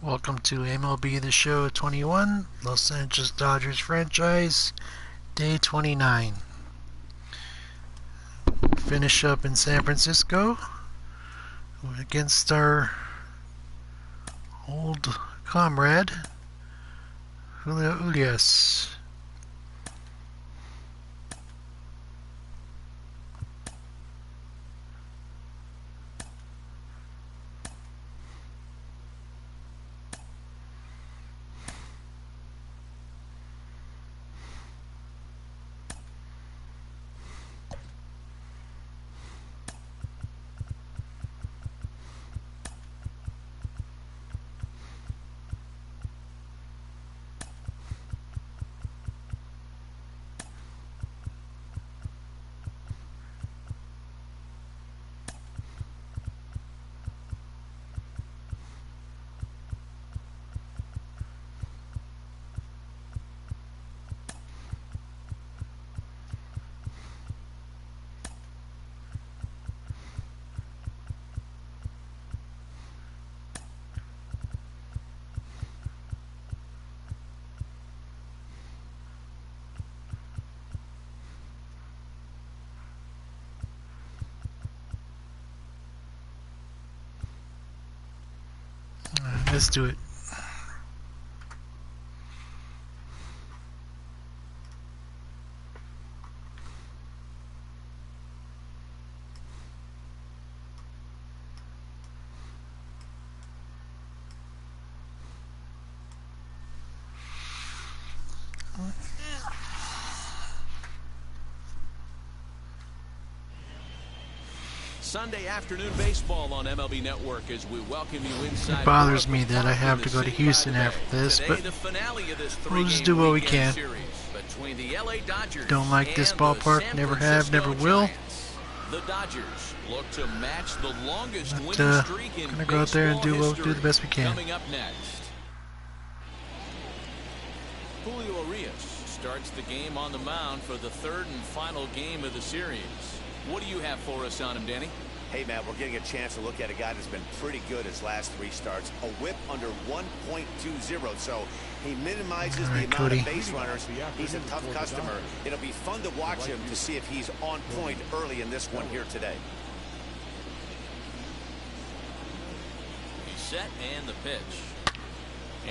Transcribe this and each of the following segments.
Welcome to MLB The Show 21, Los Angeles Dodgers franchise, day 29. Finish up in San Francisco against our old comrade, Julio Urias. Let's do it. Sunday afternoon baseball on MLB Network as we welcome you inside. It bothers me that I have to go to Houston after this, but we'll just do what we can. Don't like this ballpark, never have, never will. The Dodgers look to match the longest winning But streak in gonna go out there and do the best we can. Coming up next, Julio Urias starts the game on the mound for the third and final game of the series. What do you have for us on him, Danny? Hey, Matt, we're getting a chance to look at a guy that's been pretty good his last 3 starts. A whip under 1.20, so he minimizes the amount of base runners. He's a tough customer. It'll be fun to watch him to see if he's on point early in this one here today. He's set and the pitch.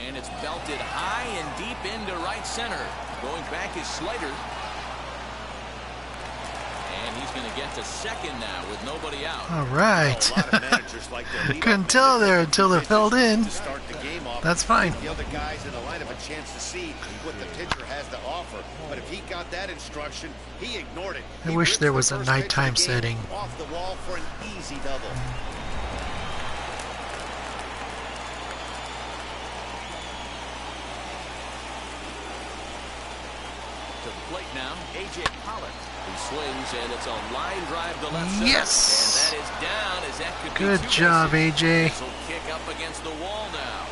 And it's belted high and deep into right center. Going back is Slater. And he's going to get to second now with nobody out. All right. Couldn't tell there until they're filled in. That's fine. The other guys in the line have a chance to see what the pitcher has to offer. But if he got that instruction, he ignored it. I wish there was a nighttime setting. Off the wall for an easy double. To the plate now, A.J. Pollock. He swings, and it's a line drive to left center. Yes! And that is down, as that could Good be job, AJ. This will kick up against the wall now.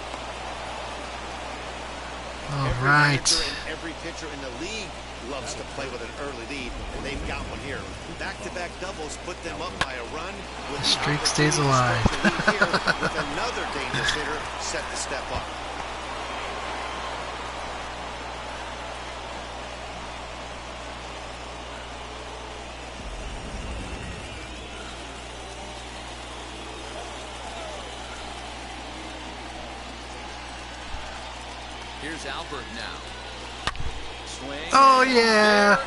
All right. Every pitcher in the league loves to play with an early lead, and they've got one here. Back-to-back doubles put them up by a run. The streak stays alive. With another dangerous hitter set to step up. Here's Albert now. Swing. Oh yeah.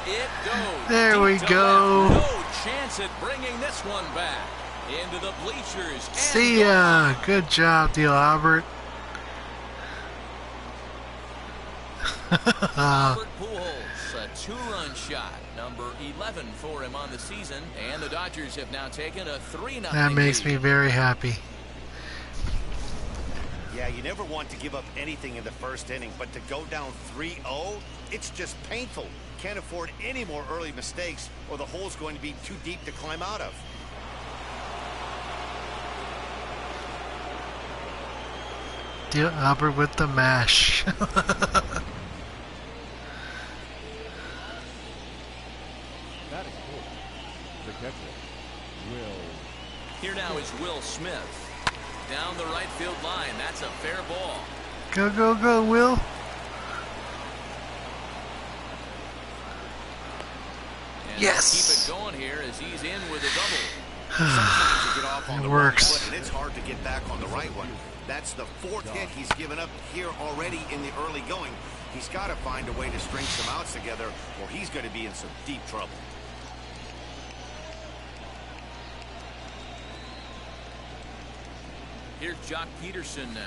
There we go. No chance at bringing this one back into the bleachers. See ya. Good job, Deal Albert. Albert Pujols, a 2-run shot, number 11 for him on the season, and the Dodgers have now taken a 3-0 lead. That makes me very happy. Yeah, you never want to give up anything in the first inning, but to go down 3-0, it's just painful. Can't afford any more early mistakes, or the hole's going to be too deep to climb out of. Deal Albert with the mash. Here now is Will Smith. down the right field line. That's a fair ball. Go, go, go, Will. And yes. Keep it going here as he's in with a double. Sometimes you get off on It the works. wrong foot, and it's hard to get back on the right one. That's the fourth hit he's given up here already in the early going. He's got to find a way to string some outs together, or he's going to be in some deep trouble. Here's Jock Peterson now.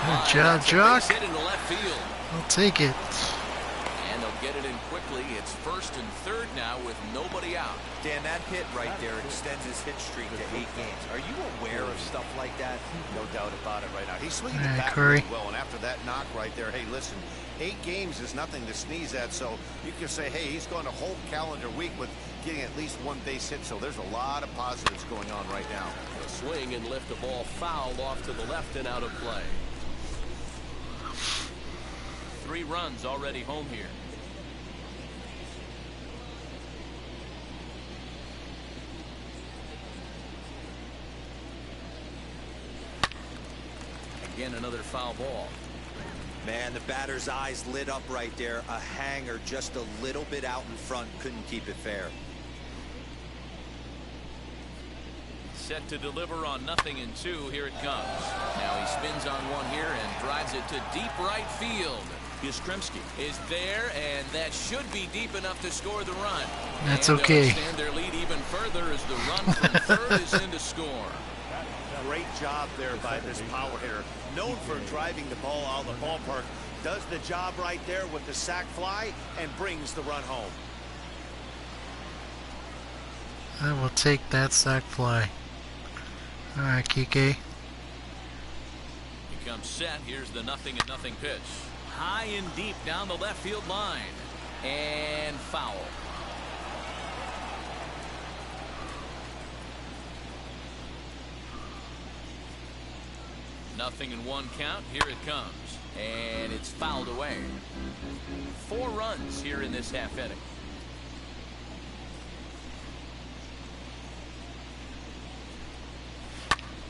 Good job, Jock. Hit into left field. I'll take it. And they'll get it in quickly. It's first and third now with nobody out. Dan, that hit right there extends his hit streak to 8 games. Are you aware of stuff like that? No doubt about it right now. He's swinging All the right, bat Curry. really well, and after that knock right there, hey, listen, 8 games is nothing to sneeze at, so you can say, hey, he's gone a whole calendar week with getting at least 1 base hit, so there's a lot of positives going on right now. A swing and lift the ball foul off to the left and out of play. 3 runs already home here. Again, another foul ball. Man, the batter's eyes lit up right there. A hanger just a little bit out in front. Couldn't keep it fair. Set to deliver on 0-2. Here it comes. Now he spins on one here and drives it to deep right field. Yastrzemski is there, and that should be deep enough to score the run. That's and okay. They'll extend their lead even further as the run from third is in to score. Great job there by this power hitter. Known for driving the ball out of the ballpark. Does the job right there with the sac fly and brings the run home. I will take that sac fly. Alright, Kike. He comes set. Here's the 0-0 pitch. High and deep down the left field line. And foul. Nothing in 1 count. Here it comes. And it's fouled away. 4 runs here in this half inning.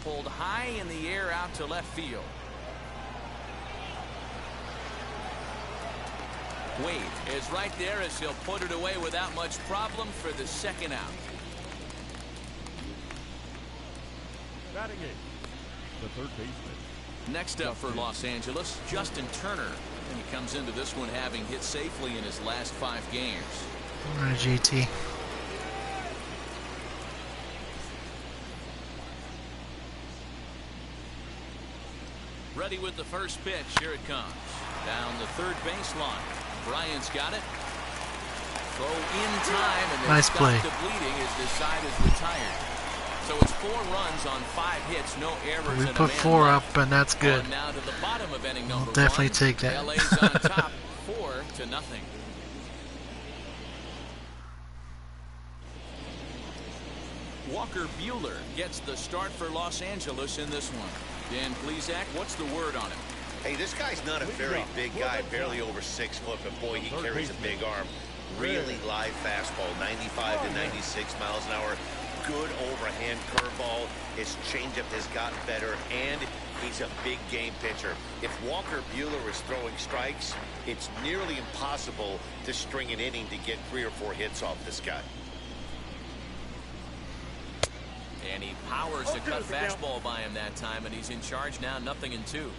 Pulled high in the air out to left field. Wade is right there as he'll put it away without much problem for the 2nd out. Batting 8, the third baseman. Next up for Los Angeles, Justin Turner. And he comes into this one having hit safely in his last 5 games. Alright, JT. Ready with the first pitch. Here it comes. Down the third baseline. Bryant's got it. Throw in time, and nice play. The bleeding as the side is retired. So it's 4 runs on 5 hits, no errors. We and put 4 up, and that's good. On now to the bottom of inning number We'll definitely 1. take that. LA's on top, 4-0. Walker Buehler gets the start for Los Angeles in this one. Dan Plesac, what's the word on him? Hey, this guy's not a very big guy, barely over 6 foot, but boy, he carries a big arm. Really live fastball, 95 to 96 miles an hour. Good overhand curveball. His changeup has gotten better, and he's a big game pitcher. If Walker Buehler is throwing strikes, it's nearly impossible to string an inning to get 3 or 4 hits off this guy. And he powers the cut fastball by him that time, and he's in charge now, 0-2.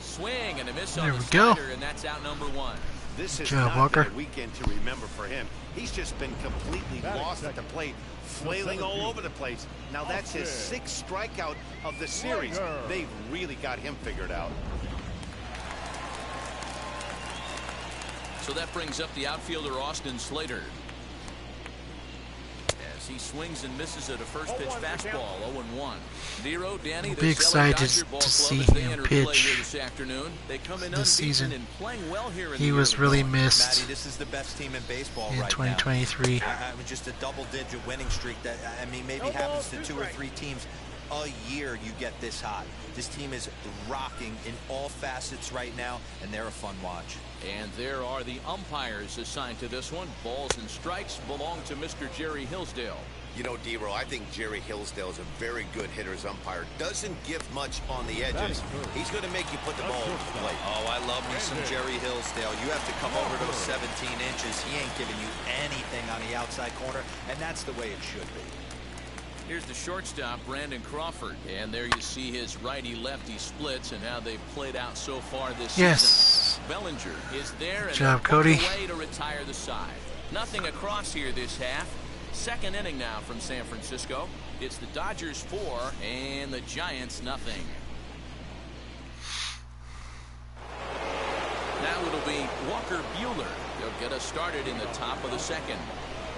Swing and a miss on the slider, and that's out number 1. This is job, not Walker. been a weekend to remember for him. He's just been completely lost at the plate, flailing all over the place. Now that's his 6th strikeout of the series. They've really got him figured out. So that brings up the outfielder Austin Slater. As he swings and misses at a first pitch fastball, 0-1. Zero, Danny, I'll be excited to see him pitch this afternoon. They come in this season. and playing well here in He was really missed Matty, this is the best team in baseball in right 2023. now. Just a double-digit winning streak that, I mean, maybe happens to 2 or 3 teams. a year you get this hot. This team is rocking in all facets right now, and they're a fun watch. And there are the umpires assigned to this one. Balls and strikes belong to Mr. Jerry Hillsdale. You know, D-Row, I think Jerry Hillsdale is a very good hitter's umpire. Doesn't give much on the edges. He's going to make you put the ball over the plate. Oh, I love me some Jerry Hillsdale. You have to come over those 17 inches. He ain't giving you anything on the outside corner, and that's the way it should be. Here's the shortstop, Brandon Crawford. And there you see his righty-lefty splits and how they've played out so far this season. Bellinger is there and job, Cody. Away to retire the side. Nothing across here this half. Second inning now from San Francisco. It's the Dodgers 4 and the Giants nothing. Now it'll be Walker Buehler. He'll get us started in the top of the second.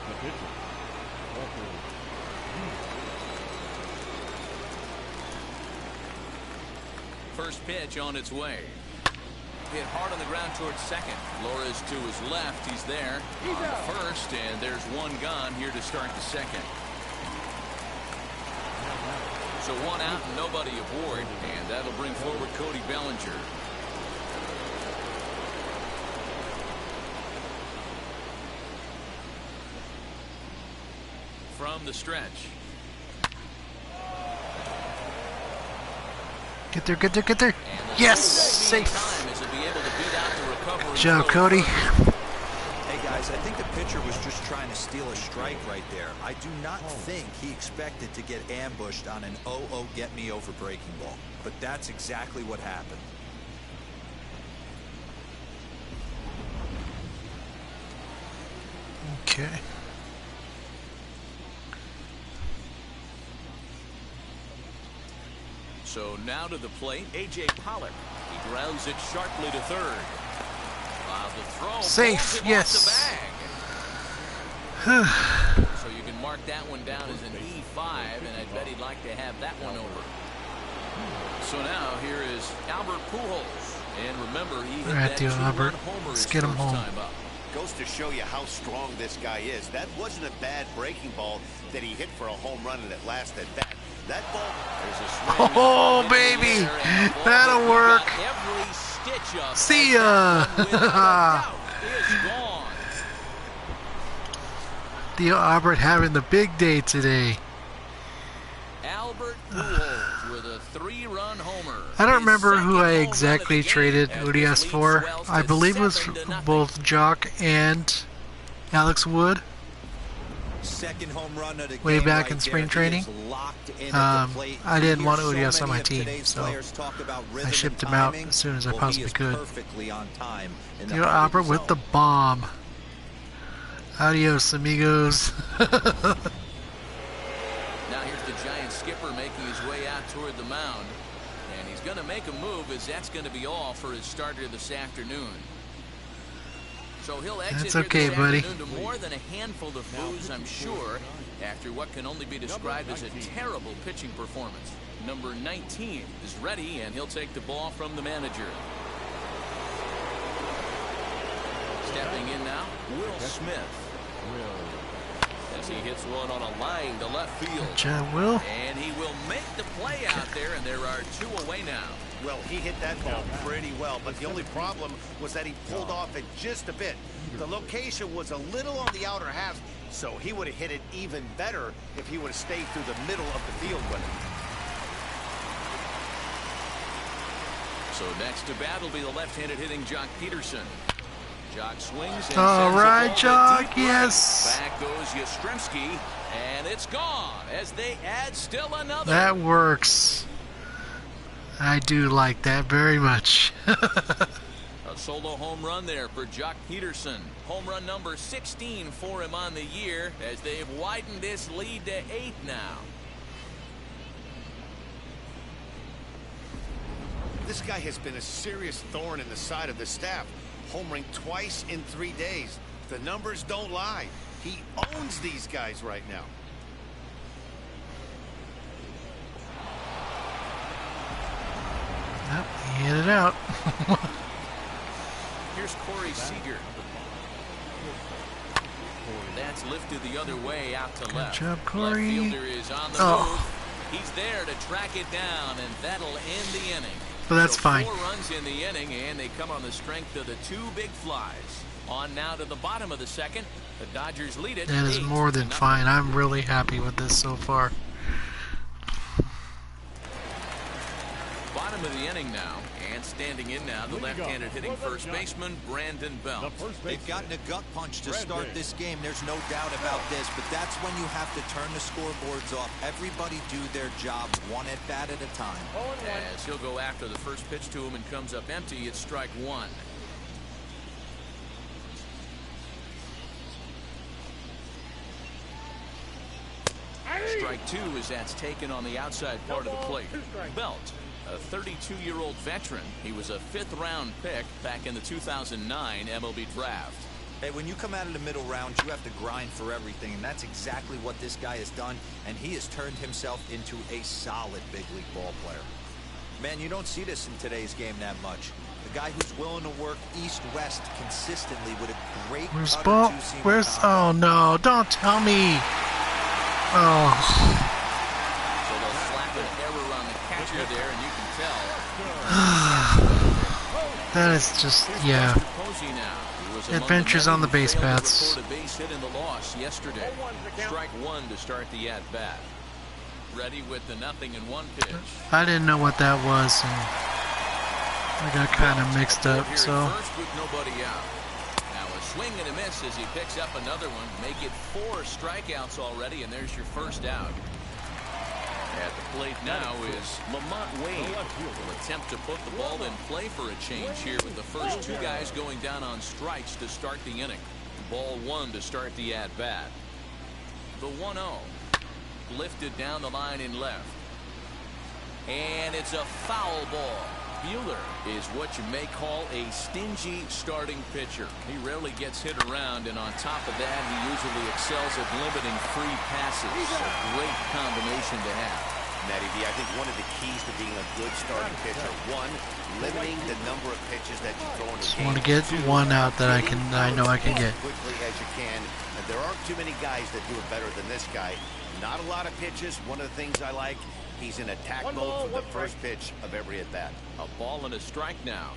The pitcher, Walker. First pitch on its way. Hit hard on the ground towards second. Flores to his left. He's there on first, and there's one gone here to start the second. So one out and nobody aboard, and that'll bring forward Cody Bellinger. From the stretch. Get there, get there, get there. Yes! Safe. Good job, Cody. Hey, guys, I think the pitcher was just trying to steal a strike right there. I do not think he expected to get ambushed on an 0-0 get-me-over breaking ball. But that's exactly what happened. Okay. So now to the plate, A.J. Pollock. He grounds it sharply to third. The throw. Safe, yes. So you can mark that one down as an E5, and I bet he'd like to have that one over. So now here is Albert Pujols. And remember, he hit that two-run homer his first time up. Goes to show you how strong this guy is. That wasn't a bad breaking ball that he hit for a home run and it lasted that. That ball, there's a swing. Oh, baby. That'll work. Every stitch up. See ya. Theo Albert having the big day today. Albert Pujols with a 3-run homer. I don't remember who I exactly traded ODS for. I believe it was both Jock and Alex Wood. Second home run of the way game back right in spring there. training. I didn't want ODS on my team, so I shipped him out as soon as I possibly could. Theo Albert with the bomb. Adios, amigos. Now here's the Giant skipper making his way out toward the mound. And he's going to make a move, as that's going to be all for his starter this afternoon. So he'll exit here this afternoon to more than a handful of moves, I'm sure, after what can only be described as a terrible pitching performance. Number 19 is ready, and he'll take the ball from the manager. Stepping in now, Will Smith. As he hits one on a line to left field. Good job, Will. And he will make the play out there, and there are 2 away now. Well, he hit that ball pretty well, but the only problem was that he pulled off it just a bit. The location was a little on the outer half, so he would have hit it even better if he would have stayed through the middle of the field with it. So next to bat will be the left-handed hitting Jock Peterson. Jock swings and all right, Jock, yes. Back goes Yastrzemski, and it's gone as they add still another. That works. I do like that very much. A solo home run there for Jock Peterson. Home run number 16 for him on the year as they've widened this lead to 8 now. This guy has been a serious thorn in the side of the staff, homering twice in 3 days. The numbers don't lie. He owns these guys right now. Yep, he hit it out. Here's Corey Seager. That's lifted the other way out to left. Good job, Corey. Left fielder is on the move. He's there to track it down, and that'll end the inning. But that's so fine. 4 runs in the inning, and they come on the strength of the 2 big flies. On now to the bottom of the second. The Dodgers lead it. That is more than fine. I'm really happy with this so far. Bottom of the inning now, and standing in now, the left-handed hitting first baseman, Brandon Belt. They've gotten a gut punch to start this game. There's no doubt about this, but that's when you have to turn the scoreboards off. Everybody do their job one at bat at a time. As he'll go after the first pitch to him and comes up empty, it's strike 1. Strike 2 as that's taken on the outside part of the plate. Belt, a 32-year-old veteran. He was a 5th-round pick back in the 2009 MLB draft. Hey, when you come out of the middle rounds, you have to grind for everything, and that's exactly what this guy has done, and he has turned himself into a solid big league ball player. Man, you don't see this in today's game that much. The guy who's willing to work east-west consistently with a great Where's cutter ball? two-seamer Where's? combo. Oh no! Don't tell me. Oh. So they'll slap an error on the catcher there, and you can tell. That is just, yeah. Adventures on the base paths. Base hit in the loss yesterday. Strike 1 to start the at-bat. Ready with the 0-1 pitch. I didn't know what that was, and I got kind of mixed up. So. First with nobody out. Now a swing and a miss as he picks up another one. Make it 4 strikeouts already, and there's your first out. At the plate now is Lamont Wade. Will attempt to put the ball in play for a change here with the first 2 guys going down on strikes to start the inning. Ball 1 to start the at-bat. The 1-0. Lifted down the line in left. And it's a foul ball. Buehler is what you may call a stingy starting pitcher. He rarely gets hit around, and on top of that, he usually excels at limiting free passes. A great combination to have. Matty D, I think one of the keys to being a good starting pitcher, 1, limiting the number of pitches that you throw in the game. I want to get 1 out that I know I can get. Quickly as you can. And there aren't too many guys that do it better than this guy. Not a lot of pitches. One of the things I like, he's in attack mode from the first pitch of every at-bat. A ball and a strike now.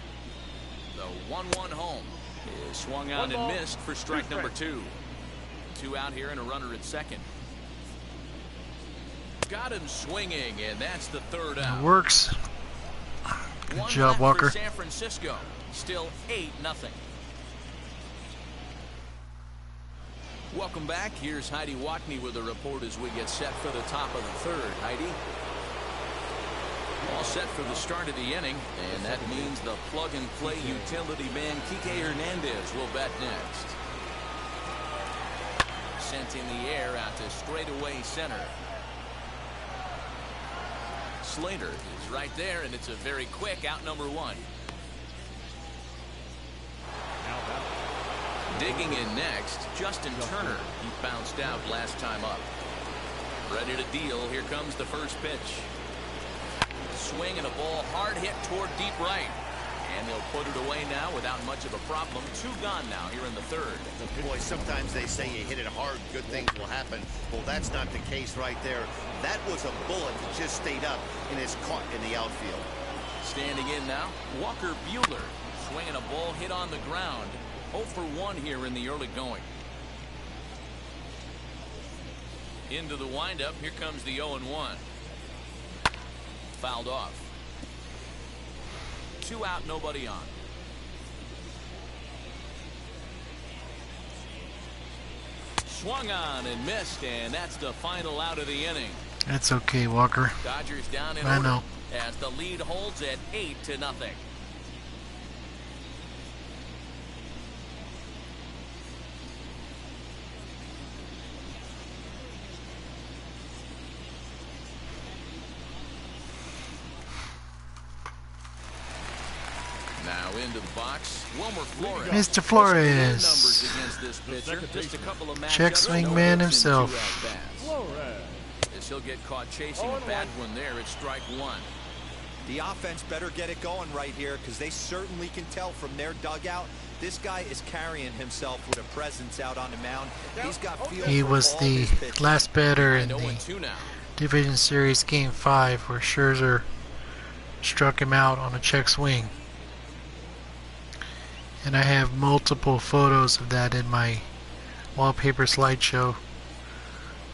The 1-1 home is swung on and missed for strike number 2. 2 out here and a runner at second. Got him swinging, and that's the 3rd out. It works. Good job, Walker. San Francisco. Still 8-0. Welcome back. Here's Heidi Watney with a report as we get set for the top of the 3rd. Heidi. All set for the start of the inning, and that means the plug-and-play utility man Kike Hernandez will bat next. Sent in the air out to straightaway center. Slater is right there, and it's a very quick out number 1. Digging in next, Justin Turner. He bounced out last time up. Ready to deal. Here comes the first pitch. Swing and a ball hard hit toward deep right. And they'll put it away now without much of a problem. 2 gone now here in the 3rd. Boy, sometimes they say you hit it hard, good things will happen. Well, that's not the case right there. That was a bullet that just stayed up and is caught in the outfield. Standing in now, Walker Buehler. Swinging a ball hit on the ground. 0 for 1 here in the early going. Into the windup. Here comes the 0-1. Fouled off. 2 out, nobody on. Swung on and missed, and that's the final out of the inning. That's okay, Walker. Dodgers down in I order know. as the lead holds at 8-0. Now into the box, Wilmer Flores. Mr. Flores. Numbers against this pitcher. Just a couple of Check matchups, swing no man hits in 2 himself. at-bats. As he'll get caught chasing a bad one there, it's strike 1. The offense better get it going right here, because they certainly can tell from their dugout this guy is carrying himself with a presence out on the mound. He's got feel He for was all the his pitches. last batter in And the 0-2 now. Division Series Game 5 where Scherzer struck him out on a check swing. And I have multiple photos of that in my wallpaper slideshow.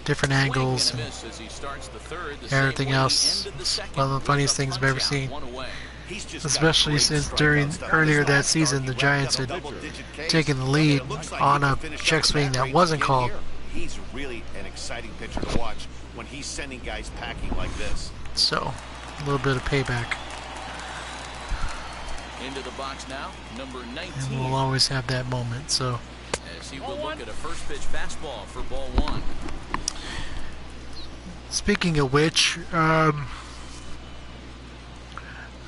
Different angles and everything else. It's one of the funniest things I've ever seen. Especially since earlier that season the Giants had taken the lead on a check swing that wasn't called. He's really an exciting pitcher to watch when he's sending guys packing like this. So, a little bit of payback. Into the box now, number 19. And we'll always have that moment, so. As he will look at a first pitch fastball for ball 1. Speaking of which, I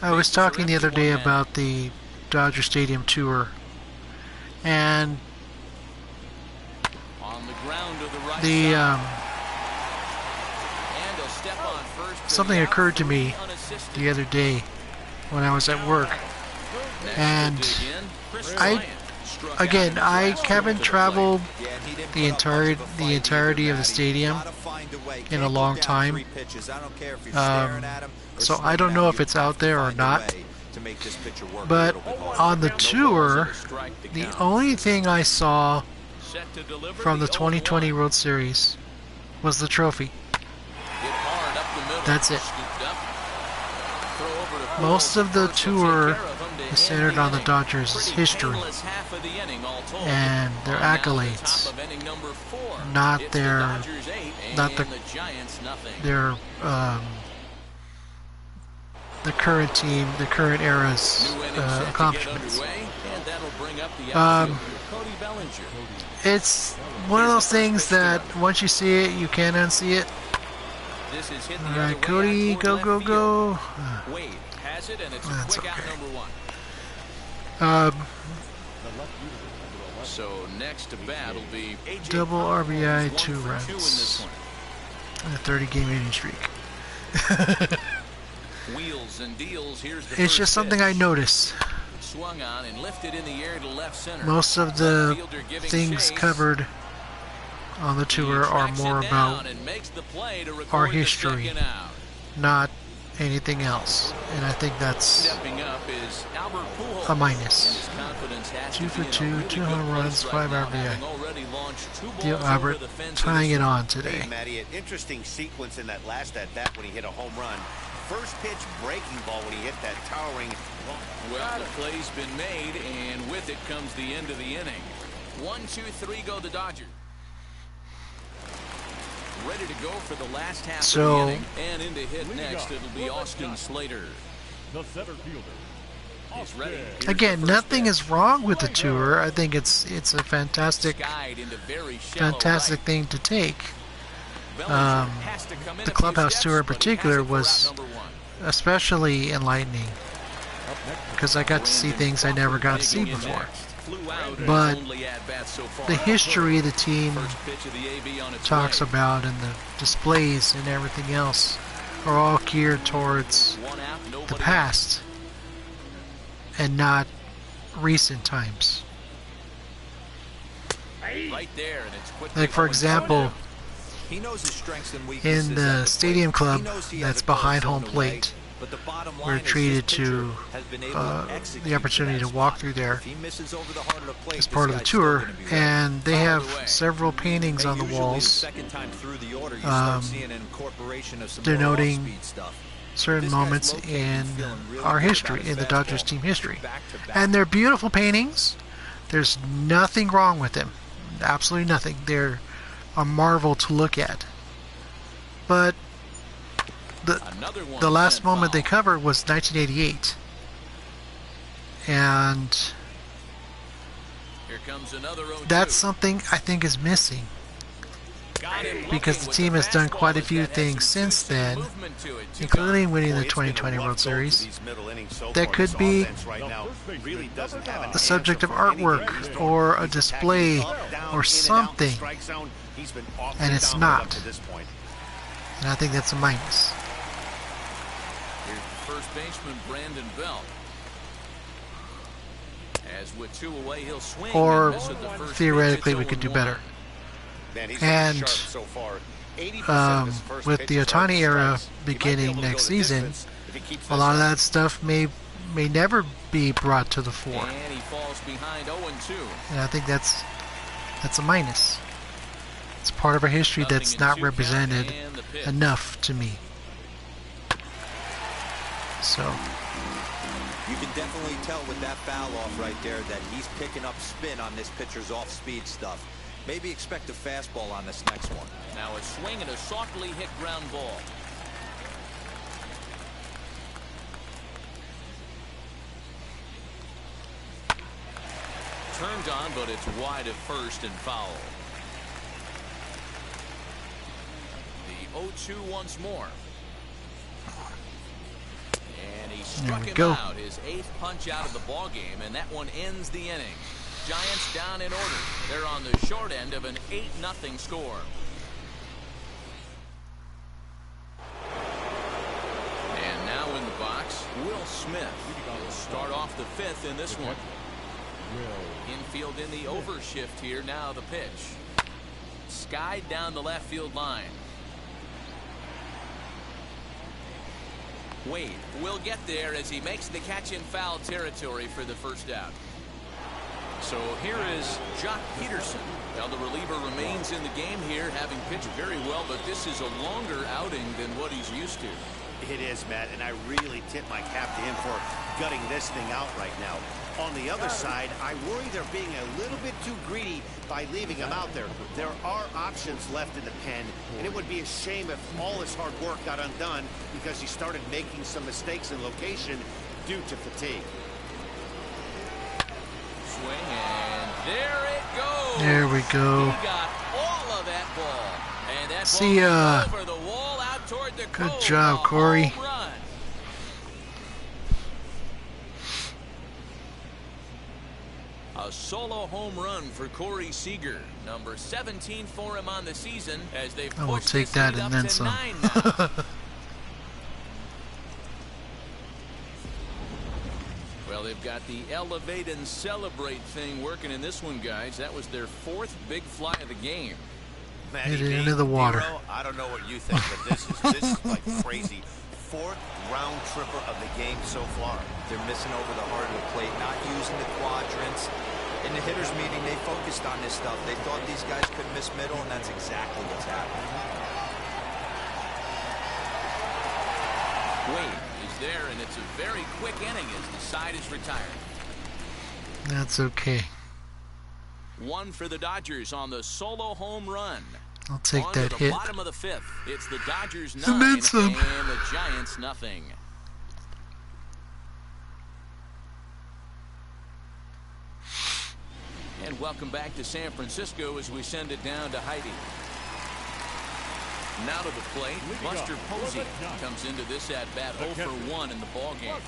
was talking the other day about the Dodger Stadium tour, and on the ground to the right the and he'll step on first something occurred to me the other day when I was at work, and I haven't traveled the entirety of the stadium in a long time, so I don't know if it's out there or not. But on the tour, the only thing I saw from the 2020 World Series was the trophy. That's it. Most of the tour is centered on the Dodgers' history and their accolades, not the current team, the current era's accomplishments. It's one of those things that once you see it, you can't unsee it. All right, Cody, go, go, go. That's okay. So next to bat will be double RBI, 2 runs, and a 30-game winning streak. Wheels and deals. Here's the It's just something I notice. Swung on and lifted in the air to left center. Most of the things covered on the tour are more about our history, not anything else, and I think that's a minus. 2 for 2, 2 home runs, 5 RBI. Theo Albert tying it on today. Matty, an interesting sequence in that last at-bat when he hit a home run. First pitch breaking ball when he hit that towering. Well, the play's been made, and with it comes the end of the inning. 1, 2, 3 go the Dodgers. Ready to go for the last half of the inning. And in to hit next, it'll be Austin Slater. The center fielder. He's ready. Again, nothing is wrong with the tour. I think it's a fantastic thing to take. The clubhouse tour in particular was especially enlightening because I got to see things I never got to see before. But the history the team talks about and the displays and everything else are all geared towards the past and not recent times. Like, for example, in the stadium club that's behind home plate, we're treated to the opportunity to walk through there as part of the tour, and they have several paintings on the walls denoting certain moments in our history, in the Dodgers team history. And they're beautiful paintings. There's nothing wrong with them. Absolutely nothing. They're a marvel to look at. But the last moment they covered was 1988. And that's something I think is missing, because the team has done quite a few things since then, including winning the 2020 World Series, that could be the subject of artwork or a display or something, and it's not. And I think that's a minus. First baseman Brandon Belt. As with 2 away, he'll swing. Or theoretically, we could do better. And with the Otani era beginning next season, a lot of that stuff may never be brought to the fore. And he falls behind 0-2. And I think that's a minus. It's part of our history that's not represented enough to me. So you can definitely tell with that foul off right there that he's picking up spin on this pitcher's off-speed stuff. Maybe expect a fastball on this next one. Now a swing and a softly hit ground ball. Turned on, but it's wide at first and foul. The 0-2 once more. And he struck him out, his 8th punch out of the ball game, and that one ends the inning. Giants down in order. They're on the short end of an 8-0 score. And now in the box, Will Smith will start off the 5th in this one. Infield in the overshift here. Now the pitch. Skied down the left field line. Wade will get there as he makes the catch in foul territory for the first out. So here is Jock Peterson. Now the reliever remains in the game here, having pitched very well, but this is a longer outing than what he's used to. It is, Matt, and I really tip my cap to him for gutting this thing out right now. On the other side, I worry they're being a little bit too greedy by leaving him out there. There are options left in the pen, and it would be a shame if all his hard work got undone because he started making some mistakes in location due to fatigue. Swing, and there it goes. There we go. He got all of that ball. And that See ball ya. over the wall out toward the Good cove. job, Corey. Home run. A solo home run for Corey Seager, number 17 for him on the season, as they I will push take this that lead and up then to some. 9 now. Well, they've got the elevate and celebrate thing working in this one, guys. That was their 4th big fly of the game. Hit it into the water. I don't know what you think, but this is like crazy. 4th round tripper of the game so far. They're missing over the heart of the plate, not using the quadrants. In the hitters meeting, they focused on this stuff. They thought these guys could miss middle, and that's exactly what's happening. Wade is there, and it's a very quick inning as the side is retired. That's okay. 1 for the Dodgers on the solo home run. I'll take On that to the hit. bottom of the 5th. It's the Dodgers 9 And then some. and the Giants nothing. And welcome back to San Francisco as we send it down to Heidi. Now to the plate, Buster Posey comes into this at-bat 0 for 1 in the ballgame.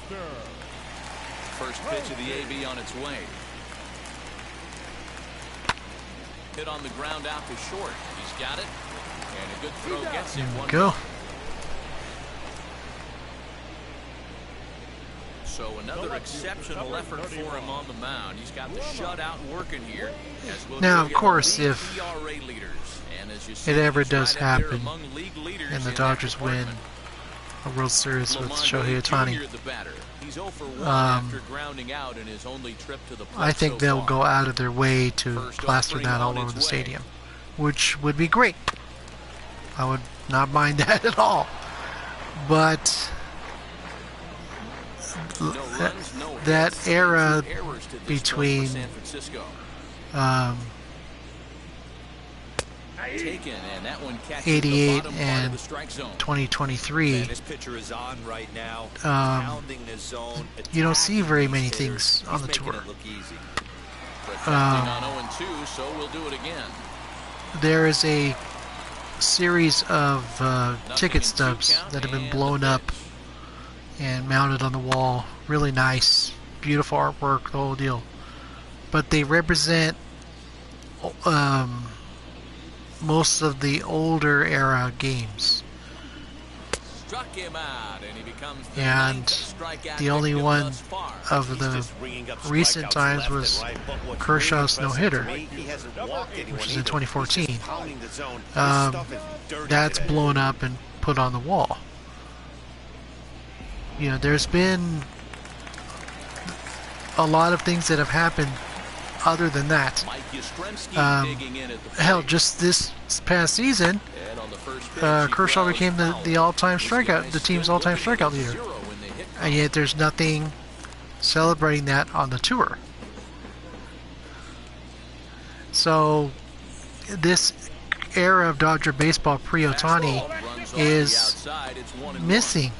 First pitch of the AB on its way. Hit on the ground out to short. He's got it. And a good throw gets him one. Go. So another exceptional effort for him on the mound. He's got the shutout working here. As we'll Now, give of you course, the if ERA leaders. And as you see, it ever he's does right up there happen among league leaders and the in that Dodgers win department. a World Series with Lamont Shohei Jr. Ohtani, the batter. He's 0 for 1 after grounding out in his only trip to the plate I think so they'll far. go out of their way to First plaster offering that all on over its the way. stadium, which would be great. I would not mind that at all. But No runs, no that hits, era 2 errors to this between San Francisco. Taken, and that one catches the 88 bottom part of and the strike zone. 2023, Man, this pitcher is on right now, Um, pounding the zone. you don't see very many attacking these things hitters. on the He's making tour. it look easy. Protecting on 0-2, so we'll do it again. There is a series of ticket stubs that have been blown up and mounted on the wall. Really nice, beautiful artwork, the whole deal. But they represent most of the older era games. struck him out, and he becomes the And ninth strikeout the only victim one thus far. of the recent times was Kershaw's no-hitter, which is in 2014. That's blown up and put on the wall. You know, there's been a lot of things that have happened other than that. Hell, just this past season, Kershaw became the all-time strikeout, the team's all-time strikeout leader, and yet there's nothing celebrating that on the tour. So this era of Dodger baseball pre-Ohtani is missing,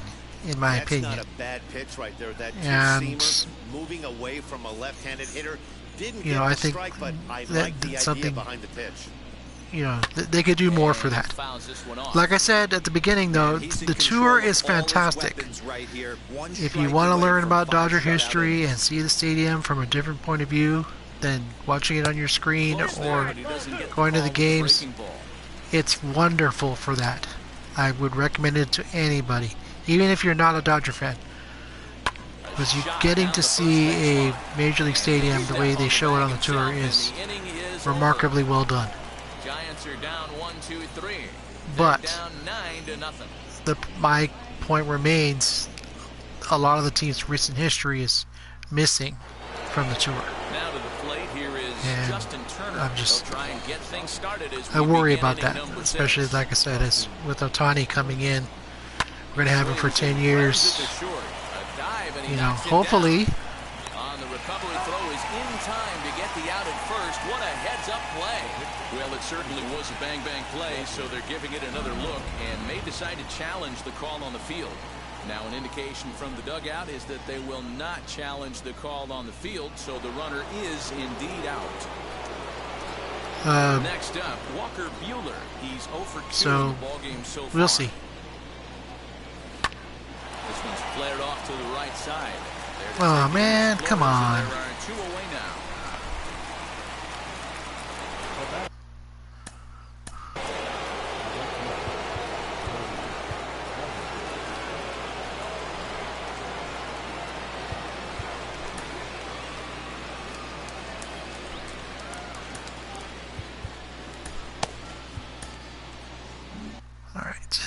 in my opinion. That's not a bad pitch right there. That And two-seamer moving away from a left-handed hitter didn't you know, get I the think strike, but I that like the something, idea behind the pitch. you know, they could do more for that. Like I said at the beginning, though, the tour is fantastic. If you want to learn about Dodger history and see the stadium from a different point of view than watching it on your screen or going to the games, it's wonderful for that. I would recommend it to anybody, even if you're not a Dodger fan. Because getting to see a Major League Stadium the way they show it on the tour is remarkably well done. Giants are down 1-2-3. But down 9-0. My point remains, a lot of the team's recent history is missing from the tour. Now to the plate, here is And Justin Turner. I'm just, Try and get things started as I we worry begin about that, inning number especially 6. like I said, as with Ohtani coming in, we're going to have him for 10 years. You know, hopefully. On the recovery throw is in time to get the out at first. What a heads-up play. Well, it certainly was a bang-bang play, so they're giving it another look and may decide to challenge the call on the field. Now, an indication from the dugout is that they will not challenge the call on the field, so the runner is indeed out. Next up, Walker Buehler. He's 0 for 2 in the ballgame so far. We'll see. This one's flared off to the right side. Oh man, come on. There are 2 away now. All right.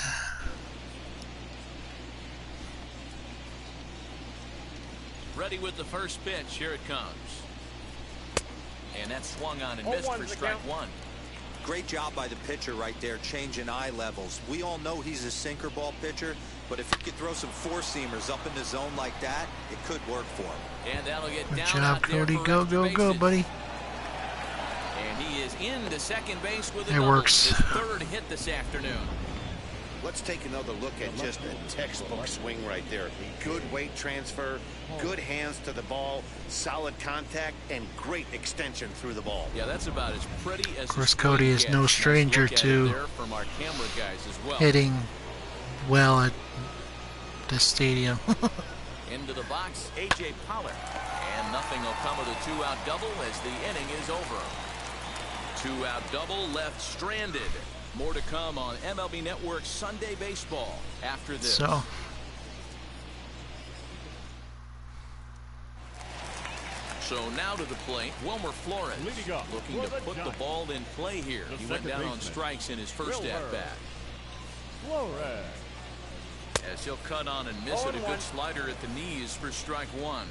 Ready with the first pitch. Here it comes. And that swung on and missed for strike 1. Great job by the pitcher right there, changing eye levels. We all know he's a sinker ball pitcher, but if he could throw some four-seamers up in the zone like that, it could work for him. And that'll get Good down job, out there Cody. for Go, extra go, go, bases. buddy. And he is into second base with a It double. works. His third hit this afternoon. Let's take another look at just a textbook swing right there. Good weight transfer, good hands to the ball, solid contact, and great extension through the ball. Yeah, that's about as pretty as. Of course, Cody is no stranger to well. hitting well at this stadium. Into the box, A.J. Pollard. And nothing will come of the 2-out double as the inning is over. 2-out double left stranded. More to come on MLB Network Sunday Baseball after this. So. So now to the plate, Wilmer Flores looking to put the ball in play here. He went down on strikes in his first at-bat. As he'll cut on and miss it, a good slider at the knees for strike 1.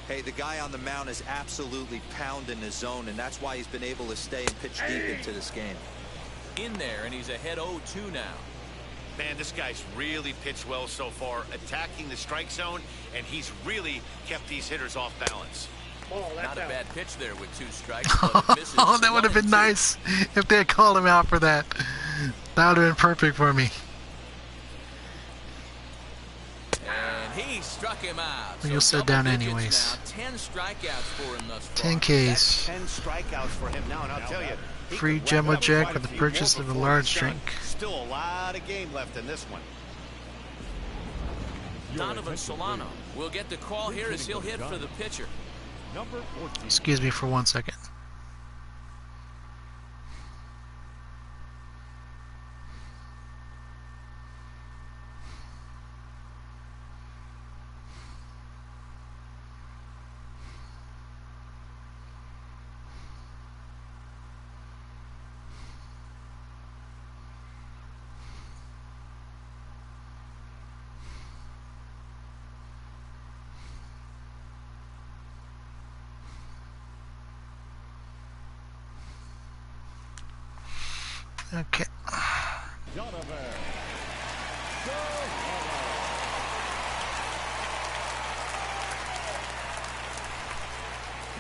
Hey, the guy on the mound is absolutely pounding the zone, and that's why he's been able to stay and pitch deep into this game. In there, and he's ahead 0-2 now. Man, this guy's really pitched well so far, attacking the strike zone, and he's really kept these hitters off balance. Not a bad pitch there with 2 strikes. But it misses. Oh, that would have been nice if they had called him out for that. That would have been perfect for me. And he struck him out. You'll sit down anyways. Now, 10 strikeouts for him thus far. 10 Ks. 10 strikeouts for him now, and I'll tell you, Free Gemma Jack with the purchase of a large drink. Still a lot of game left in this one. Donovan Solano will get the call here as he'll hit for the pitcher. Excuse me for 1 second. Okay.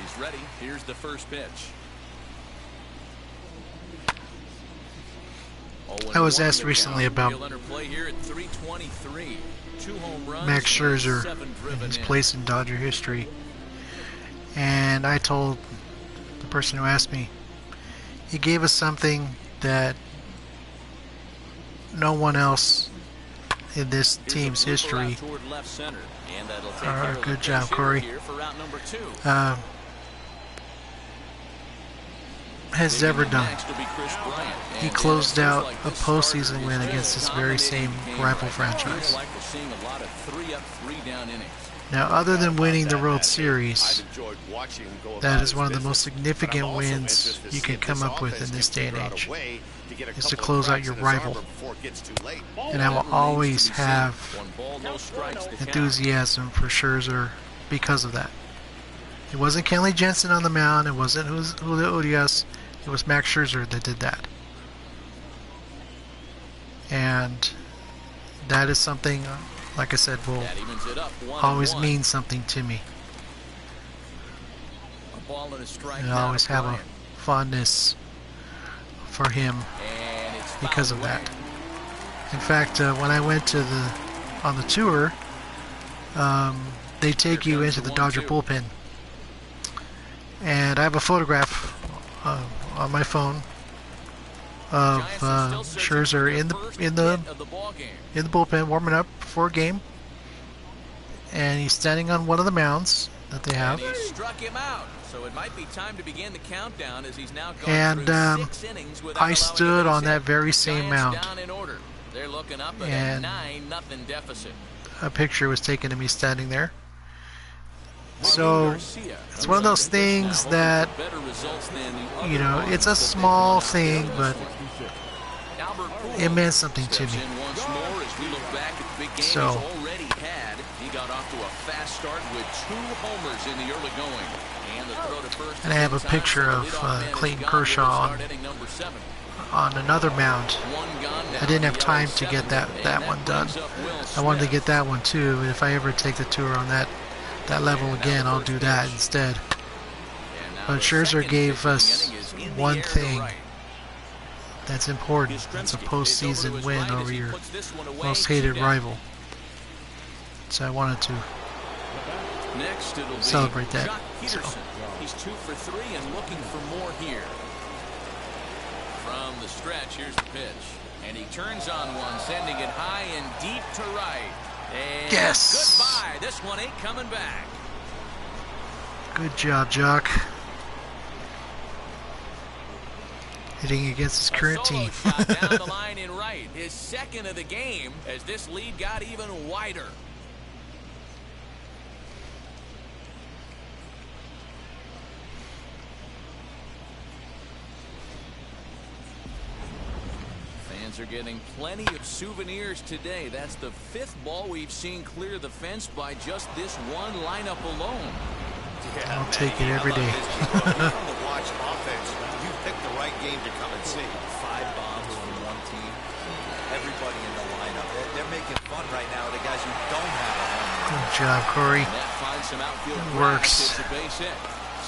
He's ready. Here's the first pitch. I was asked recently about Max Scherzer and his place in Dodger history, and I told the person who asked me, he gave us something that no one else in this team's history, good job, Corey, has ever done. He closed out a postseason win against this very same rival franchise. Now, other than winning the World Series, that is one of the most significant wins you can come up with in this day and age, is to close out your rival. And I will always have enthusiasm for Scherzer because of that. It wasn't Kenley Jensen on the mound, it wasn't Julio Urias, it was Max Scherzer that did that. And that is something, like I said, will always mean something to me. And I always have a fondness for him because of that. In fact, when I went to on the tour, they take you into the Dodger bullpen. And I have a photograph on my phone of Scherzer in the bullpen warming up for a game, and he's standing on one of the mounds that they have. And I stood on that very same mound, and a picture was taken of me standing there. So it's one of those things that, you know, it's a small thing, but it meant something to me. So, and I have a picture of Clayton Kershaw on another mound. I didn't have time to get that one done. I wanted to get that one too. If I ever take the tour on that level again, I'll do that instead. But Scherzer gave us one thing that's important. It's a postseason win over your most hated rival. So I wanted to celebrate that. So. He's 2 for 3 and looking for more here. From the stretch, here's the pitch. And he turns on one, sending it high and deep to right. And yes! Goodbye. This one ain't coming back. Good job, Jock. Hitting against his current team. Shot down the line in right. His second of the game as this lead got even wider. Fans are getting plenty of souvenirs today. That's the 5th ball we've seen clear the fence by just this one lineup alone. Yeah, I'll take it every day. To watch offense, you picked the right game to come and see. 5 bombs from one team. Everybody in the lineup. They're making fun right now of the guys who don't have a home run. Good job, Corey. Works.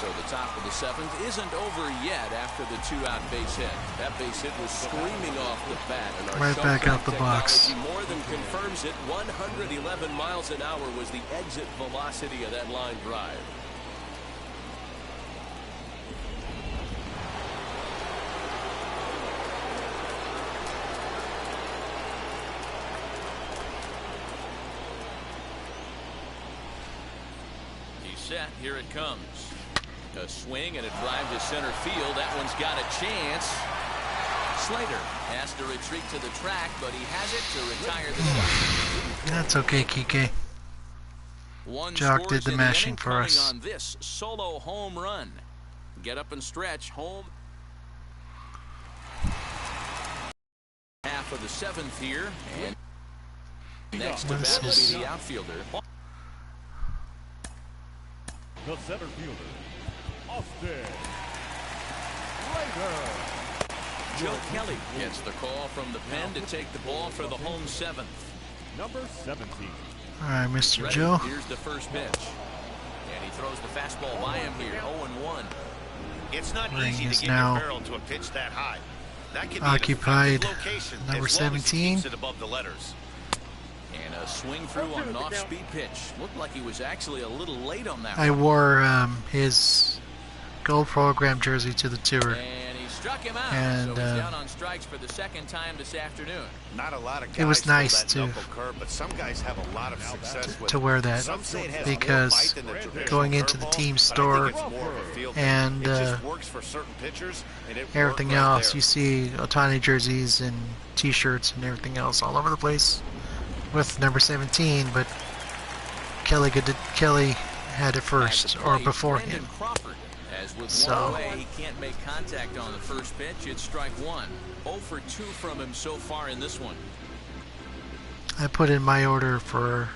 So the top of the 7th isn't over yet after the 2-out base hit. That base hit was screaming off the bat. And our right back out the box. More than confirms it. 111 miles an hour was the exit velocity of that line drive. He's set. Here it comes. A swing and a drive to center field. That one's got a chance. Slater has to retreat to the track, but he has it to retire the side. That's okay, Kike. Jock did the mashing for us. On this solo home run. Get up and stretch. Home. Half of the 7th here. And next to bat will be the outfielder. The center fielder, Austin Slater. Joe Kelly gets the call from the pen to take the ball for the home 7th. Number 17. All right, Mr. Ready? Joe. Here's the first pitch. And he throws the fastball by him here, 0-1. It's not Ring easy to is get now your barrel to a pitch that high. That could be occupied. an effective location Number as long as he 17. keeps it above the letters. And a swing through on an off-speed pitch. Looked like he was actually a little late on that I one. wore his gold program jersey to the tour. And he struck him out. And, so he's down on strikes for the 2nd time this afternoon. Not a lot of guys it was nice feel that to knuckle curve, but some guys have a lot of success with to wear that, Some say it has because more bite than the traditional going into the curveball, team but I store think it's more of a feel thing. and It just works for certain pitchers, and it everything worked right else, there. you see Otani jerseys and T-shirts and everything else all over the place with number 17, but Kelly had it first or before him. Crawford, as with So one away, he can't make contact on the first pitch. It's strike 1. 0 for 2 from him so far in this one. I put in my order for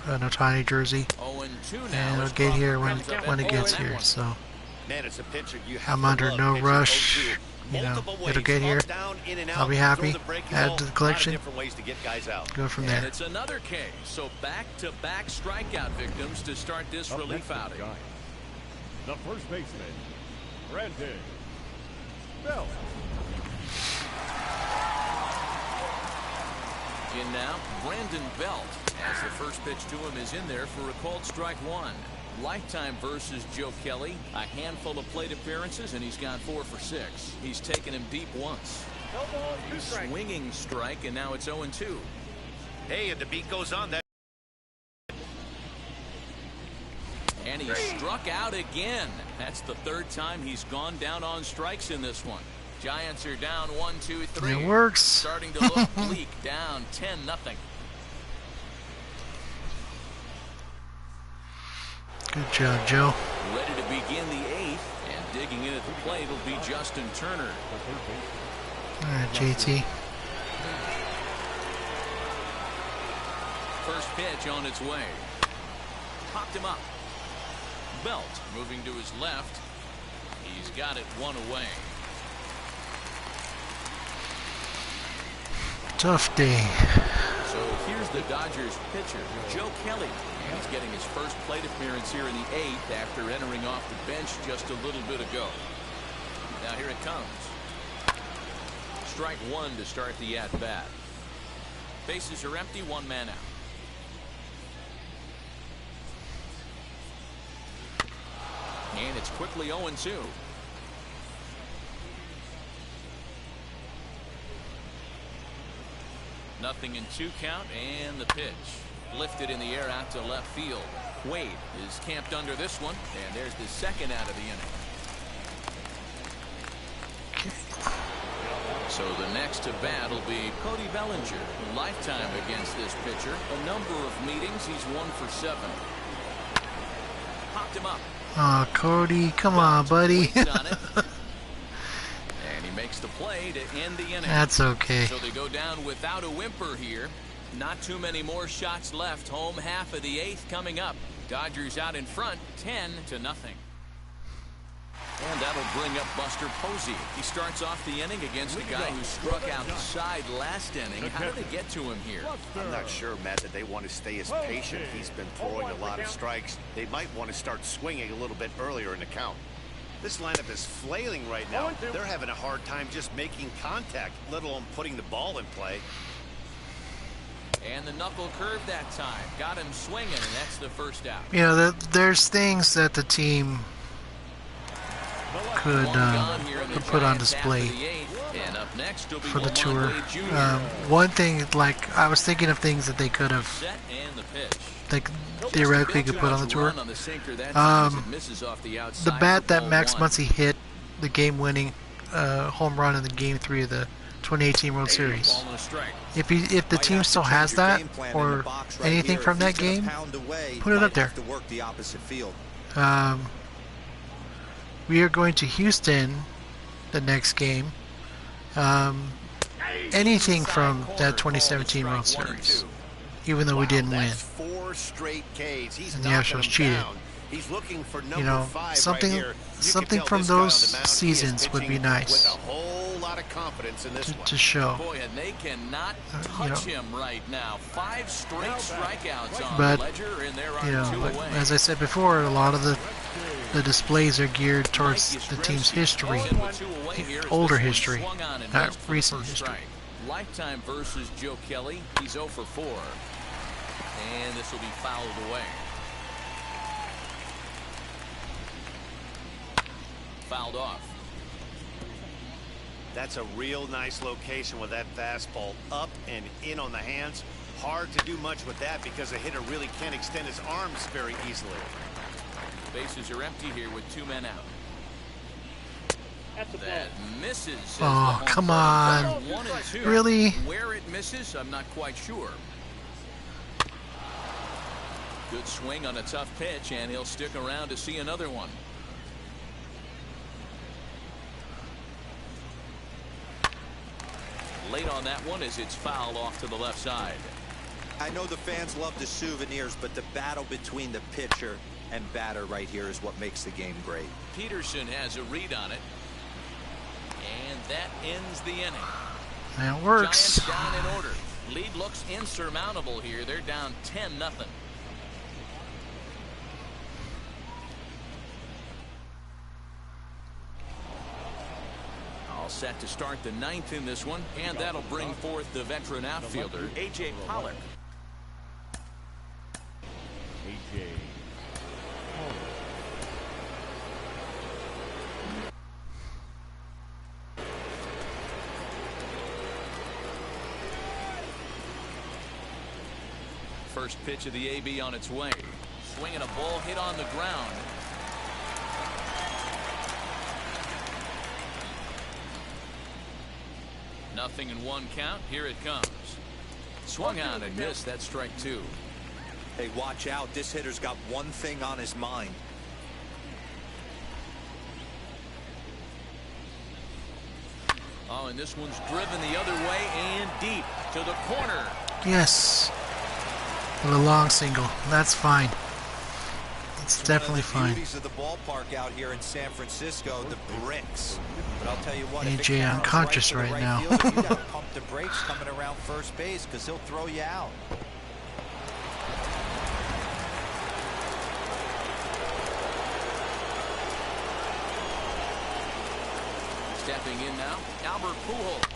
an Otani jersey, 0-2 now. and it'll get here when it gets here. So Man, it's a pitcher you have I'm to under love no pitching rush. 0-2. You know, Multiple it'll ways, get here. up, down, in and I'll be out, happy. throw the breaking Add ball, to the a lot of collection. different ways to get guys out. Go from And there. it's another K. So back-to-back strikeout victims to start this Up relief next is outing. Giants. The first baseman, Brandon Belt. In now, Brandon Belt, as the first pitch to him is in there for a called strike 1. Lifetime versus Joe Kelly, a handful of plate appearances, and he's gone 4 for 6. He's taken him deep once. A swinging strike, and now it's 0-2. Hey, and the beat goes on. That And he struck out again. That's the 3rd time he's gone down on strikes in this one. Giants are down 1-2-3. It works. Starting to look bleak, down 10-0. Good job, Joe. Ready to begin the 8th, and digging in at the plate will be Justin Turner. All right, JT. First pitch on its way. Popped him up. Belt moving to his left. He's got it 1 away. Tough day. So here's the Dodgers pitcher, Joe Kelly. He's getting his first plate appearance here in the 8th after entering off the bench just a little bit ago. Now here it comes. Strike 1 to start the at-bat. Bases are empty, 1 man out. And it's quickly 0-2. Nothing in 2 count, and the pitch lifted in the air out to left field. Wade is camped under this one, and there's the 2nd out of the inning. So the next to bat will be Cody Bellinger. Lifetime against this pitcher. A number of meetings. He's 1 for 7. Popped him up. Oh, Cody, come on, buddy. Waits on it. And he makes the play to end the inning. That's okay. So they go down without a whimper here. Not too many more shots left. Home half of the 8th coming up. Dodgers out in front, 10-0. And that'll bring up Buster Posey. He starts off the inning against a guy who struck outside last inning. How did they get to him here? I'm not sure, Matt, that they want to stay as patient. He's been throwing a lot of strikes. They might want to start swinging a little bit earlier in the count. This lineup is flailing right now. They're having a hard time just making contact, let alone putting the ball in play. And the knuckle curve that time. Got him swinging, and that's the first out. You know, there's things that the team could put on display for the tour. One thing, like, I was thinking of things that they could have, they theoretically could put on the tour. The bat that Max Muncy hit, the game-winning home run in the Game 3 of the 2018 World Series. If the team still has that, or anything from that game, put it up there. We are going to Houston the next game. Anything from that 2017 World Series, even though we didn't win. 4 straight Ks. And the Astros cheated. He's looking for you know, something from those seasons would be nice. With a whole lot of confidence in this one. to show. Boy, and they cannot touch him right now. 5 straight strikeouts on But the ledger, and there are 2 but away. as I said before, a lot of the displays are geared towards the team's history, older history, not recent history. Lifetime versus Joe Kelly. He's 0 for 4. And this will be fouled away. Fouled off. That's a real nice location with that fastball up and in on the hands. Hard to do much with that because a hitter really can't extend his arms very easily. Bases are empty here with 2 men out. That misses. Oh, come on. 1 and 2. Really? Where it misses, I'm not quite sure. Good swing on a tough pitch, and he'll stick around to see another one. Late on that one as it's fouled off to the left side. I know the fans love the souvenirs, but the battle between the pitcher and batter right here is what makes the game great. Peterson has a read on it. And that ends the inning. That works. Giants down in order. Lead looks insurmountable here. They're down 10-0. All set to start the 9th in this one, and that'll bring forth the veteran outfielder, A.J. Pollock. A.J. First pitch of the AB on its way. Swinging a ball hit on the ground. Nothing in 1 count. Here it comes. Swung on and missed. That's strike 2. Hey, watch out. This hitter's got one thing on his mind. Oh, and this one's driven the other way and deep to the corner. Yes. With a long single. That's fine. It's definitely fine. Beauties of the ballpark out here in San Francisco, the bricks. But I'll tell you what, AJ unconscious right now. Field, you gotta pump the brakes coming around first base because he'll throw you out. Stepping in now, Albert Pujols.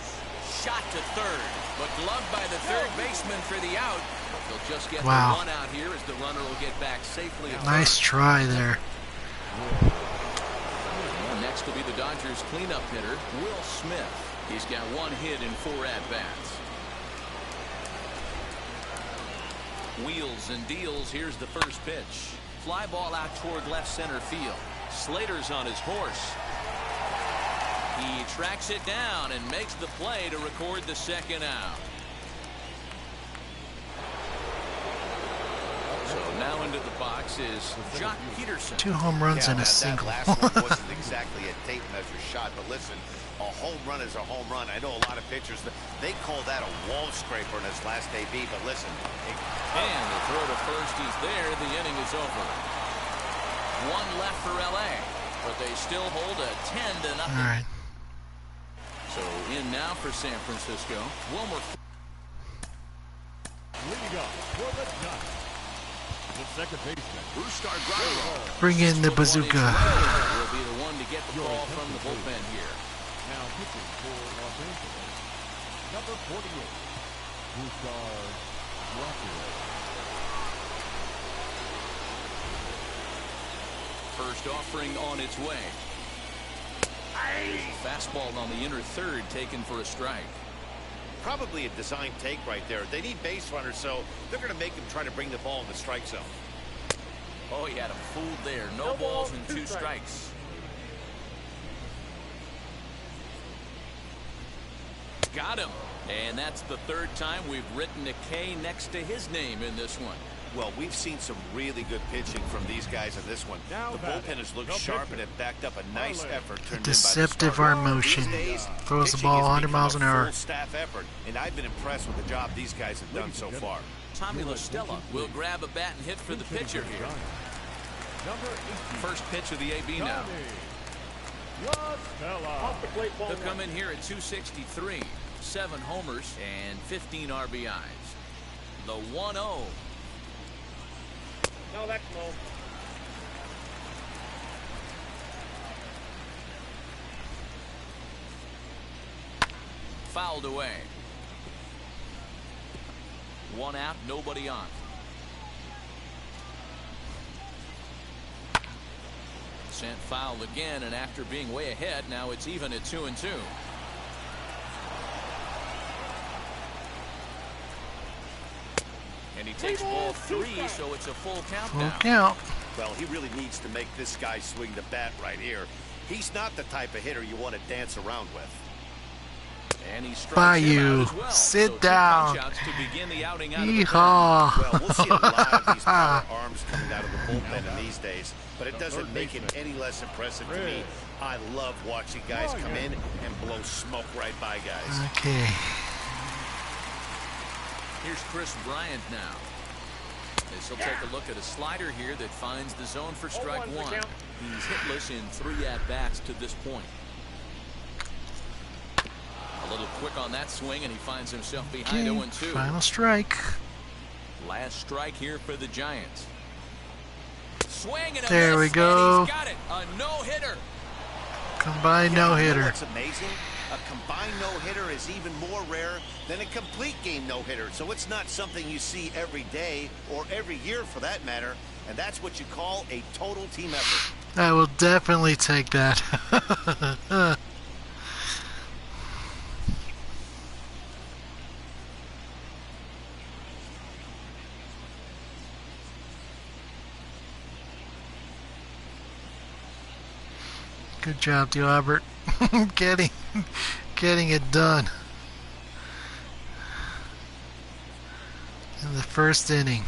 Shot to third, but gloved by the third baseman for the out. They'll just get the 1 out here as the runner will get back safely. Nice try there. Next will be the Dodgers cleanup hitter, Will Smith. He's got 1 hit in 4 at-bats. Wheels and deals. Here's the first pitch. Fly ball out toward left center field. Slater's on his horse. He tracks it down and makes the play to record the 2nd out. So now into the box is Jock Peterson. 2 home runs and a that single. last one wasn't exactly a tape measure shot, but listen, a home run is a home run. I know a lot of pitchers, they call that a wall scraper in his last AB, but listen. And the throw to first, he's there. The inning is over. 1 left for LA, but they still hold a 10-0. All right. So in now for San Francisco, Wilmer. Leading up for the Giants, the second baseman, Brustar Graterol. Bring in the bazooka. Will be the one to get the ball from the bullpen here. now pitching for Los Angeles, number 48, Brustar Graterol. First offering on its way. Fastball on the inner third, taken for a strike. Probably a design take right there. They need base runners, so they're going to make him try to bring the ball in the strike zone. Oh, he had him fooled there. No balls and 2 strikes. Got him. And that's the 3rd time we've written a K next to his name in this one. Well, we've seen some really good pitching from these guys in this one. The bullpen has looked sharp and have backed up a nice effort turned in by the Deceptive starter. arm motion. These days, Throws the pitching ball has 100 become miles an a hour. full staff effort, and I've been impressed with the job these guys have done so far. Tommy La Stella will grab a bat and hit for the pitcher here. Number 18, First pitch of the AB now. He'll come in here at 263, 7 homers and 15 RBIs. The 1-0. No, that's low. Fouled away. 1 out, nobody on. Sent foul again, and after being way ahead, now it's even at 2-2. And he takes ball 3, so it's a full count Full now. count. Well, he really needs to make this guy swing the bat right here. He's not the type of hitter you want to dance around with. And he strikes By him you. out as well. Sit So 2 down. punch-outs to begin the outing out of the Yeehaw. Well, we'll see a lot of these power arms coming out of the bullpen in these days, but it doesn't make it any less impressive to me. I love watching guys come in and blow smoke right by guys. Okay. Here's Chris Bryant now. As he'll take a look at a slider here that finds the zone for strike 1. He's hitless in 3 at-bats to this point. A little quick on that swing, and he finds himself behind 0-2. Final strike. Last strike here for the Giants. Swing and a There we miss, go. and he's got it. A no-hitter. Combined You know no-hitter. what's amazing? A combined no-hitter is even more rare than a complete game no-hitter. So it's not something you see every day or every year for that matter. And that's what you call a total team effort. I will definitely take that. Good job, Albert. getting it done in the first inning.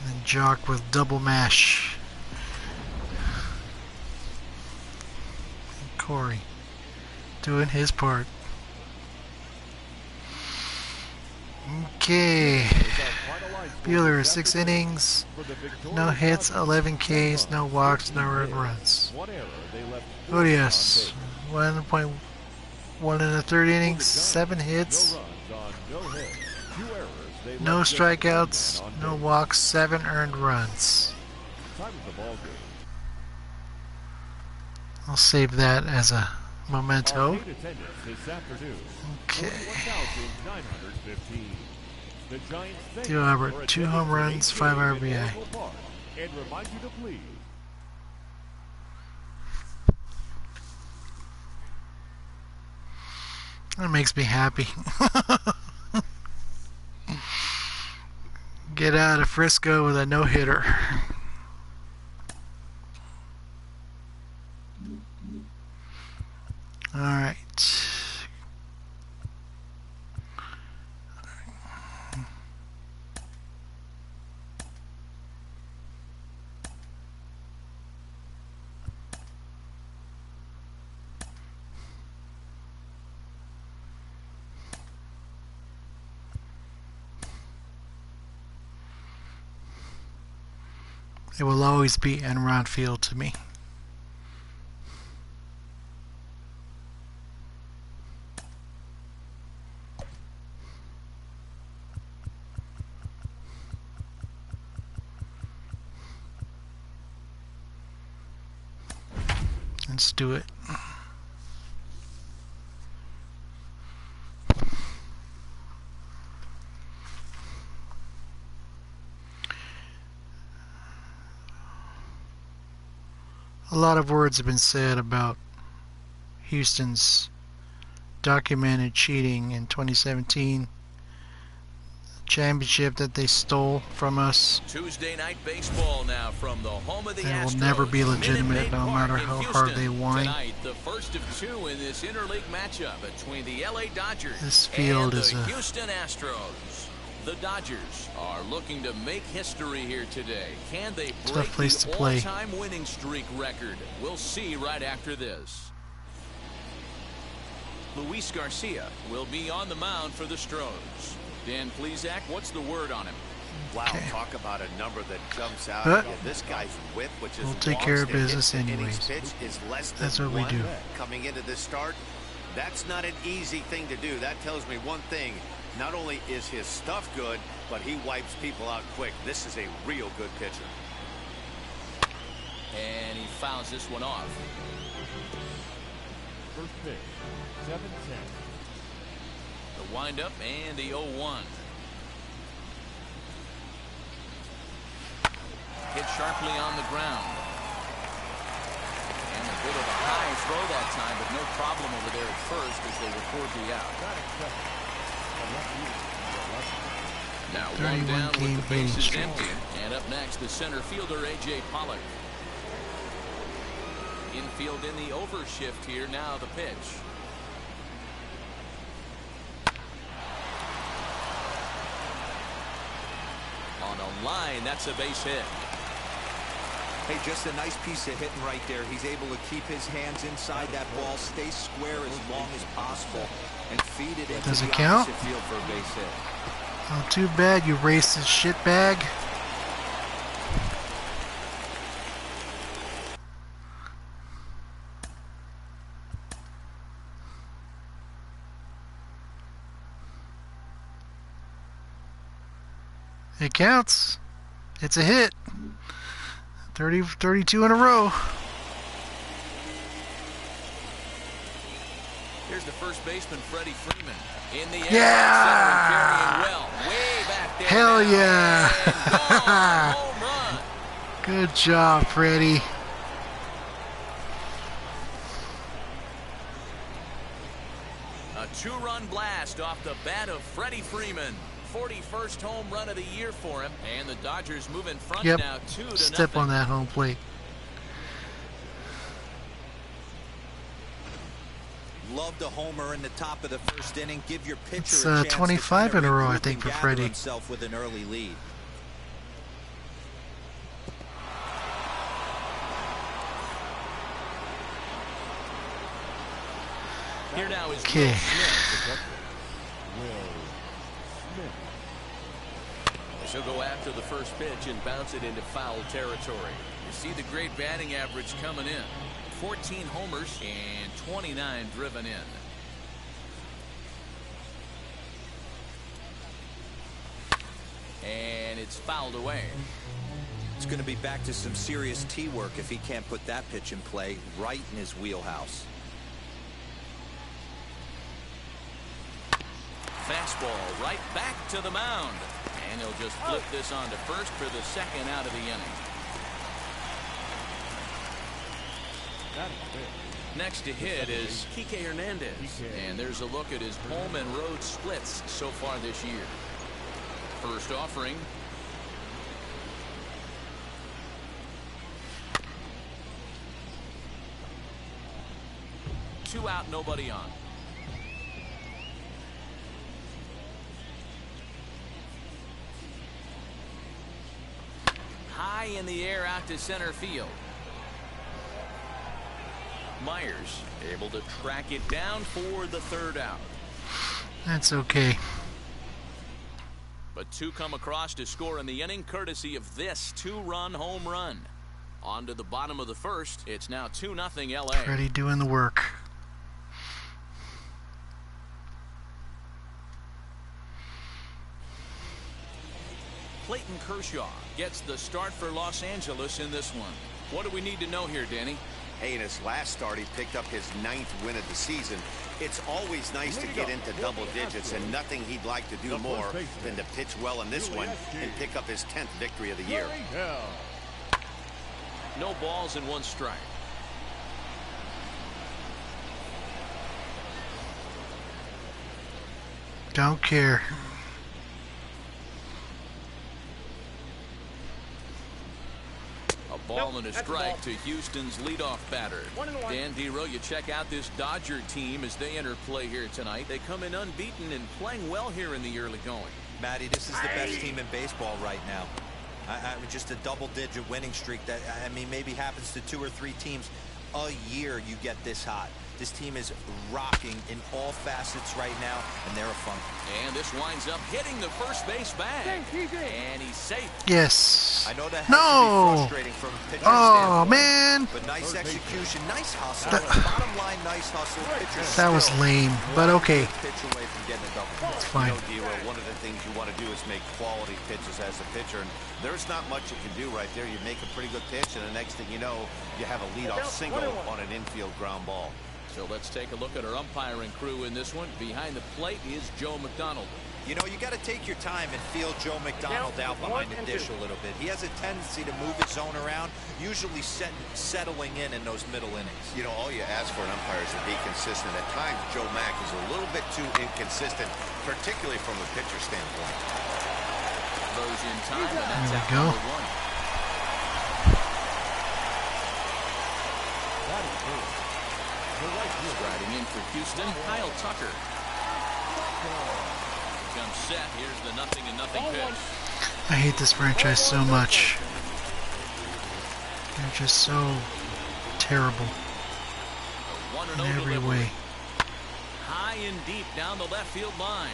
And Jock with double mash. Corey doing his part. Okay. Bueller, 6 innings, no hits, 11 Ks, no walks, no earned runs. Odious, 1.1 in the 3rd inning, 7 hits, no strikeouts, no walks, 7 earned runs. I'll save that as a memento. Okay. Albert, 2 home runs, 5 RBI. That makes me happy. Get out of Frisco with a no-hitter. All right. It will always be Enron Field to me. Let's do it. A lot of words have been said about Houston's documented cheating in 2017. Championship that they stole from us. Tuesday night baseball now from the home of the Astros. It will never be legitimate no matter how hard they whine. Tonight, the first of 2 in this interleague matchup between the LA Dodgers This field and is the a Houston Astros. The Dodgers are looking to make history here today. Can they break Tough place to the play. all-time winning streak record? We'll see right after this. Luis Garcia will be on the mound for the Stros. Dan Plesac, what's the word on him? Wow, Okay. talk about a number that jumps out. But Yeah, this guy's whip, which is we'll take care of business anyways. Pitch is less than That's what we one do. coming into this start. That's not an easy thing to do. That tells me one thing. Not only is his stuff good, but he wipes people out quick. This is a real good pitcher. And he fouls this one off. First pitch, 7-10. The windup and the 0-1. Hit sharply on the ground. And a bit of a high throw that time, but no problem over there at first as they record the out. Now one 31 down game with the bases hitting empty. streak. And up next, the center fielder, A.J. Pollock. Infield in the overshift here. Now the pitch. On a line, that's a base hit. Hey, just a nice piece of hitting right there. He's able to keep his hands inside that ball, stay square as long as possible, and feed it into Does the it count? opposite field for a base hit. Oh, too bad, you racist shitbag. It counts. It's a hit. 32 in a row. Here's the first baseman, Freddie Freeman. In the air, Yeah! carrying well. Way back there. Hell now, yeah! and gone. Home run. Good job, Freddie. A two-run blast off the bat of Freddie Freeman. 41st home run of the year for him, and the Dodgers move in front Yep. now 2-0. Step on that home plate. Love the homer in the top of the first inning. Give your pitcher It's, a chance 25 to in a row, I regroup think, and for gather Freddie. himself with an early lead. Here now is Okay. Will Smith. She'll go after the first pitch and bounce it into foul territory. You see the great batting average coming in. 14 homers and 29 driven in. And it's fouled away. It's going to be back to some serious tee work if he can't put that pitch in play right in his wheelhouse. Fastball right back to the mound. And he'll just flip this on to first for the second out of the inning. Next to hit is Kike Hernandez. And there's a look at his home and road splits so far this year. First offering. Two out, nobody on. High in the air out to center field. Myers able to track it down for the third out. That's okay. But two come across to score in the inning courtesy of this two-run home run. On to the bottom of the first. It's now 2-0 LA. Freddie doing the work. Clayton Kershaw gets the start for Los Angeles in this one. What do we need to know here, Danny? Hey, in his last start, he picked up his 9th win of the season. It's always nice to get into double digits, and nothing he'd like to do more than to pitch well in this one and pick up his 10th victory of the year. No balls and one strike. Don't care. A ball and a strike to Houston's leadoff batter. Dan Dero, you check out this Dodger team as they enter play here tonight. They come in unbeaten and playing well here in the early going. Matty, this is the best team in baseball right now. Just a double-digit winning streak that, I mean, maybe happens to 2 or 3 teams a year you get this hot. This team is rocking in all facets right now, and they're a fun. And this winds up hitting the first base bag. And he's safe. Yes. I know that has to be frustrating from a pitcher's standpoint, man. but nice execution, nice hustle. Bottom line, nice hustle. That was lame, but okay. Pitch away from getting a double. It's fine. You know, one of the things you want to do is make quality pitches as a pitcher, and there's not much you can do right there. You make a pretty good pitch, and the next thing you know, you have a leadoff single on an infield ground ball. So let's take a look at our umpiring crew in this one. Behind the plate is Joe McDonald. You know, you got to take your time and feel Joe McDonald out behind the dish a little bit. He has a tendency to move his zone around, usually settling in those middle innings. You know, all you ask for an umpire is to be consistent. At times, Joe Mack is a little bit too inconsistent, particularly from a pitcher standpoint. Throws in time, and that's There we out go. number 1. Striding in for Houston, Kyle Tucker. Comes set. Here's the 0-0 pitch. I hate this franchise so much. They're just so terrible in 1-0 every delivery. way. High and deep down the left field line.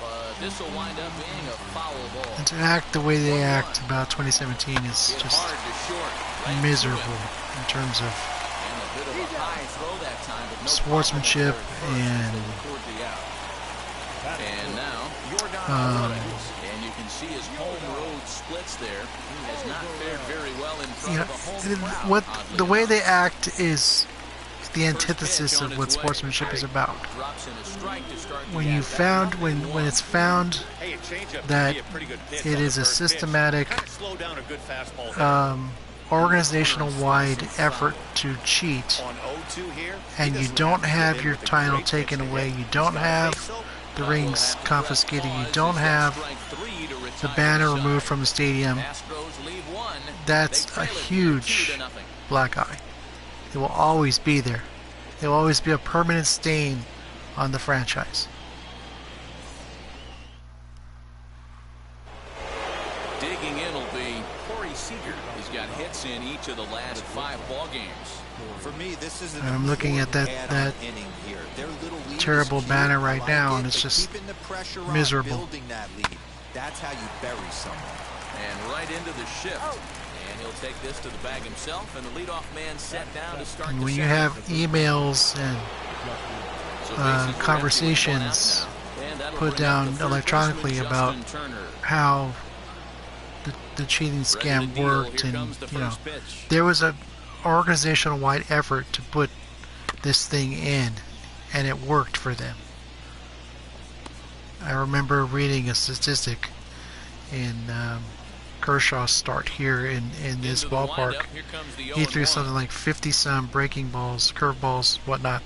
But this will wind up being a foul ball. And to act the way they act about 2017 is Hit just hard to short. Right to miserable it. in terms of And a bit of a high throw that time, but no sportsmanship problem there at first. They record the out. And now, Jordan Alvarez. And you can see his home road splits there. He has not fared very well in front you of a know, home crowd. what oddly the way enough. they act is the First antithesis pitch on of its what way. sportsmanship is about. Drops in a strike to start the When you at-bat. found when it's found Hey, a changeup that could be a pretty good pitch it on the is a first pitch. systematic Kind of slow down a good fastball. organizational-wide effort to cheat, On 0-2 here, and you don't have your title taken away, you don't have the rings confiscated, you don't have the banner removed from the stadium, Astros leave one. that's They a trail it huge 2-0. black eye. It will always be there. It will always be a permanent stain on the franchise. Digging in will be Corey Seager. He's got hits in each of the last 5 ball games. For me, this is an I'm looking at that inning here. Their little lead terrible is cute. banner I right like now, it, and it's but just keeping the pressure on, miserable. building that lead. That's how you bury someone. And right into the shift. And he'll take this to the bag himself, and the leadoff man set down to start And the when you second. have emails and So bases are empty with conversations one out now. And that'll put bring up down the first electronically baseman, about Justin Turner. how the cheating Ready to scam deal. worked, Here and comes the you know, first pitch. there was a organizational-wide effort to put this thing in, and it worked for them. I remember reading a statistic in Kershaw's start here in this Into the ballpark. windup. Here comes the He threw 0-1. something like 50-some breaking balls, curveballs, whatnot,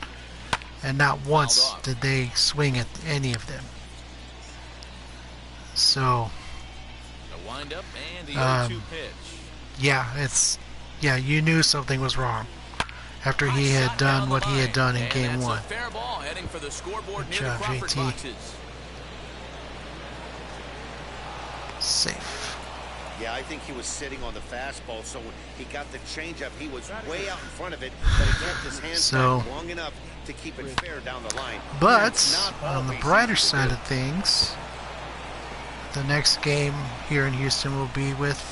and not once off. did they swing at any of them. So, The windup and the 0-2 pitch. yeah, you knew something was wrong after he had Shot down done the what he had line. done in And Game that's a 1. fair ball heading for the scoreboard Good near job, the Crawford JT. boxes. Safe. Yeah, I think he was sitting on the fastball, so when he got the changeup, he was way out in front of it, but he kept his hands So- back long enough to keep it fair down the line. But It's not on the always brighter easy to side do. of things, the next game here in Houston will be with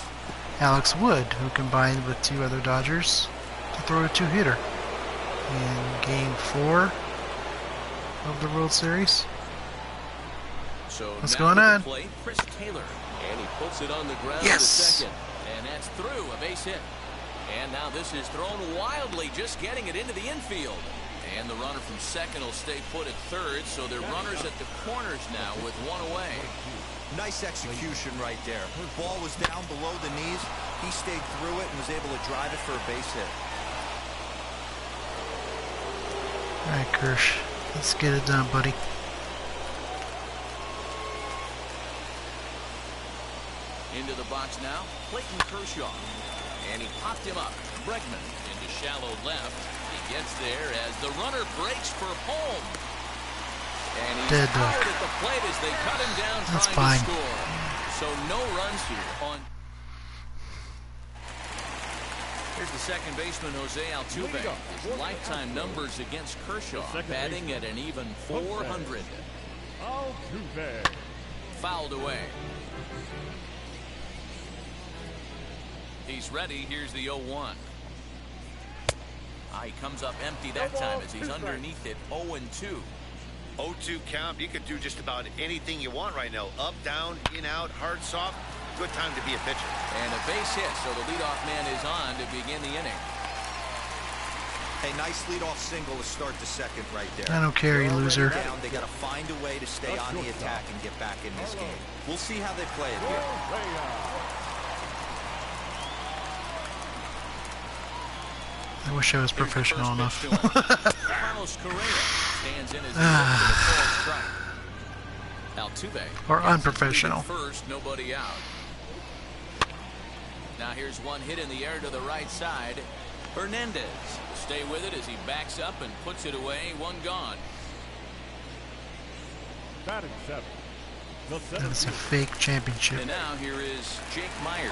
Alex Wood, who combined with 2 other Dodgers to throw a 2-hitter in Game 4 of the World Series. So What's now going to the on? plate, Chris Taylor, and he puts it on the ground Yes. to second, and that's through, a base hit. And now this is thrown wildly, just getting it into the infield. And the runner from second will stay put at third, so they're runners at the corners now with 1 away. Nice execution right there. Ball was down below the knees. He stayed through it and was able to drive it for a base hit. All right, Kirsch, let's get it done, buddy. Into the box now, Clayton Kershaw. And he popped him up. Bregman into shallow left. He gets there as the runner breaks for home. And he's Dead out duck. at the plate as they cut him down That's trying fine. to score. So no runs here on. Here's the second baseman, Jose Altuve. His lifetime numbers against Kershaw, batting at an even 400. Altuve. Fouled away. He's ready. Here's the 0-1. He comes up empty that time as he's underneath it. 0-2. 0-2 count. You could do just about anything you want right now. Up, down, in, out, hard, soft. Good time to be a pitcher. And a base hit, so the leadoff man is on to begin the inning. A nice leadoff single to start the second right there. I don't care, you They're already loser. down. They got to find a way to stay on the attack and get back in this game. We'll see how they play it here. I wish I was professional enough. Carlos Correa stands in as the full strike. Altuve. Or unprofessional. First, nobody out. Now here's one hit in the air to the right side. Hernandez will stay with it as he backs up and puts it away. One gone. Batting seven. That's a fake championship. And now here is Jake Myers.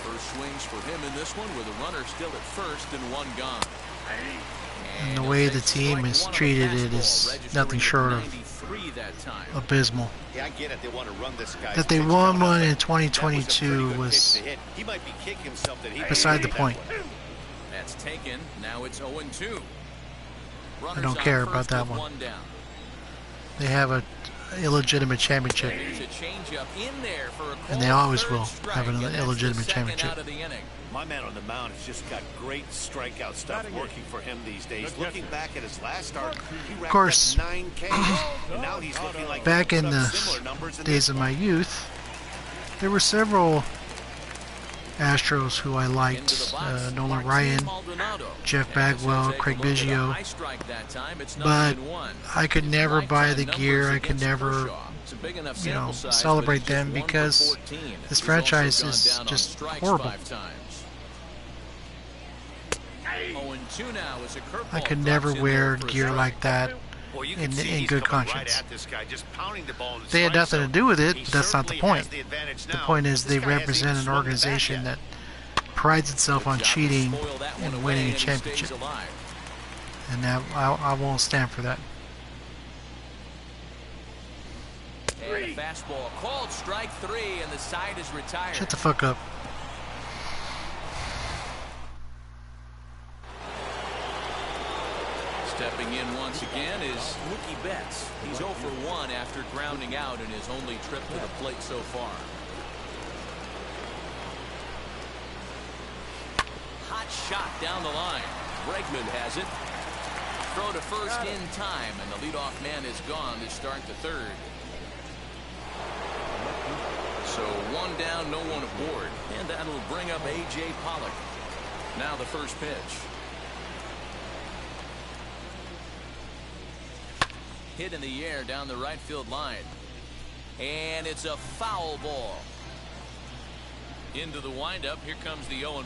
First swings for him in this one with a runner still at first and one gone. And the way the team has treated it is nothing short of abysmal. Yeah, I get it. They want to run this guy. That they won one in 2022 was He might be kicking himself that he beside the point. That's taken. Now it's 0-2. I don't care about that one. They have a illegitimate championship, and they always will have an illegitimate championship. My man on the mound has just got great strikeout stuff working for him these days. Looking back at his last start, he racked course, up 9 Ks, and now he's looking like back in the similar numbers in days of my youth, there were several Astros who I liked. Nolan Ryan, Jeff Bagwell, Craig Biggio. But I could never buy the gear. I could never, celebrate them because this franchise is just horrible. I could never wear gear like that in good conscience. They had nothing to do with it, but that's not the point. The point is they represent an organization that prides itself on cheating and winning a championship. And that, I won't stand for that. And a fastball called strike 3, and the side is retired. Shut the fuck up. Stepping in once again is Mookie Betts. He's 0 for 1 after grounding out in his only trip to the plate so far. Hot shot down the line. Bregman has it. Throw to first in time, and the leadoff man is gone to start the third. So one down, no one aboard, and that'll bring up A.J. Pollock. Now the first pitch. Hit in the air down the right field line. And it's a foul ball. Into the windup. Here comes the 0-1.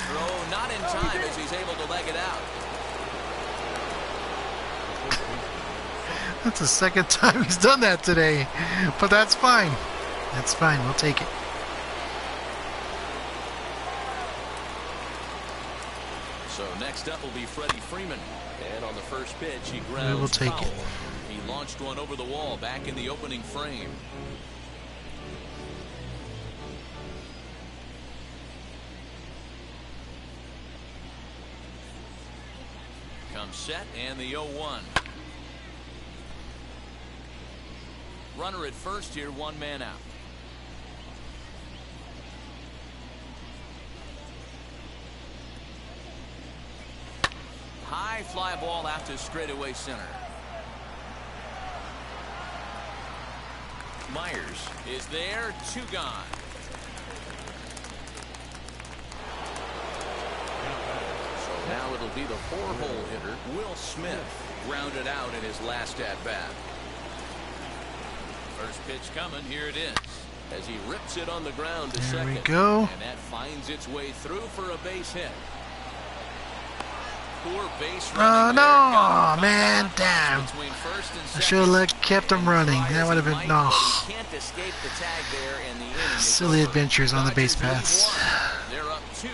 Throw not in time as he's able to leg it out. That's the second time he's done that today. But that's fine. That's fine. We'll take it. So next up will be Freddie Freeman. And on the first pitch, he grounds We will take foul. it. He launched one over the wall back in the opening frame. Comes set and the 0-1. Runner at first here, one man out. High fly ball out to straightaway center. Myers is there, 2 gone. So now it'll be the 4-hole hitter, Will Smith, grounded out in his last at-bat. First pitch coming, here it is, as he rips it on the ground to second. There we go. And that final Winds its way through for a base hit. Poor base Oh running no, there. man, damn. Between first and I should have second. kept him running. That would have been no. He can't escape the tag there, and the inning is Silly over. adventures on the base Dodgers lead paths. 1. They're up 2-0.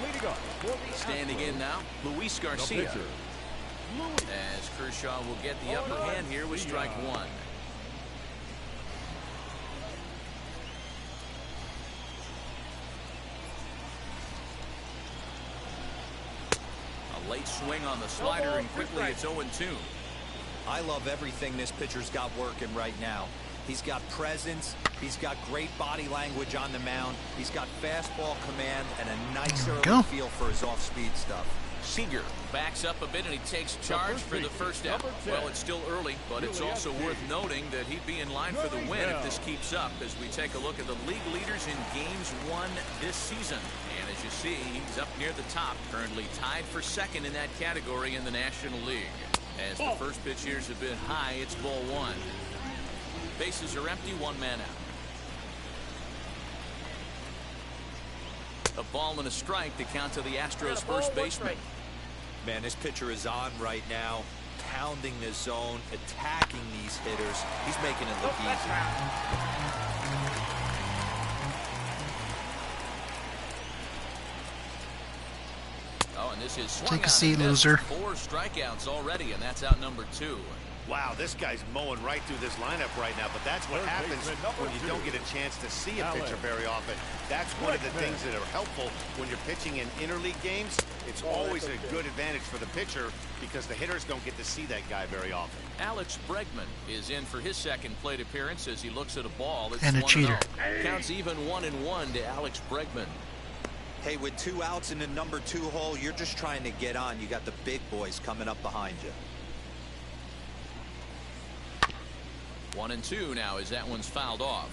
Leading up for the Standing in now, Luis the Garcia. pitcher, Louis. As Kershaw will get the upper hand here with strike one. A late swing on the slider, and quickly it's 0-2. I love everything this pitcher's got working right now. He's got presence. He's got great body language on the mound. He's got fastball command and a nice early feel for his off-speed stuff. Seager backs up a bit, and he takes charge for the first out. Well, it's still early, but it's also worth noting that he'd be in line for the win if this keeps up, as we take a look at the league leaders in games won this season. And as you see, he's up near the top, currently tied for second in that category in the National League. As the first pitch years have been high, it's ball one. Bases are empty, one man out. A ball and a strike to count to the Astros first baseman. Man, this pitcher is on right now, pounding the zone, attacking these hitters. He's making it look easy. Oh, and this is swung Take a on seat, and missed. loser. 4 strikeouts already, and that's out number 2. Wow, this guy's mowing right through this lineup right now, but that's what happens when you don't get a chance to see a pitcher very often. That's one of the things that are helpful when you're pitching in interleague games. It's always a good advantage for the pitcher because the hitters don't get to see that guy very often. Alex Bregman is in for his second plate appearance as he looks at a ball. It's And a 1-0. cheater. Counts even 1-1 to Alex Bregman. Hey, with 2 outs in the number 2 hole, you're just trying to get on. You got the big boys coming up behind you. 1-2 now as that one's fouled off.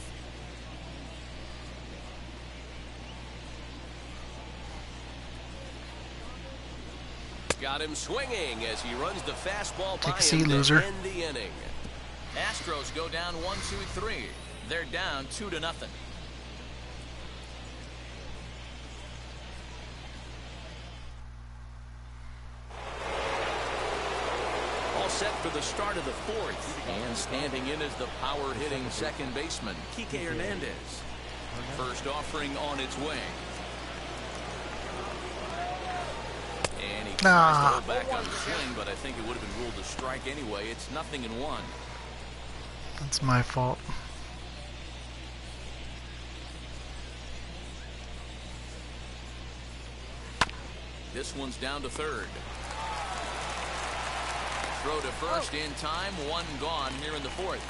Got him swinging as he runs the fastball Take by a seat, him loser. to end the inning. Astros go down 1-2-3. They're down 2-0. All set for the start of the 4th, and standing in is the power-hitting second baseman, Kike Hernandez. First offering on its way. And he tries to go back on the swing, but I think it would have been ruled a strike anyway. It's 0-1. That's my fault. This one's down to third. Throw to first in time, 1 gone here in the 4th.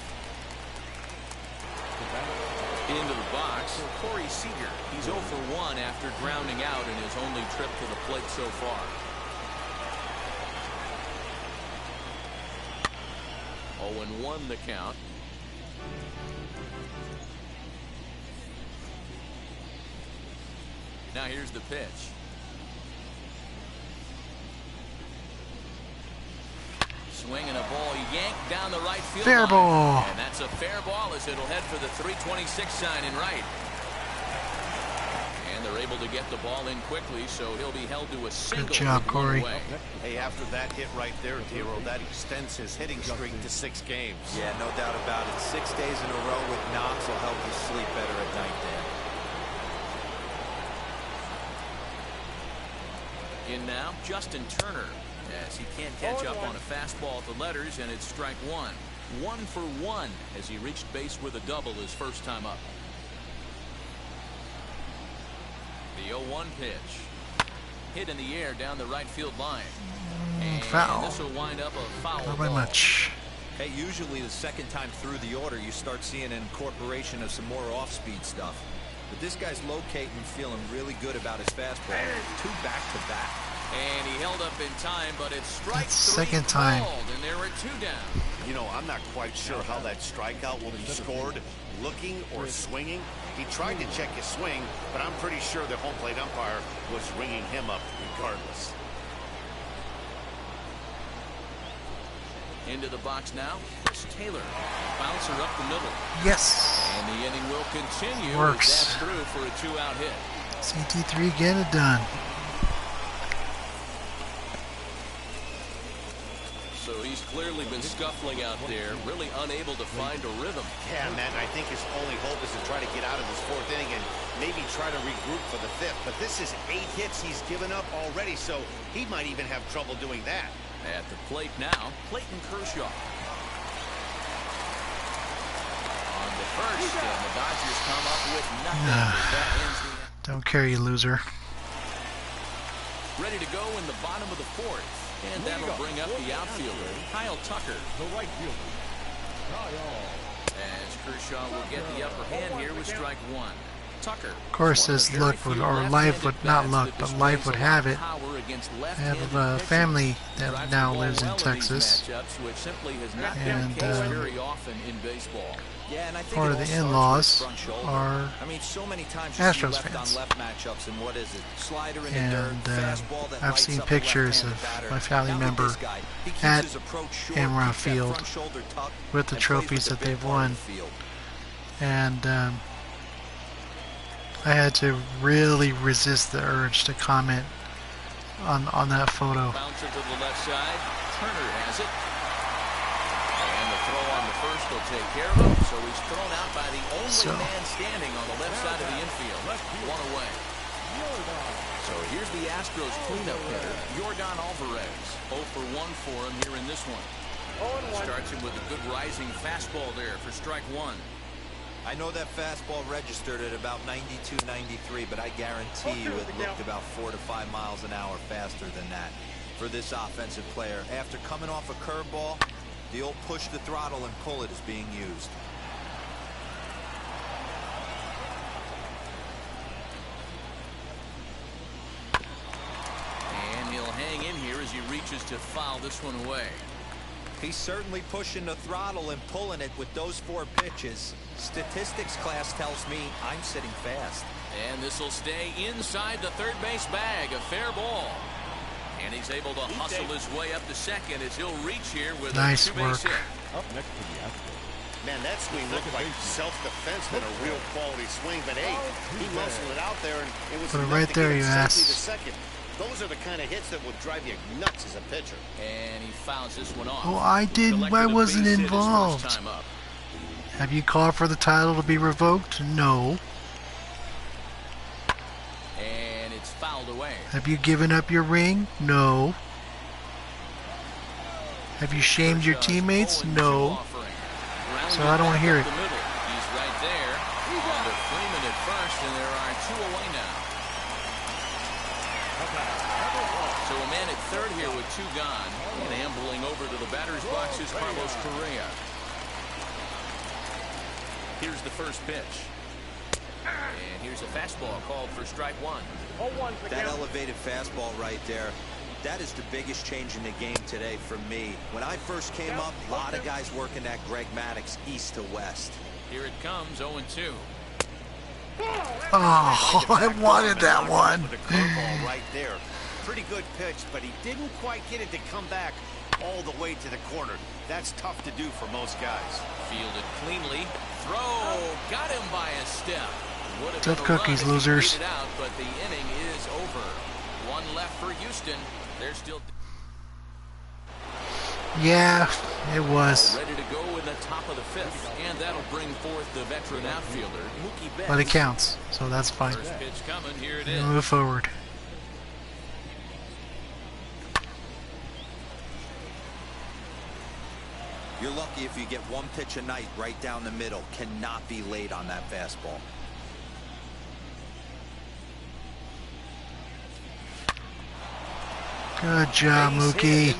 Into the box, Corey Seager. He's 0 for 1 after grounding out in his only trip to the plate so far. 0-1 the count. Now here's the pitch. Swing and a ball yanked down the right field Fair line. ball. And that's a fair ball as it'll head for the 326 sign in right. And they're able to get the ball in quickly, so he'll be held to a single. Good job, with 1 Corey. away. Hey, after that hit right there, Tiro, that extends his hitting streak to 6 games. Yeah, no doubt about it. 6 days in a row with knocks will help you sleep better at night, Dan. In now, Justin Turner, as he can't catch up on a fastball at the letters, and it's strike 1. 1 for 1 as he reached base with a double his first time up. The 0-1 pitch. Hit in the air down the right field line. And Foul. this will wind up a foul Not by ball. much. Hey, usually the second time through the order, you start seeing an incorporation of some more off-speed stuff. But this guy's locating, feeling really good about his fastball. 2 back-to-back. And he held up in time, but it's strike That's 3 second time. called, and there were 2 down. You know, I'm not quite sure how that strikeout will be scored, looking or swinging. He tried to check his swing, but I'm pretty sure the home plate umpire was ringing him up regardless. Into the box now, Chris Taylor. Bouncer up the middle. Yes. And the inning will continue. Works. That's through for a 2-out hit. CT3 getting it done. So he's clearly been scuffling out there, really unable to find a rhythm. Yeah, man, I think his only hope is to try to get out of this fourth inning and maybe try to regroup for the fifth. But this is 8 hits he's given up already, so he might even have trouble doing that. At the plate now, Clayton Kershaw. On the first, and the Dodgers come up with nothing. That ends the... Don't care, you loser. Ready to go in the bottom of the fourth. And that'll bring up the outfielder, Kyle Tucker. The right fielder, Kyle. As Kershaw will get the upper hand here with strike one. Tucker. Of course, as luck would, or life would, not luck, but life would have it. I have a family that now lives in Texas, and Yeah, and I think part of the in-laws are so many times Astros fans. left matchups, and what is it? Slider in the And dirt, fastball that I've lights seen up a pictures left-handed of batter. my family Now with member this guy, he keeps at his approach short, Amrow keeps that Field front shoulder tucked, with the and plays trophies the that big they've part of won. the field. And I had to really resist the urge to comment on that photo. Bouncer to the left side. Turner has it. And the throw on the first will take care of him. So he's thrown out by the only man standing on the left side of the infield. One away. So here's the Astros cleanup hitter, Yordan Alvarez. 0 for 1 for him here in this one. Starts him with a good rising fastball there for strike one. I know that fastball registered at about 92, 93, but I guarantee you it looked about 4 to 5 miles an hour faster than that for this offensive player. After coming off a curveball, the old push the throttle and pull it is being used. And he'll hang in here as he reaches to foul this one away. He's certainly pushing the throttle and pulling it with those 4 pitches. Statistics class tells me I'm sitting fast. And this will stay inside the third base bag. A fair ball. And he's able to hustle his way up to second as he'll reach here with Nice a 2-base hit. Up next to the Astros. Man, that swing looked like self-defense than a real quality swing. But hey, he muscled it out there, and it was Put it enough right to there, get you him ass. safely to second. Those are the kind of hits that will drive you nuts as a pitcher. And he fouls this one off. Oh, I wasn't involved. Have you called for the title to be revoked? No. And it's fouled away. Have you given up your ring? No. Have you shamed your teammates? No. So I don't hear it. He's right there. On to Freeman at first, and there are 2 away now. So a man at third here with 2 gone. And ambling over to the batter's box is Carlos Correa. Here's the first pitch. And here's a fastball called for strike one. That elevated fastball right there, that is the biggest change in the game today for me. When I first came up, a lot of guys working that Greg Maddux east to west. Here it comes, 0-2. Oh, I wanted that one. With a curveball right there. Pretty good pitch, but he didn't quite get it to come back all the way to the corner. That's tough to do for most guys. Fielded cleanly. Throw. Got him by a step. Tough cookies, losers. Out, but the inning is over. 1 left for Houston. They're still... Yeah, it was. Ready to go in the top of the 5th. And that'll bring forth the veteran outfielder, Mookie Betts. But it counts, so that's fine. First pitch coming. Here it is. Move forward. You're lucky if you get 1 pitch a night right down the middle. Cannot be late on that fastball. Good job, Mookie.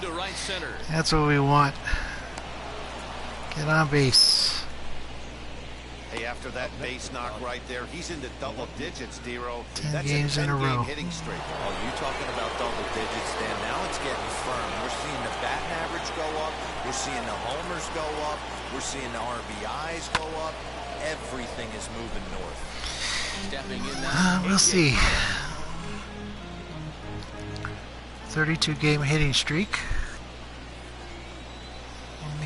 That's what we want. Get on base. Hey, after that base knock right there, he's into double digits, Dero. 10 games in a row. Hitting streak. Oh, you talking about double digits, Dan? Now it's getting firm. We're seeing the batting average go up. We're seeing the homers go up. We're seeing the RBIs go up. Everything is moving north. Stepping in now. We'll see. 32 game hitting streak.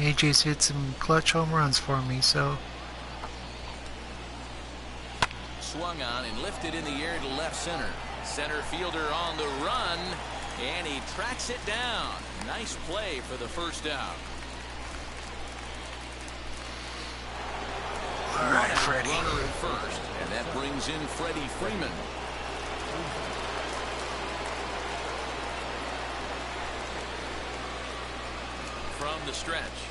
AJ's hit some clutch home runs for me, so. Swung on and lifted in the air to left center. Center fielder on the run, and he tracks it down. Nice play for the first out. All right, Freddie. Runner at first, and that brings in Freddie Freeman. From the stretch.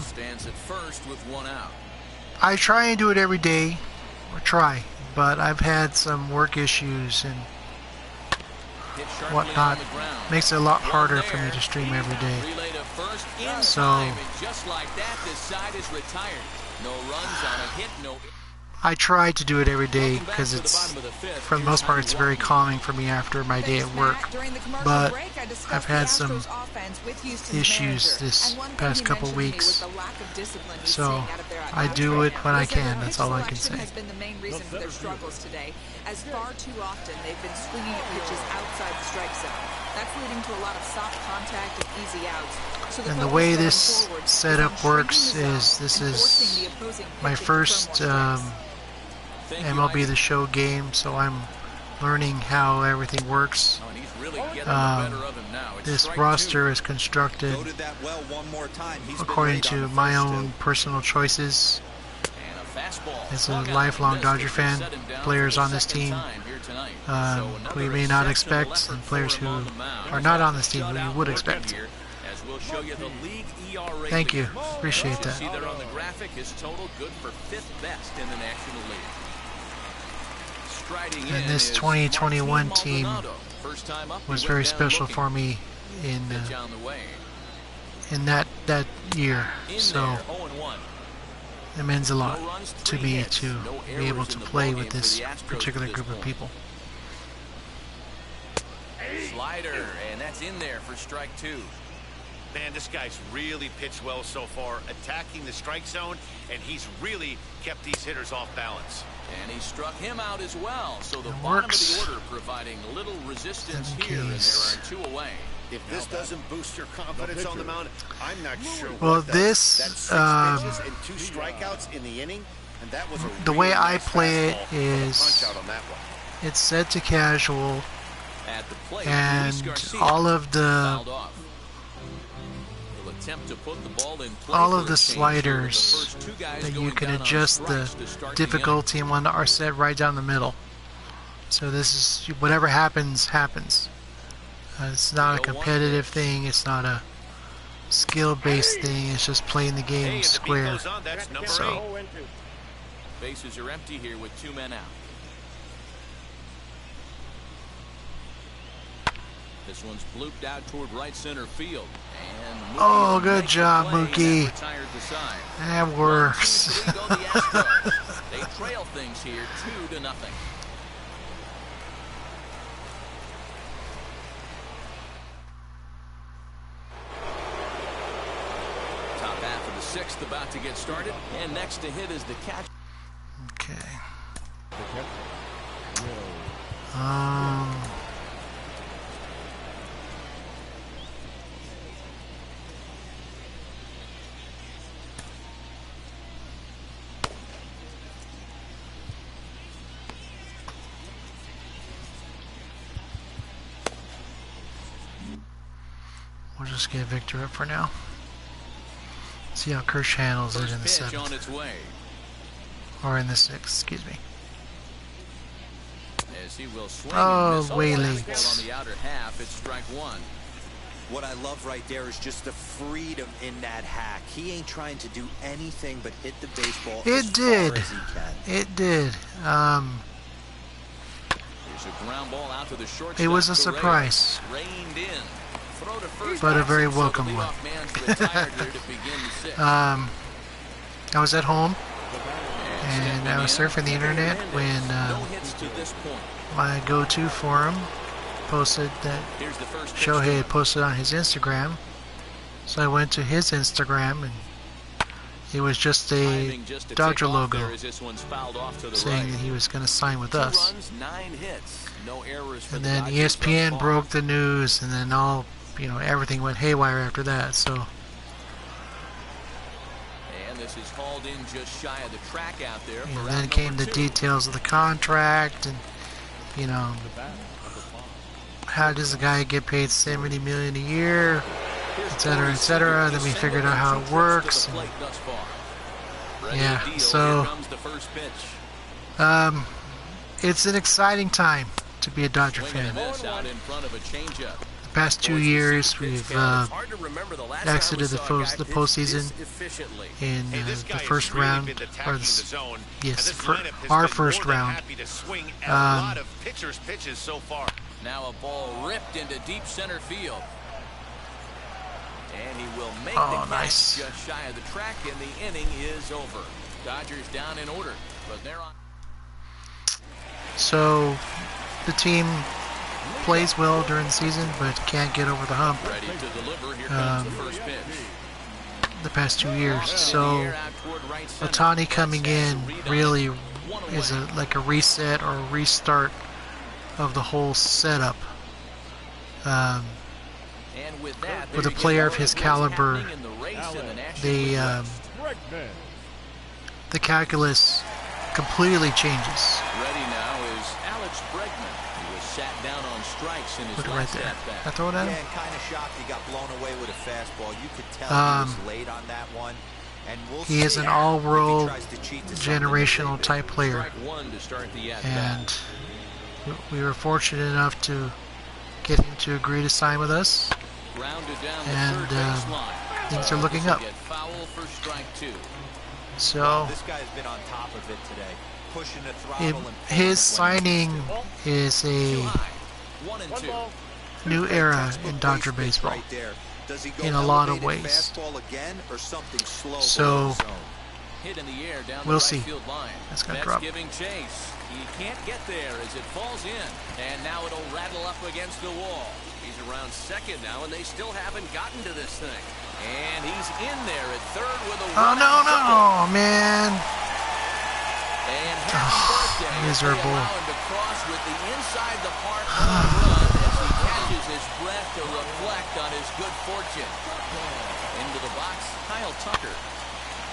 Stands at first with one out. I try and do it every day, but I've had some work issues and whatnot. Makes it a lot harder for me to stream every day. So just like that, this side is retired. No runs on a hit, no. I try to do it every day because it's, for the most part, it's very calming for me after my day at work. But I've had some issues this past couple weeks, so I do it when I can. That's all I can say. Has been the main reason for their struggles today, as far too often they've been swinging at pitches outside the strike zone. That's leading to a lot of soft contact and easy outs. So and the way this setup works is this is my first MLB The Show game, so I'm learning how everything works. This roster is constructed according to my own personal choices. As a lifelong Dodger fan, players on this team who you may not expect, and players who are not on this team who you would expect. Thank you. Appreciate that. See there on the graphic, his total good for 5th best in the National League. And this 2021 team was very special for me in that year. So it means a lot to me to be able to play with this particular group of people. Slider, and that's in there for strike 2. Man, this guy's really pitched well so far, attacking the strike zone, and he's really kept these hitters off balance. And he struck him out as well, so the bottom of the order providing little resistance here, and there are 2 away. If this doesn't boost your confidence on the mound, I'm not sure. Well, this and 2 strikeouts in the inning, and that was the way I play it is it's set to casual, and all of the sliders that you can adjust the difficulty and whatnot are set right down the middle. So this is whatever happens. It's not a competitive thing. It's not a skill-based thing. It's just playing the game square. So bases are empty here with 2 men out. This one's blooped out toward right center field. And oh, good job, Mookie. That works. They trail things here 2-0. Top half of the 6th about to get started, and next to hit is the catch. Okay. We'll just get Victor up for now. See how Kirsch handles it in the 7th. Or in the 6th, excuse me. As he will swing way late. On the outer half, it's strike 1. What I love right there is just the freedom in that hack. He ain't trying to do anything but hit the baseball as far as he can. It did. It was a surprise. But a very welcome one. I was at home and I was surfing the internet when my go-to forum posted that Shohei had posted on his Instagram. So I went to his Instagram and It was just a Dodger logo saying that he was going to sign with us. And then ESPN broke the news, and then all, everything went haywire after that. So. And this is hauled in just shy of the track out there. And then came the details of the contract, and how does a guy get paid $70 million a year, etc., etc. Then we figured out how it works. And, yeah, so it's an exciting time to be a Dodger fan. The past 2 years, we've exited the postseason in the first round, or our first round. Now a ball ripped into deep center field. And he will make the catch just shy of the track, and the inning is over. Dodgers down in order, but they're on. So the team plays well during the season, but can't get over the hump. Ready to deliver. Here comes the first pitch. The past 2 years. So Ohtani coming in really is like a reset or a restart of the whole setup. With a player of his caliber, the calculus completely changes. Ready now is Alex Bregman, who was sat down on strikes in his Put it right last there. at-bat. I throw it at him? Yeah, kind of shocked he got blown away with a fastball. You could tell he was late on that one. And He is an all-world generational type player. Strike one to start the at-bat. And we were fortunate enough to get him to agree to sign with us. Grounded down the And third baseline. things are looking up. Get foul for strike two. So this guy's been on top of it today, pushing the throttle. his signing is a 1-2. new era in Dodger baseball in a lot of ways. So Hit in the air down we'll the see. right field line. That's gonna That's drop. giving chase. He can't get there as it falls in, and now it'll rattle up against the wall. He's around second now, and they still haven't gotten to this thing. And he's in there at third with a no, man. And happy birthday. Miserable. They allow him to cross with the inside the park home run as he catches his breath to reflect on his good fortune. Into the box, Kyle Tucker.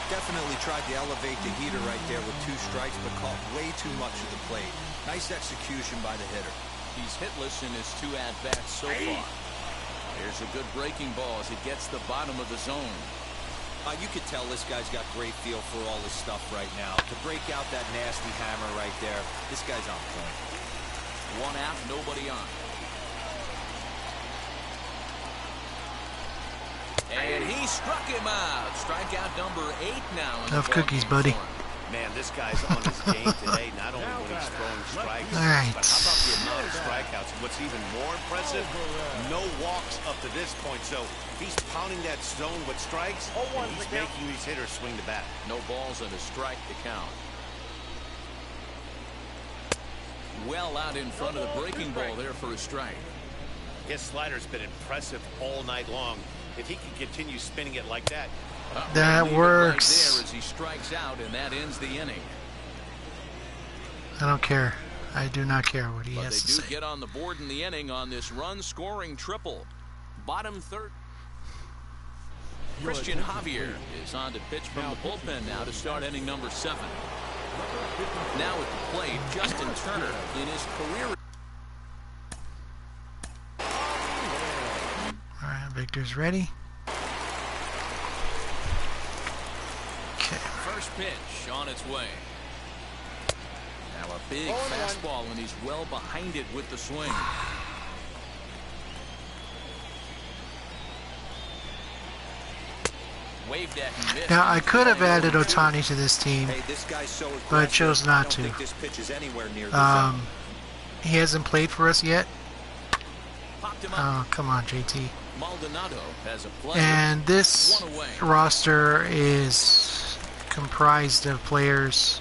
Definitely tried to elevate the heater right there with 2 strikes, but caught way too much of the plate. Nice execution by the hitter. He's hitless in his 2 at-bats so far. There's a good breaking ball as it gets the bottom of the zone. You could tell this guy's got great feel for all this stuff right now. To break out that nasty hammer right there, this guy's on point. 1 out, nobody on. And he struck him out. Strikeout number 8 now. Enough cookies, buddy. Man, this guy's on his game today, not only when he's throwing strikes. All right. How about the amount of strikeouts? What's even more impressive, no walks up to this point. So he's pounding that zone with strikes, and he's making these hitters swing the bat. No balls and a strike to count. Well out in front of the breaking ball there for a strike. His slider's been impressive all night long. If he can continue spinning it like that. That works. Right there as he strikes out, and that ends the inning. I don't care. I do not care what he But has they to do say. get on the board in the inning on this run-scoring triple. Bottom third. Christian Javier is on to pitch from the bullpen now to start inning number 7. Now at the plate, Justin Turner in his career. All right, Victor's ready. Okay. First pitch on its way. Now a big fastball, and he's well behind it with the swing. Waved at and missed. Now, I could have added Ohtani to this team, Hey, this guy's so aggressive. but I chose not I don't to. think this pitch is anywhere near the zone. He hasn't played for us yet. Popped him up. Oh, come on, JT. Maldonado has a play. And this One away. roster is comprised of players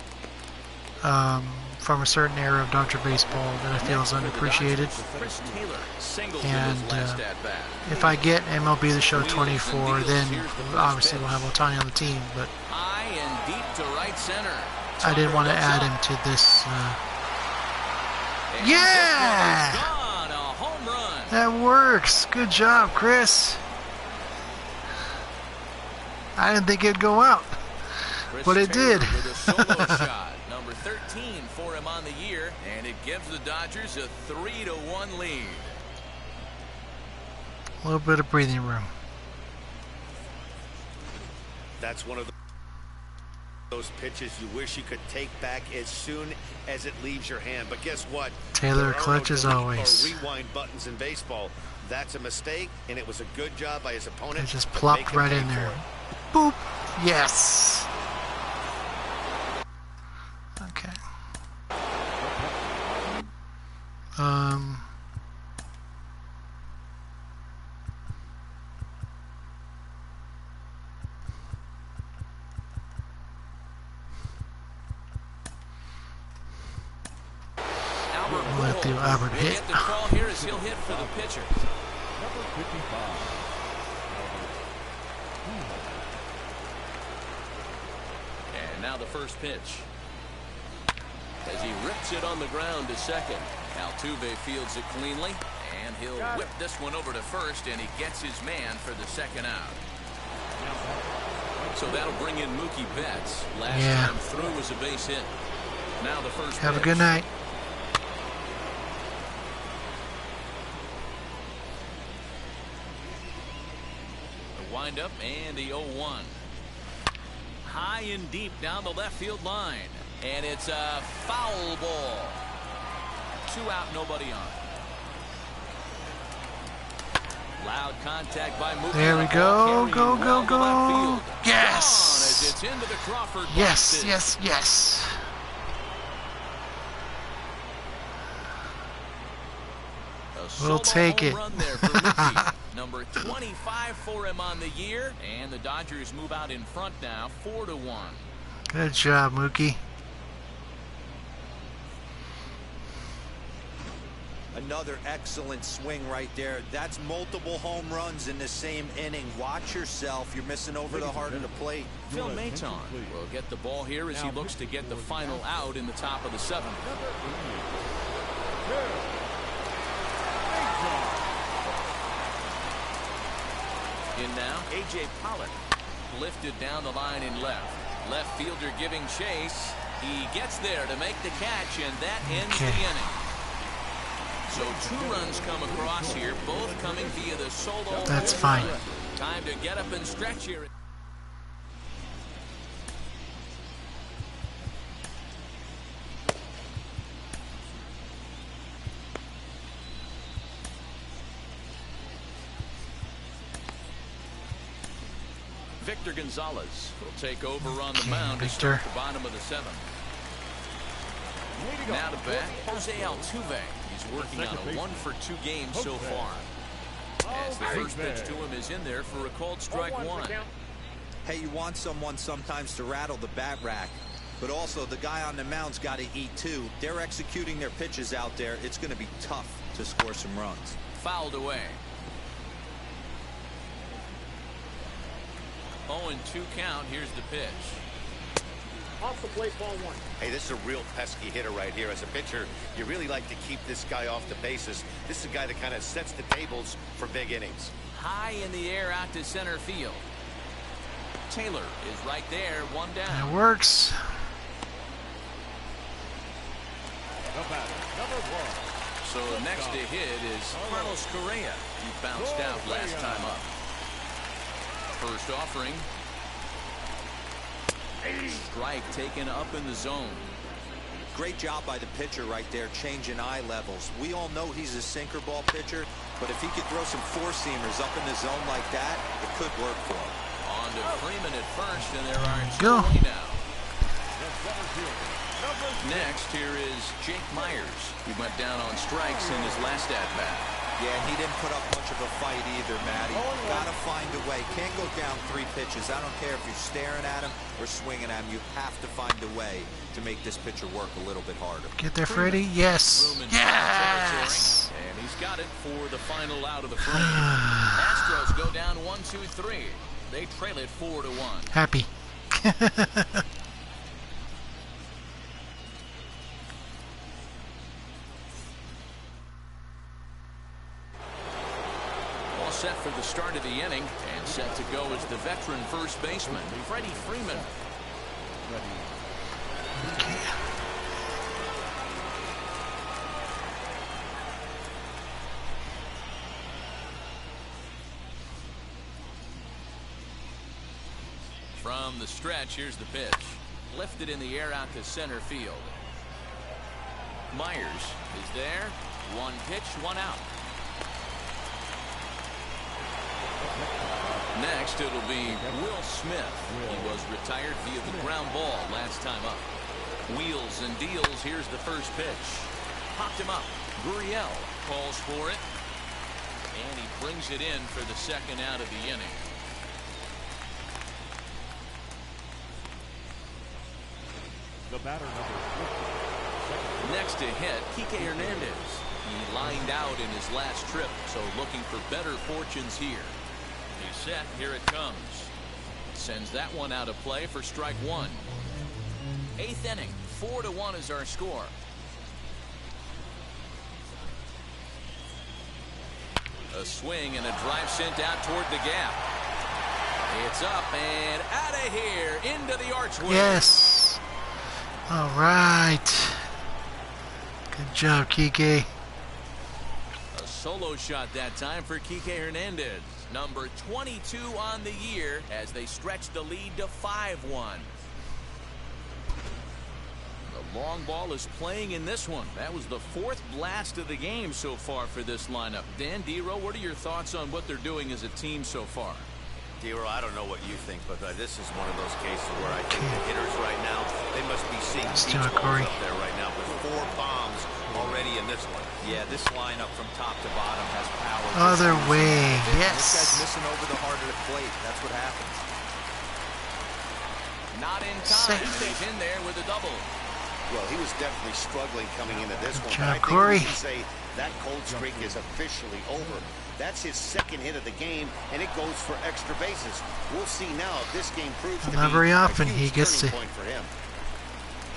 from a certain era of Dodger baseball that I feel is underappreciated. Chris Taylor singled in And his last at-bat. if I get MLB The Show 24, then obviously we'll have Ohtani on the team. But High to right center. I didn't want to add him to this. And Yeah! this one is gone. A home run. That works. Good job, Chris. I didn't think it'd go out, but it Taylor did. with a solo shot. Number 13 for him on the year, and it gives the Dodgers a 3-1 lead. A little bit of breathing room. That's one of those pitches you wish you could take back as soon as it leaves your hand. But guess what? Taylor There are clutch no as delete always. or rewind buttons in baseball. That's a mistake, and it was a good job by his opponent. It just to plopped make him right pay in for there. it. Boop. Yes. Okay. Let the Albert We'll hit. get the call here as he'll hit for the pitcher. Number 55. And now the first pitch. As he rips it on the ground to second. Altuve fields it cleanly, and he'll whip this one over to first, and he gets his man for the second out. So that'll bring in Mookie Betts. Last time through was a base hit. Now the first Have pitch. a good night. The windup and the 0-1. High and deep down the left field line. And it's a foul ball. 2 out, nobody on. Loud contact by Mookie. There we go. Go, go, Well to left go. field. Yes. Gone as it's into the Crawford Yes, boxes. yes, yes. A We'll solo take home it. run there for Mookie. Number 25 for him on the year, and the Dodgers move out in front now, 4-1. Good job, Mookie. Another excellent swing right there. That's multiple home runs in the same inning. Watch yourself. You're missing over the heart of the plate. Phil Maton will get the ball here as he looks to get the final out in the top of the 7th. In now, A.J. Pollock lifted down the line in left. Left fielder giving chase. He gets there to make the catch, and that ends the inning. So 2 runs come across here, both coming via the solo. That's home fine. run. Time to get up and stretch here. Victor Gonzalez will take over on the mound to start the bottom of the 7th. Now to bat, Jose Altuve. He's working on a 1-for-2 game so far. As the first pitch to him is in there for a called strike 1. Hey, you want someone sometimes to rattle the bat rack, but also the guy on the mound's got to eat too. They're executing their pitches out there. It's going to be tough to score some runs. Fouled away. 0-2 count. Here's the pitch. Off the plate, ball 1. Hey, this is a real pesky hitter right here. As a pitcher, you really like to keep this guy off the bases. This is a guy that kind of sets the tables for big innings. High in the air out to center field. Taylor is right there, 1 down. That works. The batter, number 1. So next to hit is Carlos Correa. He bounced out last time up. First offering. Strike taken up in the zone. Great job by the pitcher right there, changing eye levels. We all know he's a sinker ball pitcher, but if he could throw some 4-seamers up in the zone like that, it could work for him. On to Freeman at first, and there are 2 Go. away now. The center fielder, number 2. Next, here is Jake Myers. He went down on strikes in his last at-bat. Yeah, he didn't put up much of a fight either, Matty. Gotta find a way. Can't go down 3 pitches. I don't care if you're staring at him or swinging at him. You have to find a way to make this pitcher work a little bit harder. Get there, Freddie. Yes. Room in Yes. territory, and he's got it for the final out of the frame. Astros go down 1-2-3. They trail it 4-1. Happy. set for the start of the inning, and set to go is the veteran first baseman, Freddie Freeman. From the stretch, here's the pitch. Lifted in the air out to center field. Myers is there. One pitch, one out. Next, it'll be Will Smith. He was retired via the ground ball last time up. Wheels and deals. Here's the first pitch. Popped him up. Gurriel calls for it. And he brings it in for the second out of the inning. The batter, number 50. Next to hit, Kike Hernandez. He lined out in his last trip, so looking for better fortunes here. He's set. Here it comes. Sends that one out of play for strike one. Eighth inning. 4-1 is our score. A swing and a drive sent out toward the gap. It's up and out of here into the archway. Yes. All right. Good job, Kike. A solo shot that time for Kike Hernandez. Number 22 on the year as they stretch the lead to 5-1. The long ball is playing in this one. That was the fourth blast of the game so far for this lineup. Dan Dero, what are your thoughts on what they're doing as a team so far? Dero, I don't know what you think, but this is one of those cases where I think the hitters right now, they must be seeing beach balls up there right now with 4 bombs already in this one. Yeah, this lineup from top to bottom has power. Other way, yes. This guy's missing over the heart of the plate. That's what happens. Not in time. He's in there with a double. Well, he was definitely struggling coming into this one. Job, but I think Corey. we can say that cold streak is officially over. That's his second hit of the game, and it goes for extra bases. We'll see now if this game proves to be Not very often a he huge gets to turning point for him.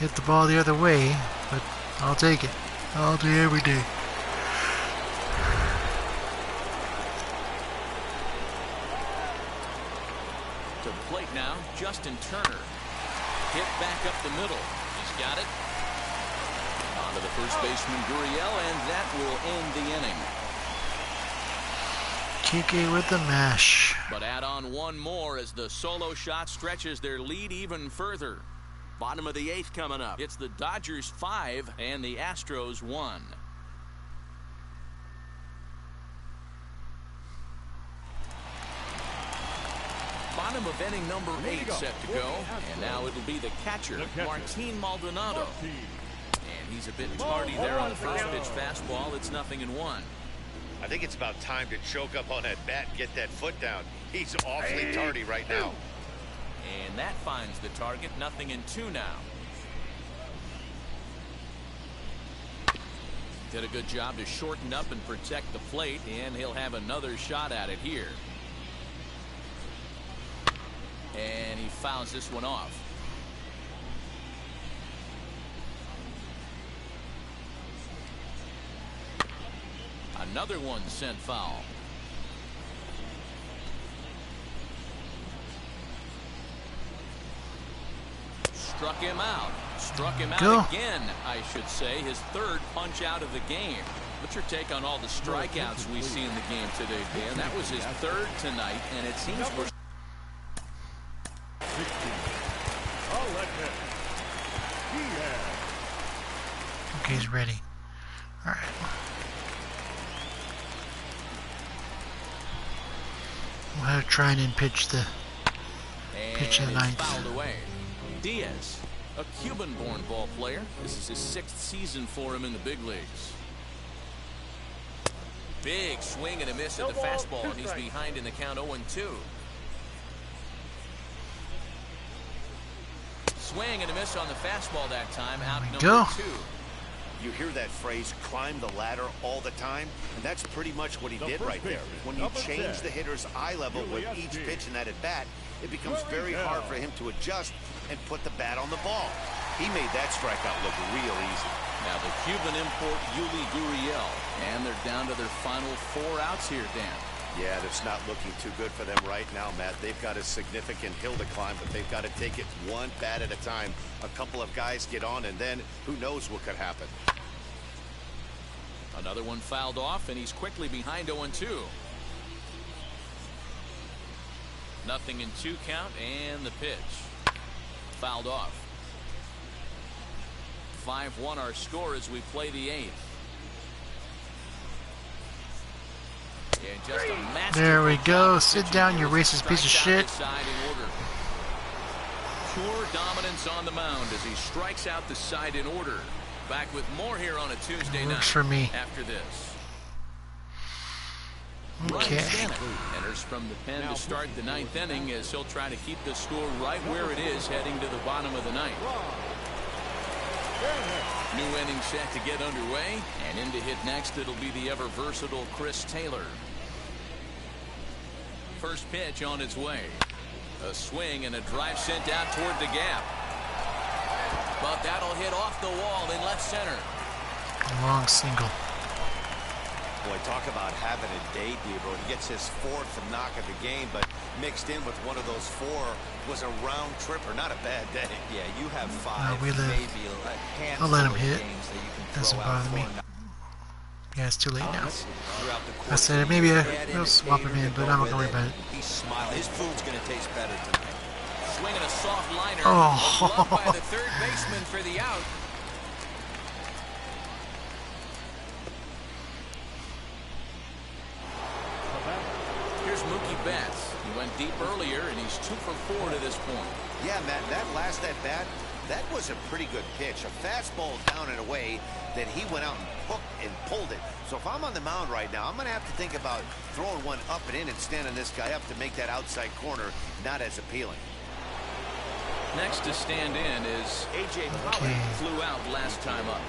hit the ball the other way, but I'll take it all day, every day. To the plate now, Justin Turner. Hit back up the middle. He's got it. On to the first baseman, Gurriel, and that will end the inning. Kike with the mash. But add on one more as the solo shot stretches their lead even further. Bottom of the 8th coming up. It's the Dodgers 5 and the Astros 1. Bottom of inning number 8 set to go. And now it'll be the catcher, Martin Maldonado. And he's a bit tardy there on the first pitch fastball. It's 0-1. I think it's about time to choke up on that bat and get that foot down. He's awfully tardy right now. And that finds the target. 0-2 now. Did a good job to shorten up and protect the plate, and he'll have another shot at it here. And he fouls this one off. Another one sent foul. Struck him out. Struck him out again, I should say. His third punch out of the game. What's your take on all the strikeouts we see in the game today, Dan? That was his third tonight, and it seems we're... Okay, he's ready. All right. We'll have to try and pitch the pitch of the ninth. Fouled away. Diaz, a Cuban-born ball player. This is his 6th season for him in the big leagues. Big swing and a miss at the fastball, and he's behind in the count 0-2. Swing and a miss on the fastball that time. Out number 2. You hear that phrase, climb the ladder, all the time, and that's pretty much what he did right there. When you change the hitter's eye level with each pitch in that at-bat, it becomes very hard for him to adjust and put the bat on the ball. He made that strikeout look real easy. Now the Cuban import, Yuli Gurriel, and they're down to their final 4 outs here, Dan. Yeah, it's not looking too good for them right now, Matt. They've got a significant hill to climb, but they've got to take it one bat at a time. A couple of guys get on, and then who knows what could happen. Another one fouled off, and he's quickly behind 0-2. Nothing in 2 count, and the pitch. Fouled off. 5-1 our score as we play the 8th. And just a there we go. Sit down, you racist piece of shit. Pure dominance on the mound as he strikes out the side in order. Back with more here on a Tuesday night. Works for me. After this. Okay. Enters from the pen to start the 9th inning as he'll try to keep the score right where it is heading to the bottom of the 9th. New inning set to get underway, and in to hit next it'll be the ever versatile Chris Taylor. First pitch on its way. A swing and a drive sent out toward the gap. But that'll hit off the wall in left center. Long single. Boy, talk about having a day, Debo. He gets his 4th knock of the game, but mixed in with one of those 4 was a round tripper. Not a bad day. Yeah, you have 5, we live. maybe a handful I'll let him of hit. games that you can Doesn't throw out bother me. 4. Yeah, it's too late now. Throughout the I course said of the maybe year, I'll add in a swap him gator in, to but go I'm not with gonna worry about it. He's smiling. His food's going to taste better tonight. Swinging a soft liner. Oh. Gloved by the third baseman for the out. Here's Mookie Betts. He went deep earlier, and he's 2 for 4 to this point. Yeah, Matt, that last at bat, that was a pretty good pitch. A fastball down and away that he went out and hooked and pulled it. So if I'm on the mound right now, I'm going to have to think about throwing one up and in and standing this guy up to make that outside corner not as appealing. Next to stand in is A.J. Pollock. Flew out last time up.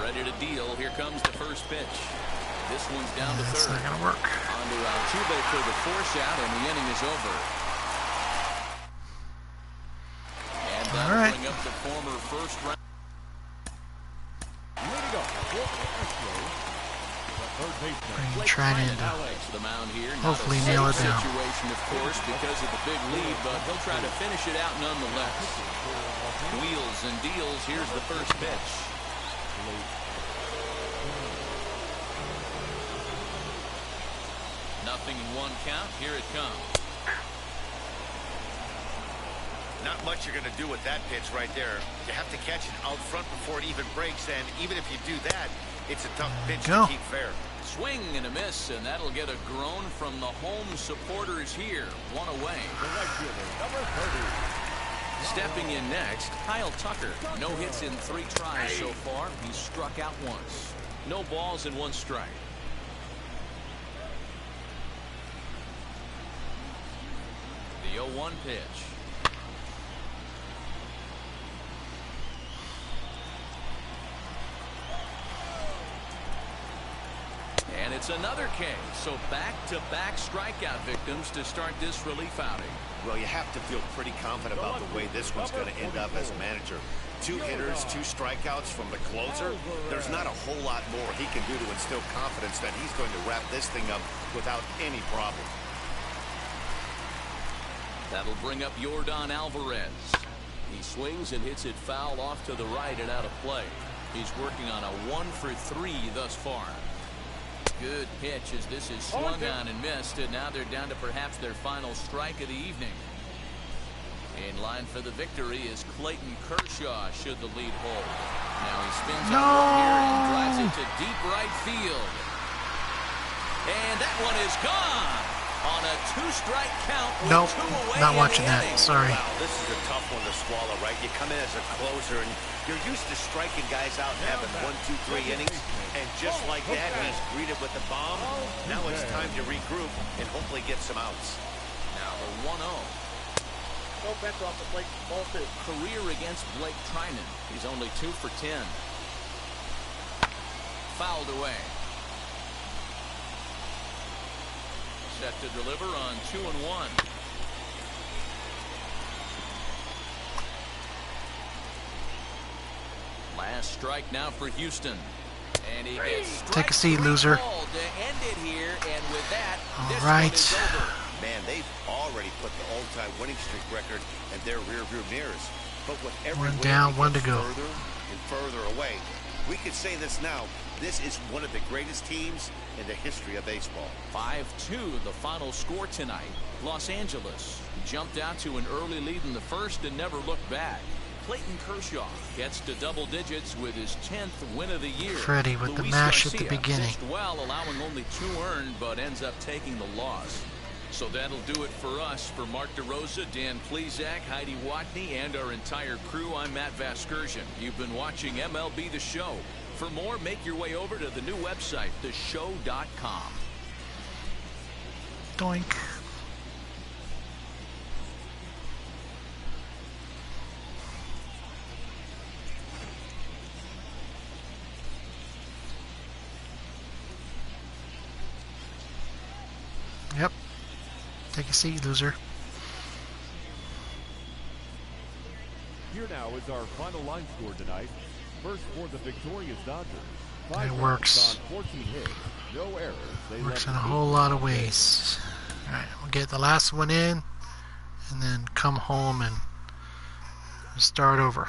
Ready to deal. Here comes the first pitch. This one's down to That's third. not gonna work. On to Altuve for the 4th out, and the inning is over. And that'll All right. bring up the former first round. Leading up for the Astros, the third baseman. I'm trying to Alex, the mound here. hopefully Not a nail it safe down. situation, of course, because of the big lead, but he'll try to finish it out nonetheless. Wheels and deals. Here's the first pitch. Nothing in 1 count. Here it comes. Not much you're going to do with that pitch right there. You have to catch it out front before it even breaks, and even if you do that, it's a tough pitch to keep fair. Swing and a miss, and that'll get a groan from the home supporters here. 1 away. Number 30. Stepping in next, Kyle Tucker. No hits in 3 tries so far. He's struck out once. No balls and 1 strike. The 0-1 pitch. And it's another K. So back-to-back strikeout victims to start this relief outing. Well, you have to feel pretty confident about the way this one's going to end up as a manager. 2 hitters, 2 strikeouts from the closer. There's not a whole lot more he can do to instill confidence that he's going to wrap this thing up without any problem. That'll bring up Yordan Alvarez. He swings and hits it foul off to the right and out of play. He's working on a 1 for 3 thus far. Good pitch as this is swung on and missed, and now they're down to perhaps their final strike of the evening. In line for the victory is Clayton Kershaw should the lead hold. Now he spins out here and drives it to deep right field. And that one is gone on a 2-strike count with 2 away. Not watching that. Sorry. Wow, this is a tough one to swallow, right? You come in as a closer, and you're used to striking guys out and having 1, 2, 3 innings, and just like that, he's greeted with the bomb. Now it's time to regroup and hopefully get some outs. Now the 1-0. No Petro off the plate. Ball 2. Career against Blake Trinan. He's only 2 for 10. Fouled away. Set to deliver on 2-1. Last strike now for Houston. And he gets Take a seat, loser. to end it here, and with that, All right. this one is over. Man, they've already put the all-time winning streak record in their rearview mirrors. But with every One win, down, it one to gets go. further and further away. We could say this now. This is one of the greatest teams in the history of baseball. 5-2, the final score tonight. Los Angeles jumped out to an early lead in the first and never looked back. Clayton Kershaw gets to double digits with his 10th win of the year. Freddie with the Luis mash at the Garcia beginning. pitched well, allowing only 2 earned, but ends up taking the loss. So that'll do it for us. For Mark DeRosa, Dan Plezak, Heidi Watney, and our entire crew, I'm Matt Vasgersian. You've been watching MLB The Show. For more, make your way over to the new website, theshow.com. Doink. Yep. Take a seat, loser. Here now is our final line score tonight. First for the victorious Dodgers. It works. 14 hits, no errors. They Works left in a whole lot of ways. Alright, we'll get the last one in and then come home and start over.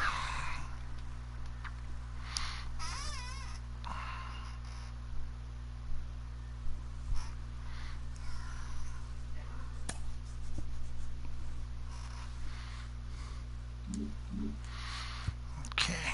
Okay.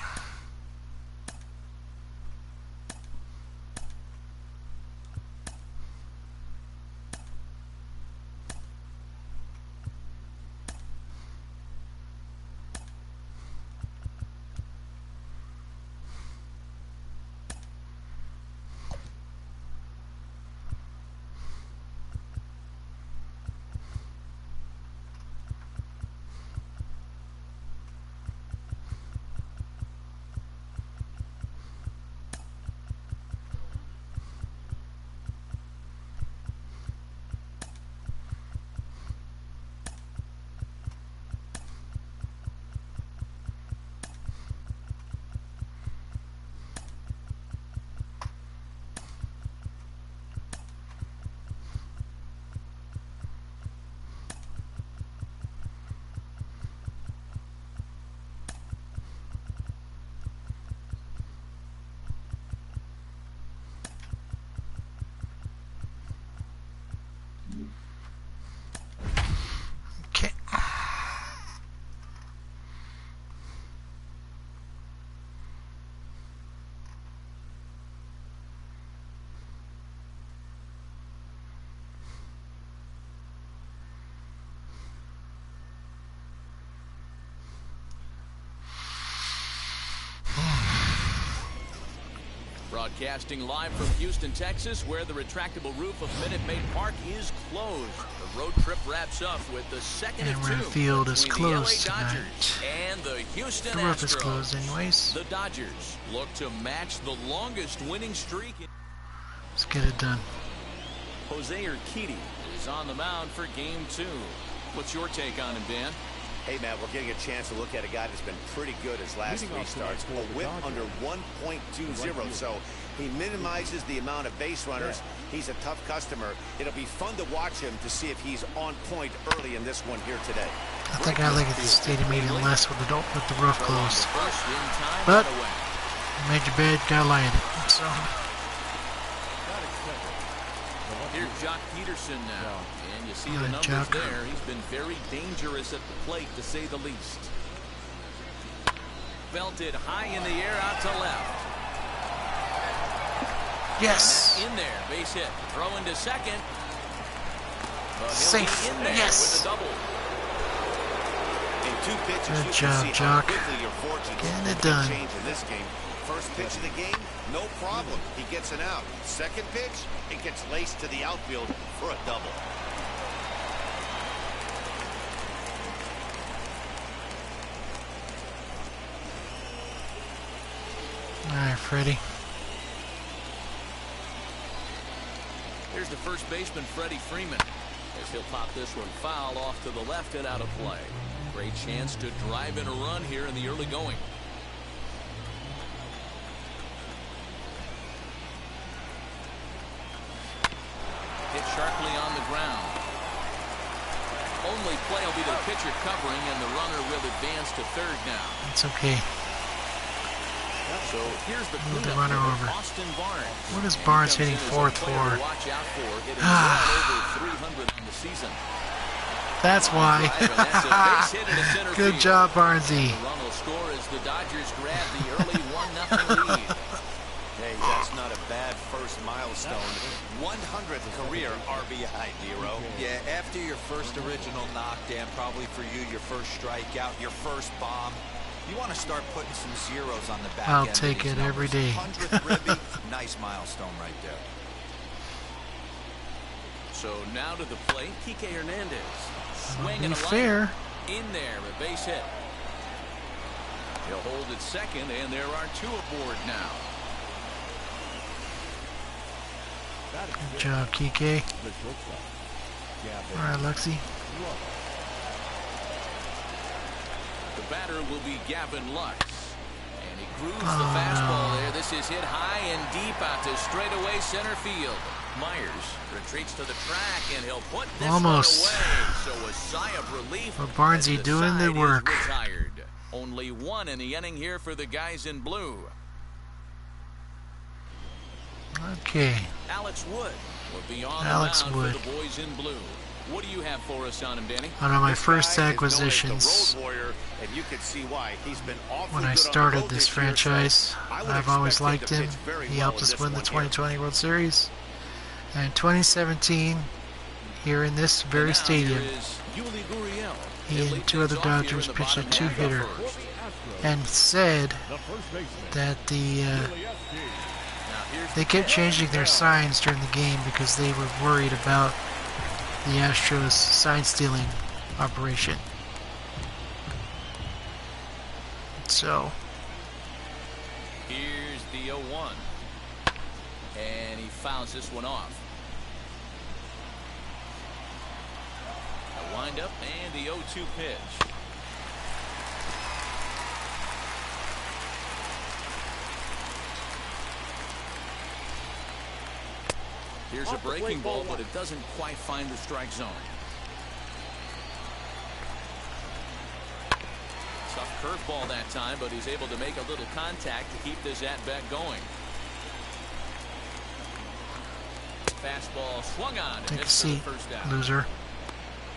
Okay. Broadcasting live from Houston, Texas, where the retractable roof of Minute Maid Park is closed. The road trip wraps up with the second of two. And field is between the LA closed Dodgers tonight. and the Houston The roof Astros. is closed anyways. The Dodgers look to match the longest winning streak. Let's get it done. Jose Urquidy is on the mound for Game 2. What's your take on him, Dan? Hey, Matt, we're getting a chance to look at a guy that's been pretty good his last 3 starts. A whip under 1.20, so he minimizes the amount of base runners. He's a tough customer. It'll be fun to watch him to see if he's on point early in this one here today. I think I like it to stadium even less with the roof closed. But you made your bed, gotta lie in it. So here's Jock Peterson now. And you see Yeah, the numbers Jock. there. He's been very dangerous at the plate, to say the least. Belted high in the air out to left. yes. In there, base hit. Throw into second. But he'll Safe. be in there Yes. with a double. In 2 pitches, Good you job, can see how Jock. quickly your fortunes Getting it can done. change in this game. First pitch of the game, no problem. He gets an out. Second pitch, it gets laced to the outfield for a double. All right, Freddie. Here's the first baseman, Freddie Freeman, as he'll pop this one foul off to the left and out of play. Great chance to drive in a run here in the early going. ground. Only play will be the pitcher covering, and the runner will advance to third now. It's okay. So here's the Move the runner over. Austin Barnes. What is Barnes hitting fourth for? Watch out for, hitting well over 300 on the season. That's why. Good job, Barnesy. The run will score as the Dodgers grab the early 1-0 lead. Hey, that's not a bad first milestone. 100th career RBI, Dero. Yeah, after your first original knockdown, probably for you, your first strikeout, your first bomb, you want to start putting some zeros on the back I'll end take of it these every numbers. day. 100th ribby, nice milestone right there. So now to the plate, Kike Hernandez. Swing and a fair. line. In there, a base hit. He'll hold it second, and there are two aboard now. Good job, Kike. All right, Lexi. The batter will be Gavin Lux. And he grooves the fastball there. This is hit high and deep out to straightaway center field. Myers retreats to the track, and he'll put this Almost. one away. So a sigh of relief. But Barnesy doing the work. Retired. Only one in the inning here for the guys in blue. Okay. Alex Wood will be on Alex the mound Wood. for the boys in blue. What do you have for us on him, Danny? One of my This first guy is known as the acquisitions Road Warrior, and you can see why. He's been awfully when I good on the started road this year, so franchise. I would I've always expect liked to him. pitch very He well helped in us this win the one here. 2020 World Series. And 2017, here in this very And now stadium, here is Yuli Gurriel. he He'll and lead two other things off here in Dodgers the pitched a bottom half of the two-hitter first. and said that they kept changing their signs during the game because they were worried about the Astros sign stealing operation. So Here's the 0-1. And he fouls this one off. A windup and the 0-2 pitch. Here's a breaking ball, but it doesn't quite find the strike zone. Tough curveball that time, but he's able to make a little contact to keep this at-bat going. Fastball swung on. take a Missed for the seat, first out. loser.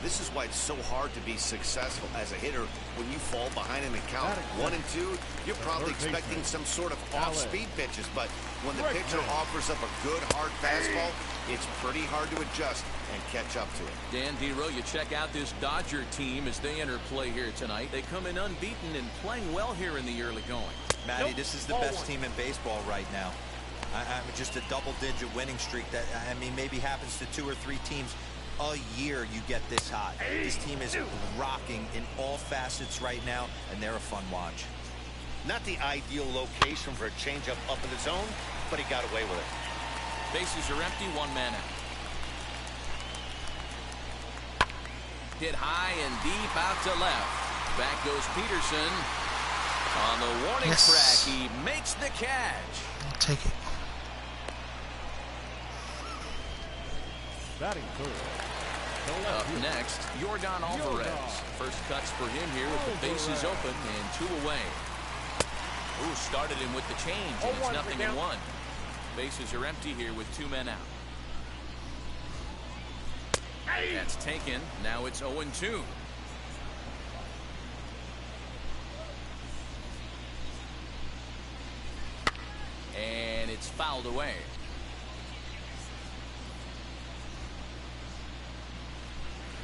This is why it's so hard to be successful as a hitter when you fall behind in the count 1 and 2. You're probably expecting some sort of off-speed pitches, but when the pitcher offers up a good hard fastball, it's pretty hard to adjust and catch up to it. Dan Dero, you check out this Dodger team as they enter play here tonight. They come in unbeaten and playing well here in the early going. Matty, this is the best team in baseball right now. I'm just a double-digit winning streak that, I mean, maybe happens to 2 or 3 teams a year. You get this hot. This team is rocking in all facets right now, and they're a fun watch. Not the ideal location for a changeup up in the zone, but he got away with it. Bases are empty, 1 man out. Hit high and deep out to left. Back goes Peterson. On the warning track, he makes the catch. I'll take it. Batting third. Up next, Yordan Alvarez. First cuts for him here with the bases open and 2 away. Ooh, started him with the change, and it's 0-1. Bases are empty here with 2 men out. That's taken. Now it's 0-2. And it's fouled away.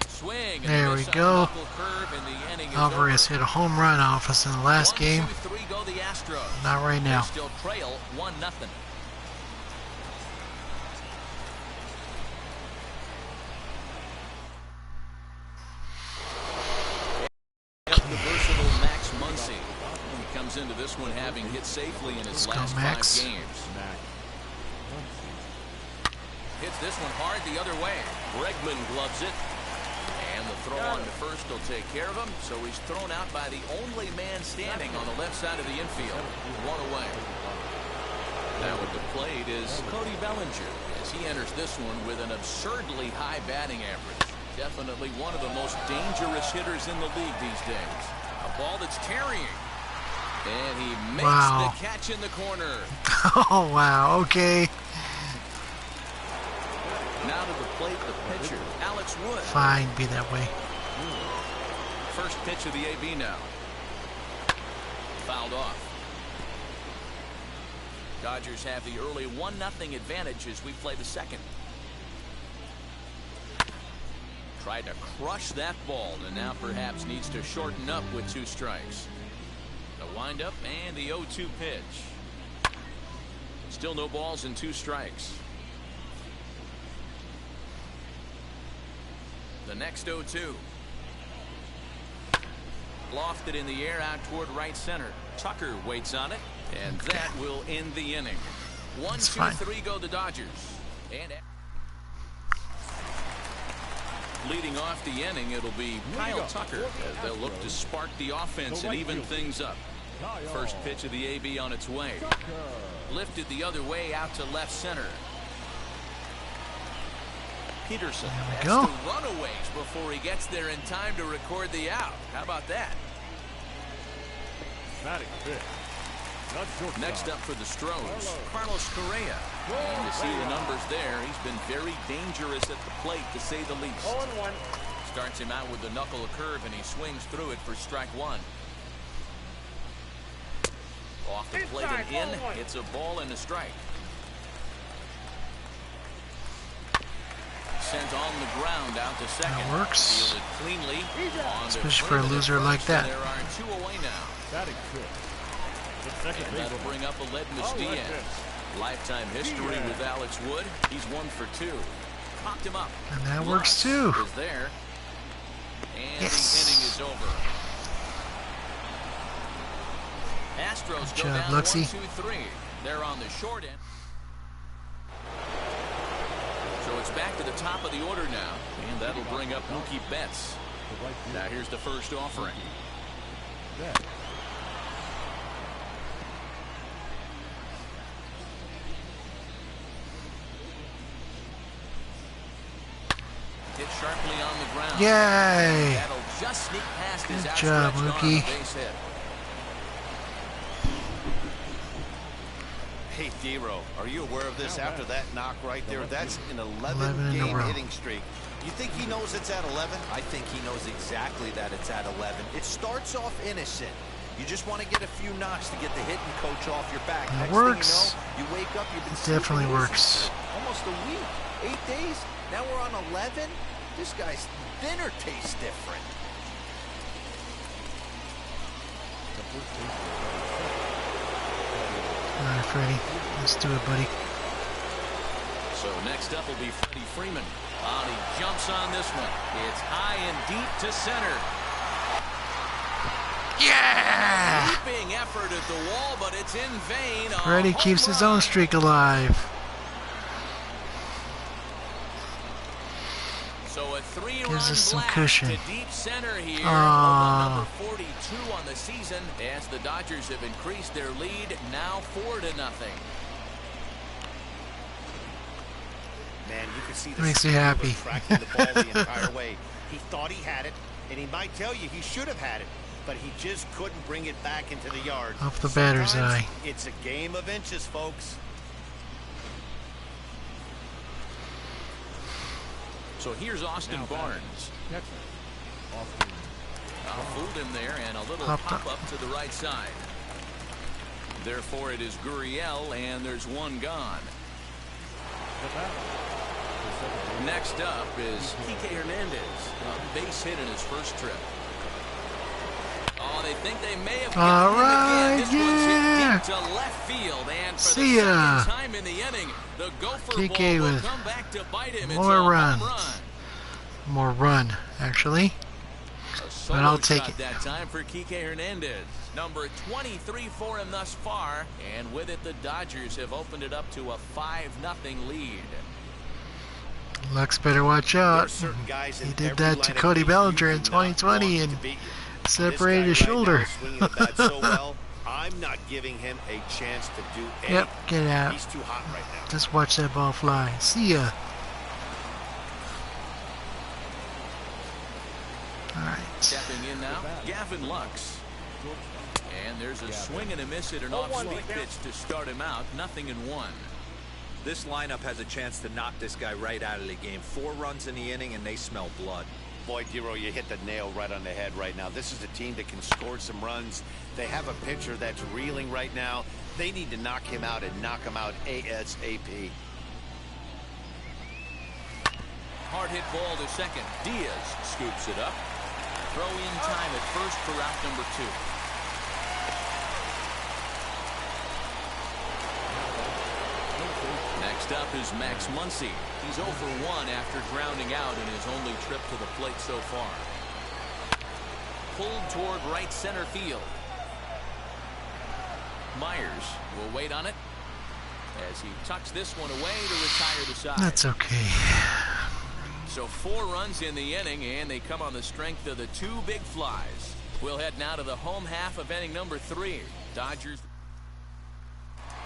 Swing, There we go. Alvarez hit a home run off us in the last game. 1-2-3 go the Astros. Not right now. They still trail 1-0. The versatile Max Muncy. He comes into this one having hit safely in his last 5 games. Hits this one hard the other way. Bregman gloves it. And the throw on to first will take care of him. So he's thrown out by the only man standing on the left side of the infield. 1 away. Now at the plate is Cody Bellinger as he enters this one with an absurdly high batting average. Definitely one of the most dangerous hitters in the league these days. A ball that's carrying. And he makes the catch in the corner. Oh, wow. Okay. Now to the plate, the pitcher, Alex Wood. Fine, be that way. First pitch of the AB now. Fouled off. Dodgers have the early 1-0 advantage as we play the second. Tried to crush that ball and now perhaps needs to shorten up with 2 strikes. The windup and the 0-2 pitch. Still no balls and 2 strikes. The next 0-2. Lofted in the air out toward right center. Tucker waits on it, and that will end the inning. 1, 2, 3 go the Dodgers. And leading off the inning, it'll be Kyle Tucker as they'll look to spark the offense and even things up. First pitch of the AB on its way. Lifted the other way out to left center. Peterson has to run a ways before he gets there in time to record the out. How about that? Next up for the Stros, Carlos Correa. And to see the numbers there, he's been very dangerous at the plate, to say the least. Starts him out with the knuckle curve, and he swings through it for strike 1. Off the plate and in. It's a ball and a strike. Sent on the ground out to second. That works. Fielded cleanly. Especially for a loser like that. There are 2 away now. And that'll bring up Aledmus Diaz. Lifetime history with Alex Wood. He's 1 for 2. Popped him up. And that works too. Is there. And the inning is over. Astros go down 1, 2, 3. They're on the short end. So it's back to the top of the order now, and that'll bring up Mookie Betts. Now here's the first offering. Hit sharply on the ground. Yay! That'll just sneak past his Good job, Mookie. base hit. Hey, D-Row, are you aware of this? After that knock right there, that's an 11 in a game row. hitting streak. You think he knows it's at 11? I think he knows exactly that it's at 11. It starts off innocent. You just want to get a few knocks to get the hitting coach off your back. It Next works. thing you know, you wake up, you've been Definitely sleeping works. for almost a week, 8 days. Now we're on 11. This guy's dinner tastes different. All right, Freddie. Let's do it, buddy. So next up will be Freddie Freeman. He jumps on this one. It's high and deep to center. Yeah! Leaping effort at the wall, but it's in vain. Freddie keeps his own streak alive. So a 3-run Gives us some blast cushion. to deep center here. Number 42 on the season as the Dodgers have increased their lead now 4-0. Man, you can see the Makes me happy. tracking the ball the entire way. He thought he had it, and he might tell you he should have had it, but he just couldn't bring it back into the yard. Off the batter's Sometimes eye. It's a game of inches, folks. So here's Austin Barnes. Fooled him there, and a little pop-up to the right side. Therefore, it is Gurriel, and there's one gone. Next up is Kike Hernandez. A base hit in his first trip. Oh, they think they may have All right, this one's yeah. hit deep to left field, and for See the ya. second time in the inning, the Gopher Kike ball will with come back to bite him. more It's a runs. home run. More run, actually. A But I'll solo take shot it. that time for Kike Hernandez. Number 23 for him thus far, and with it, the Dodgers have opened it up to a 5-0 lead. Lux better watch out. He did that to Cody Bellinger in 2020 and separated his shoulder. I'm not giving him a chance to do anything. Yep, get out. He's too hot right now. Just watch that ball fly. See ya. Alright. Stepping in now, Gavin Lux. And there's a swing and a miss at an off-speed pitch to start him out. 0-1. This lineup has a chance to knock this guy right out of the game. 4 runs in the inning, and they smell blood. Boy, Dero, you hit the nail right on the head right now. This is a team that can score some runs. They have a pitcher that's reeling right now. They need to knock him out and knock him out ASAP. Hard hit ball to second. Diaz scoops it up. Throw in time at first for out number 2. Next up is Max Muncy. He's 0 for 1 after grounding out in his only trip to the plate so far. Pulled toward right center field. Myers will wait on it as he tucks this one away to retire the side. That's okay. So 4 runs in the inning, and they come on the strength of the 2 big flies. We'll head now to the home half of inning number 3. Dodgers.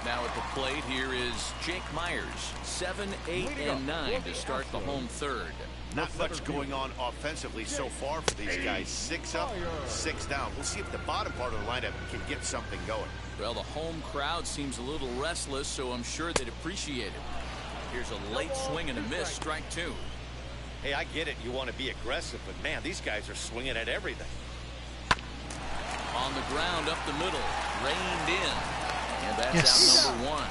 Now at the plate, here is Jake Myers. 7, 8, and 9 to start the home third. Not much going on offensively so far for these guys. 6 up, 6 down. We'll see if the bottom part of the lineup can get something going. Well, the home crowd seems a little restless, so I'm sure they'd appreciate it. Here's a late swing and a miss, strike 2. Hey, I get it. You want to be aggressive, but man, these guys are swinging at everything. On the ground up the middle, reined in. And that's yes. out number 1.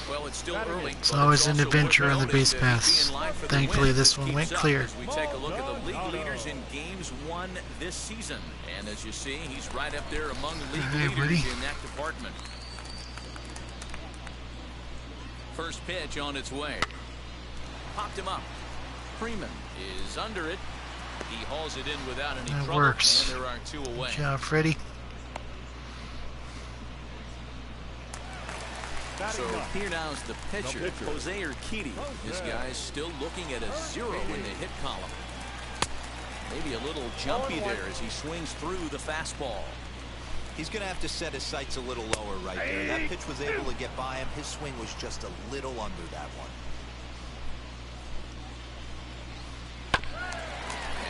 Well, it's still early. It's always an adventure on the base paths. Thankfully, this one went clear. As we take a look at the league leaders in games won this season. And as you see, he's right up there among league leaders in that department. First pitch on its way. Popped him up. Freeman is under it. He hauls it in without any trouble. Works. And there are 2 away. Good job, Freddie. So here now is the pitcher, Jose Urquidy. This guy's still looking at a 0 in the hit column. Maybe a little jumpy there as he swings through the fastball. He's going to have to set his sights a little lower right there. That pitch was able to get by him. His swing was just a little under that one.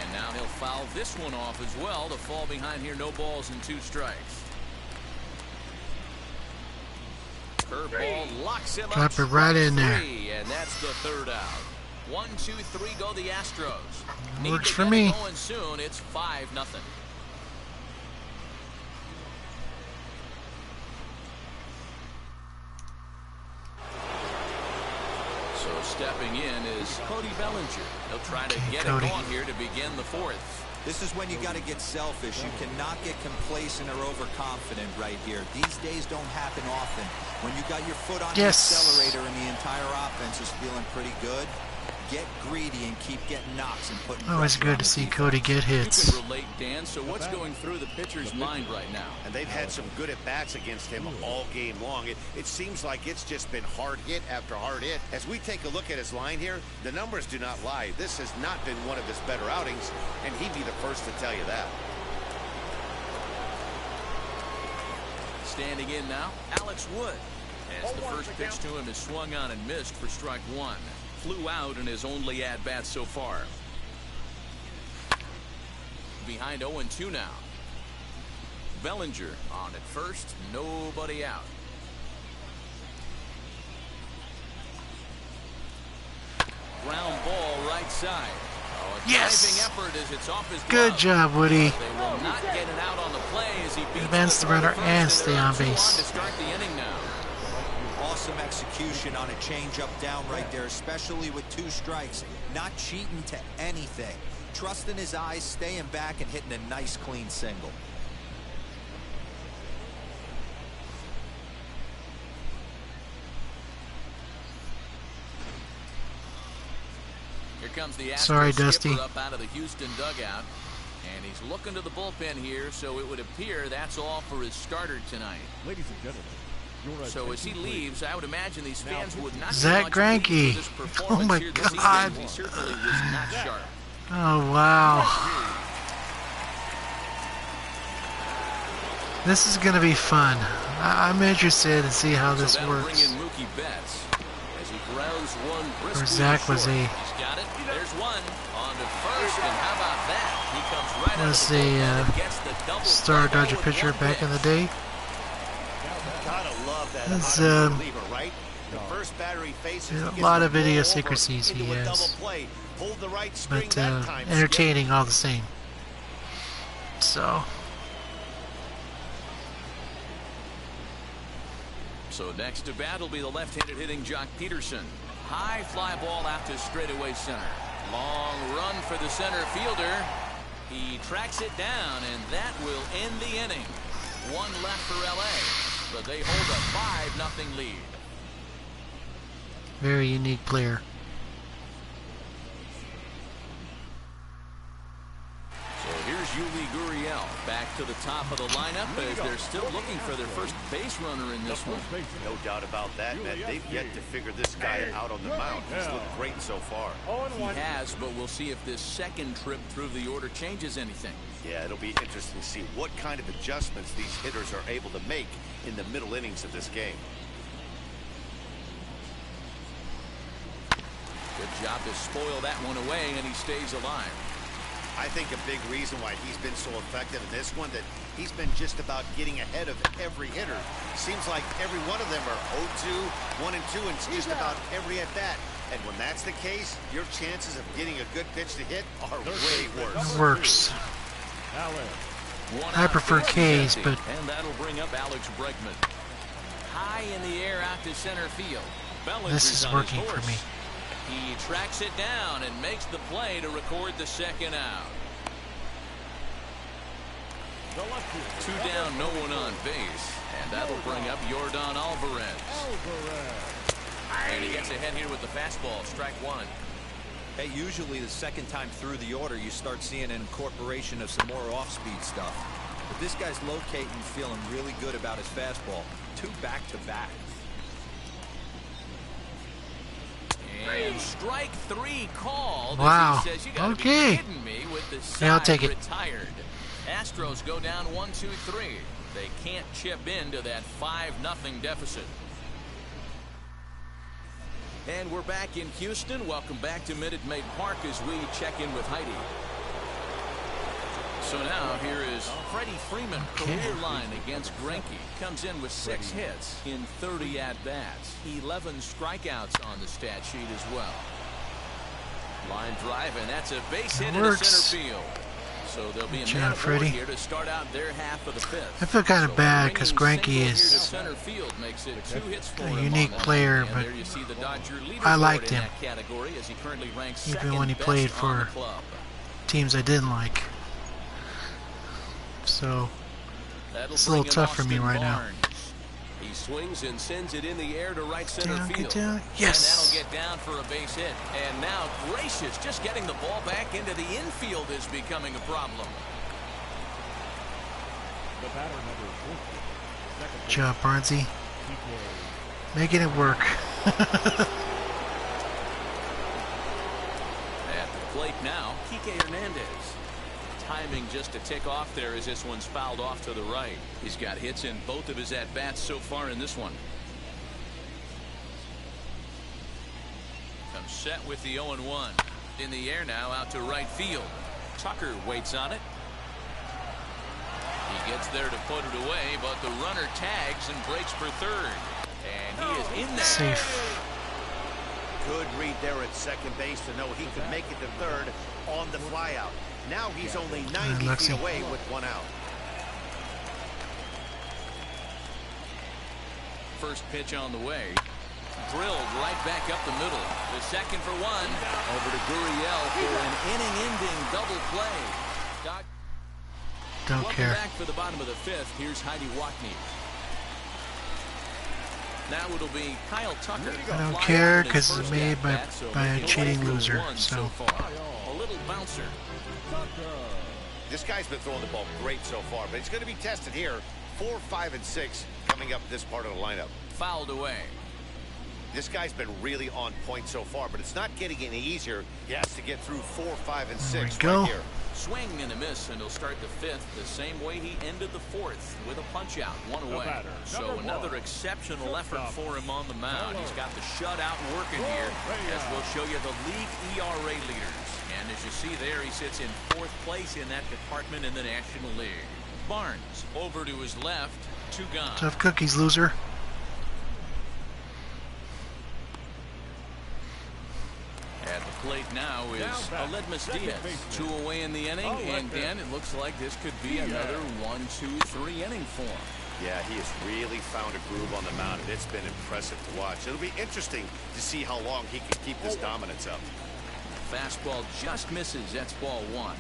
And now he'll foul this one off as well to fall behind here. No balls and 2 strikes. Curveball locks him up. Drop it right in there. And that's the 3rd out. 1, 2, 3 go the Astros. Works for me. Going soon. It's 5-0. So stepping in is Cody Bellinger. He'll try to get it on here to begin the 4th. This is when you got to get selfish. You cannot get complacent or overconfident right here. These days don't happen often. When you got your foot on the accelerator and the entire offense is feeling pretty good, get greedy and keep getting knocks and putting pressure. Always good to see Cody get hits. You can relate, Dan. So what's going through the pitcher's mind right now? And they've had some good at-bats against him all game long. It seems like it's just been hard hit after hard hit. As we take a look at his line here, the numbers do not lie. This has not been one of his better outings, and he'd be the first to tell you that. Standing in now, Alex Wood. As the first pitch to him is swung on and missed for strike 1. Flew out in his only at-bat so far. Behind 0-2 now. Bellinger on at first, nobody out. Ground ball right side. Oh, yes! Effort as it's off his Good job, Woody. They will not get it out on the play as he beats advance the runner and stay on base. To start the inning now. Awesome execution on a changeup down right there, especially with 2 strikes. Not cheating to anything. Trusting his eyes, staying back, and hitting a nice clean single. Here comes the Astros. Sorry, Dusty. Up out of the Houston dugout. And he's looking to the bullpen here, so it would appear that's all for his starter tonight. Ladies and gentlemen. So as he leaves, I would imagine these fans would not Zach Greinke. Oh my God. He certainly was not sharp. Oh wow. This is going to be fun. I'm interested to see how this So that'll bring works. in Mookie Betts as he grounds one Or briskly Zach to was short. a He's got it. There's one on to first, and how about that? He comes right out of was the bullpen a and gets the double star play Dodger with pitcher one back in the pitch. day. Gotta love that That's, automatic reliever, right? The first batter he faces, a he gets lot to of roll over idiosyncrasies he into a has. double play. Pulled the right string But that time, Skip. entertaining all the same. So, So next to bat will be the left-handed hitting Jock Peterson. High fly ball out to straightaway center. Long run for the center fielder. He tracks it down, and that will end the inning. One left for LA, but they hold a 5-0 lead. very unique player. So here's Yuli Gurriel back to the top of the lineup as they're still looking for their first base runner in this one. No doubt about that, man. They've yet to figure this guy out on the mound. He's looked great so far. He has, but we'll see if this second trip through the order changes anything. Yeah, it'll be interesting to see what kind of adjustments these hitters are able to make in the middle innings of this game. Good job to spoil that one away, and he stays alive. I think a big reason why he's been so effective in this one, that he's been just about getting ahead of every hitter. Seems like every one of them are 0-2, 1-2, and just about every at-bat. And when that's the case, your chances of getting a good pitch to hit are way worse. It works. One I out, prefer base is K's, empty, but and that'll bring up Alex Bregman. High in the air out to center field. Bellinger's this is on his working for horse. me. He tracks it down and makes the play to record the second out. 2 down, no one on base, and that'll bring up Yordan Alvarez. And he gets ahead here with the fastball, strike one. Hey, usually the second time through the order, you start seeing an incorporation of some more off-speed stuff. But this guy's locating, feeling really good about his fastball. 2 back-to-back. And strike 3 called. Wow. As he says, you gotta Okay. be kidding me with the side Yeah, I'll take it. retired. Astros go down 1-2-3. They can't chip into that 5-0 deficit. And we're back in Houston. Welcome back to Minute Maid Park as we check in with Heidi. So now here is Freddie Freeman, career line against Greinke. Comes in with 6 hits in 30 at-bats. 11 strikeouts on the stat sheet as well. Line drive, and that's a base hit into works. center field. So there'll be a Good man job, aboard Freddie. here to start out their half of the 5th. I feel kind of So bad ringing because single Greinke here to is center field makes it 2 hits for a him unique on that player, night. And but there you see the Dodger I leaderboard liked in him. that category as he currently ranks Even second when he best played on the for club. teams I didn't like. So That'll it's a little bring in tough for me Austin right now. Barnes. He swings and sends it in the air to right center Down, get field. down. Yes. And that'll get down for a base hit. And now Gracious, just getting the ball back into the infield is becoming a problem. Good job, Barnesy. Making it work. At the plate now, Kike Hernandez. Timing just a tick off there as this one's fouled off to the right. He's got hits in both of his at-bats so far in this one. Comes set with the 0-1. In the air now out to right field. Tucker waits on it. He gets there to put it away, but the runner tags and breaks for third. And he is in there. Safe. Good read there at second base to know he could make it to third on the flyout. Now he's only 90 feet away with 1 out. First pitch on the way. Drilled right back up the middle. The second for 1. Over to Gurriel for an inning-ending double play. Don't Welcome care. back for the bottom of the 5th. Here's Heidi Watney. Now it'll be Kyle Tucker. I don't care because it's made by a cheating loser. So a little bouncer. This guy's been throwing the ball great so far, but he's going to be tested here. 4, 5, and 6 coming up this part of the lineup. Fouled away. This guy's been really on point so far, but it's not getting any easier. He has to get through 4, 5, and 6 right here. Swing and a miss, and he'll start the 5th the same way he ended the 4th, with a punch-out, 1 away. So another exceptional effort for him on the mound. He's got the shutout working here, as we'll show you the league ERA leaders. And as you see there, he sits in 4th place in that department in the National League. Barnes over to his left, 2 gone. Tough cookies, loser. At the plate now is Aledmus Diaz. 2 away in the inning, and Dan, it looks like this could be another 1, 2, 3 inning for him. Yeah, he has really found a groove on the mound, and it's been impressive to watch. It'll be interesting to see how long he can keep this dominance up. Fastball just misses. That's ball 1.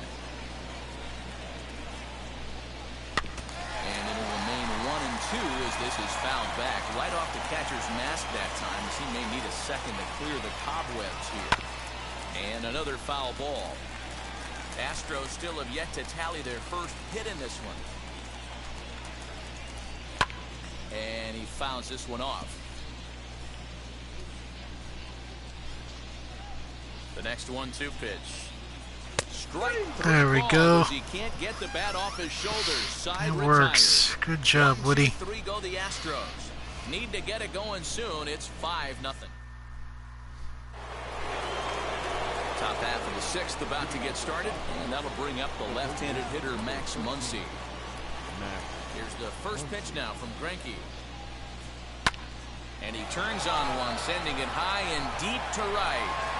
And it'll remain 1 and 2 as this is fouled back right off the catcher's mask that time, as he may need a second to clear the cobwebs here. And another foul ball. Astros still have yet to tally their first hit in this one. And he fouls this one off. The next 1-2 pitch. There we go. He can't get the bat off his shoulders. Side It works. Good job, Woody. 3 go the Astros. Need to get it going soon. It's 5-0. Top half of the 6th about to get started, and that'll bring up the left-handed hitter Max Muncy. Here's the first pitch now from Greinke. And he turns on one, sending it high and deep to right.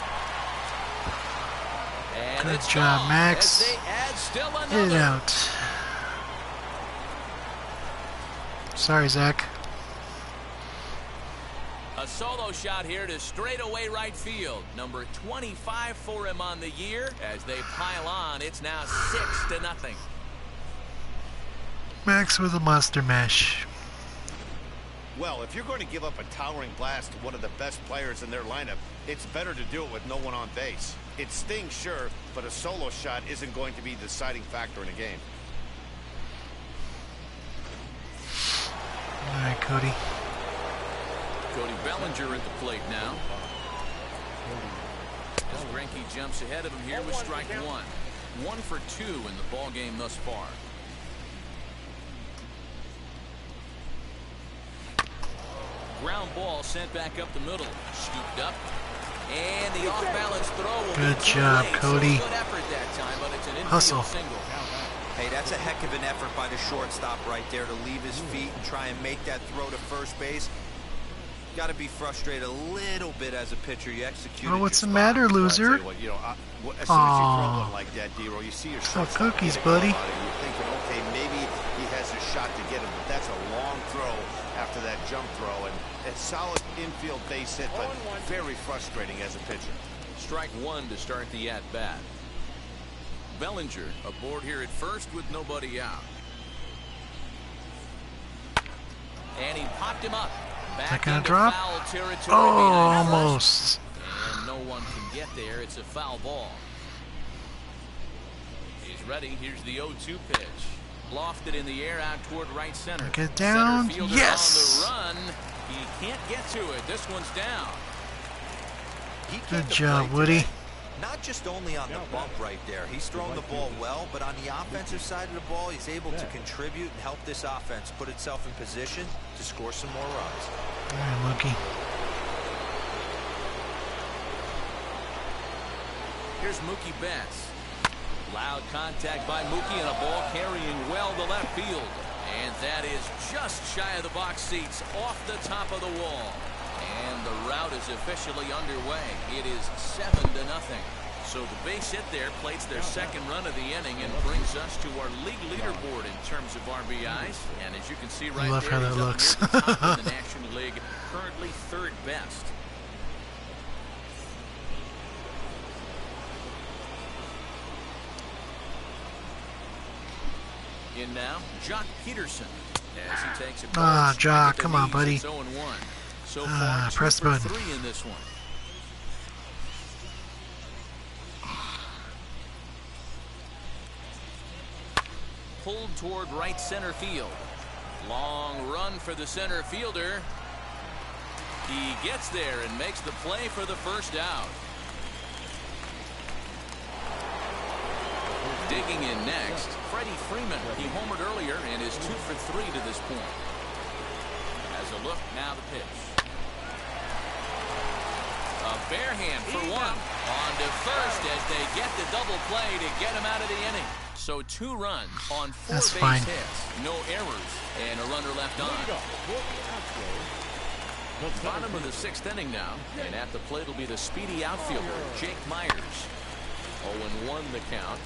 And good job, Max. Hit it out. Sorry, Zach. A solo shot here to straightaway right field. Number 25 for him on the year. As they pile on, it's now 6-0. Max with a monster mash. Well, if you're going to give up a towering blast to one of the best players in their lineup, it's better to do it with no one on base. It stings, sure, but a solo shot isn't going to be the deciding factor in a game. All right, Cody. Cody Bellinger at the plate now. As Greinke jumps ahead of him here with strike 1. 1 for 2 in the ball game thus far. Ground ball sent back up the middle. Scooped up. And the off-balance throw will good job, Cody. So good effort that time, but it's an infield hustle. Single. Hey, that's a heck of an effort by the shortstop right there to leave his feet and try and make that throw to first base. Got to be frustrated a little bit as a pitcher. You executed. Oh, what's the matter, loser? Well, as soon as you throw one like that, D-Roll, you see your tough cookies, buddy. You're thinking, okay, maybe he has a shot to get him, but that's a long throw after that jump throw, and a solid infield base hit, but very frustrating as a pitcher. Strike 1 to start the at-bat. Bellinger aboard here at first with nobody out. And he popped him up. Back into drop. Foul territory. Oh, almost. And no one can get there. It's a foul ball. He's ready. Here's the 0-2 pitch. Lofted in the air out toward right center. Get down. Center fielder Yes. on the run. He can't get to it. This one's down. Good job, Woody. Not just only on the bump right there. He's thrown the ball well, but on the offensive side of the ball, he's able to contribute and help this offense put itself in position to score some more runs. All right, Mookie. Here's Mookie Betts. Loud contact by Mookie and a ball carrying well to left field. And that is just shy of the box seats, off the top of the wall. And the route is officially underway. It is 7-0. So the base hit there plates their second run of the inning and brings us to our league leaderboard in terms of RBIs. And as you can see right love there, how that he's up looks. near the top of the National League, currently 3rd best. In now, Jock Peterson, as he takes a Jock, come on, buddy. 0-1. So far, Press the button. 3 in this one. Pulled toward right center field. Long run for the center fielder. He gets there and makes the play for the first out. Digging in next, Freddie Freeman. He homered earlier and is 2 for 3 to this point. As a look, now the pitch. A bare hand for one. On to first as they get the double play to get him out of the inning. So 2 runs on 4 base hits. No errors and a runner left on. Bottom of the 6th inning now. And at the plate will be the speedy outfielder, Jake Myers. 0-1 the count.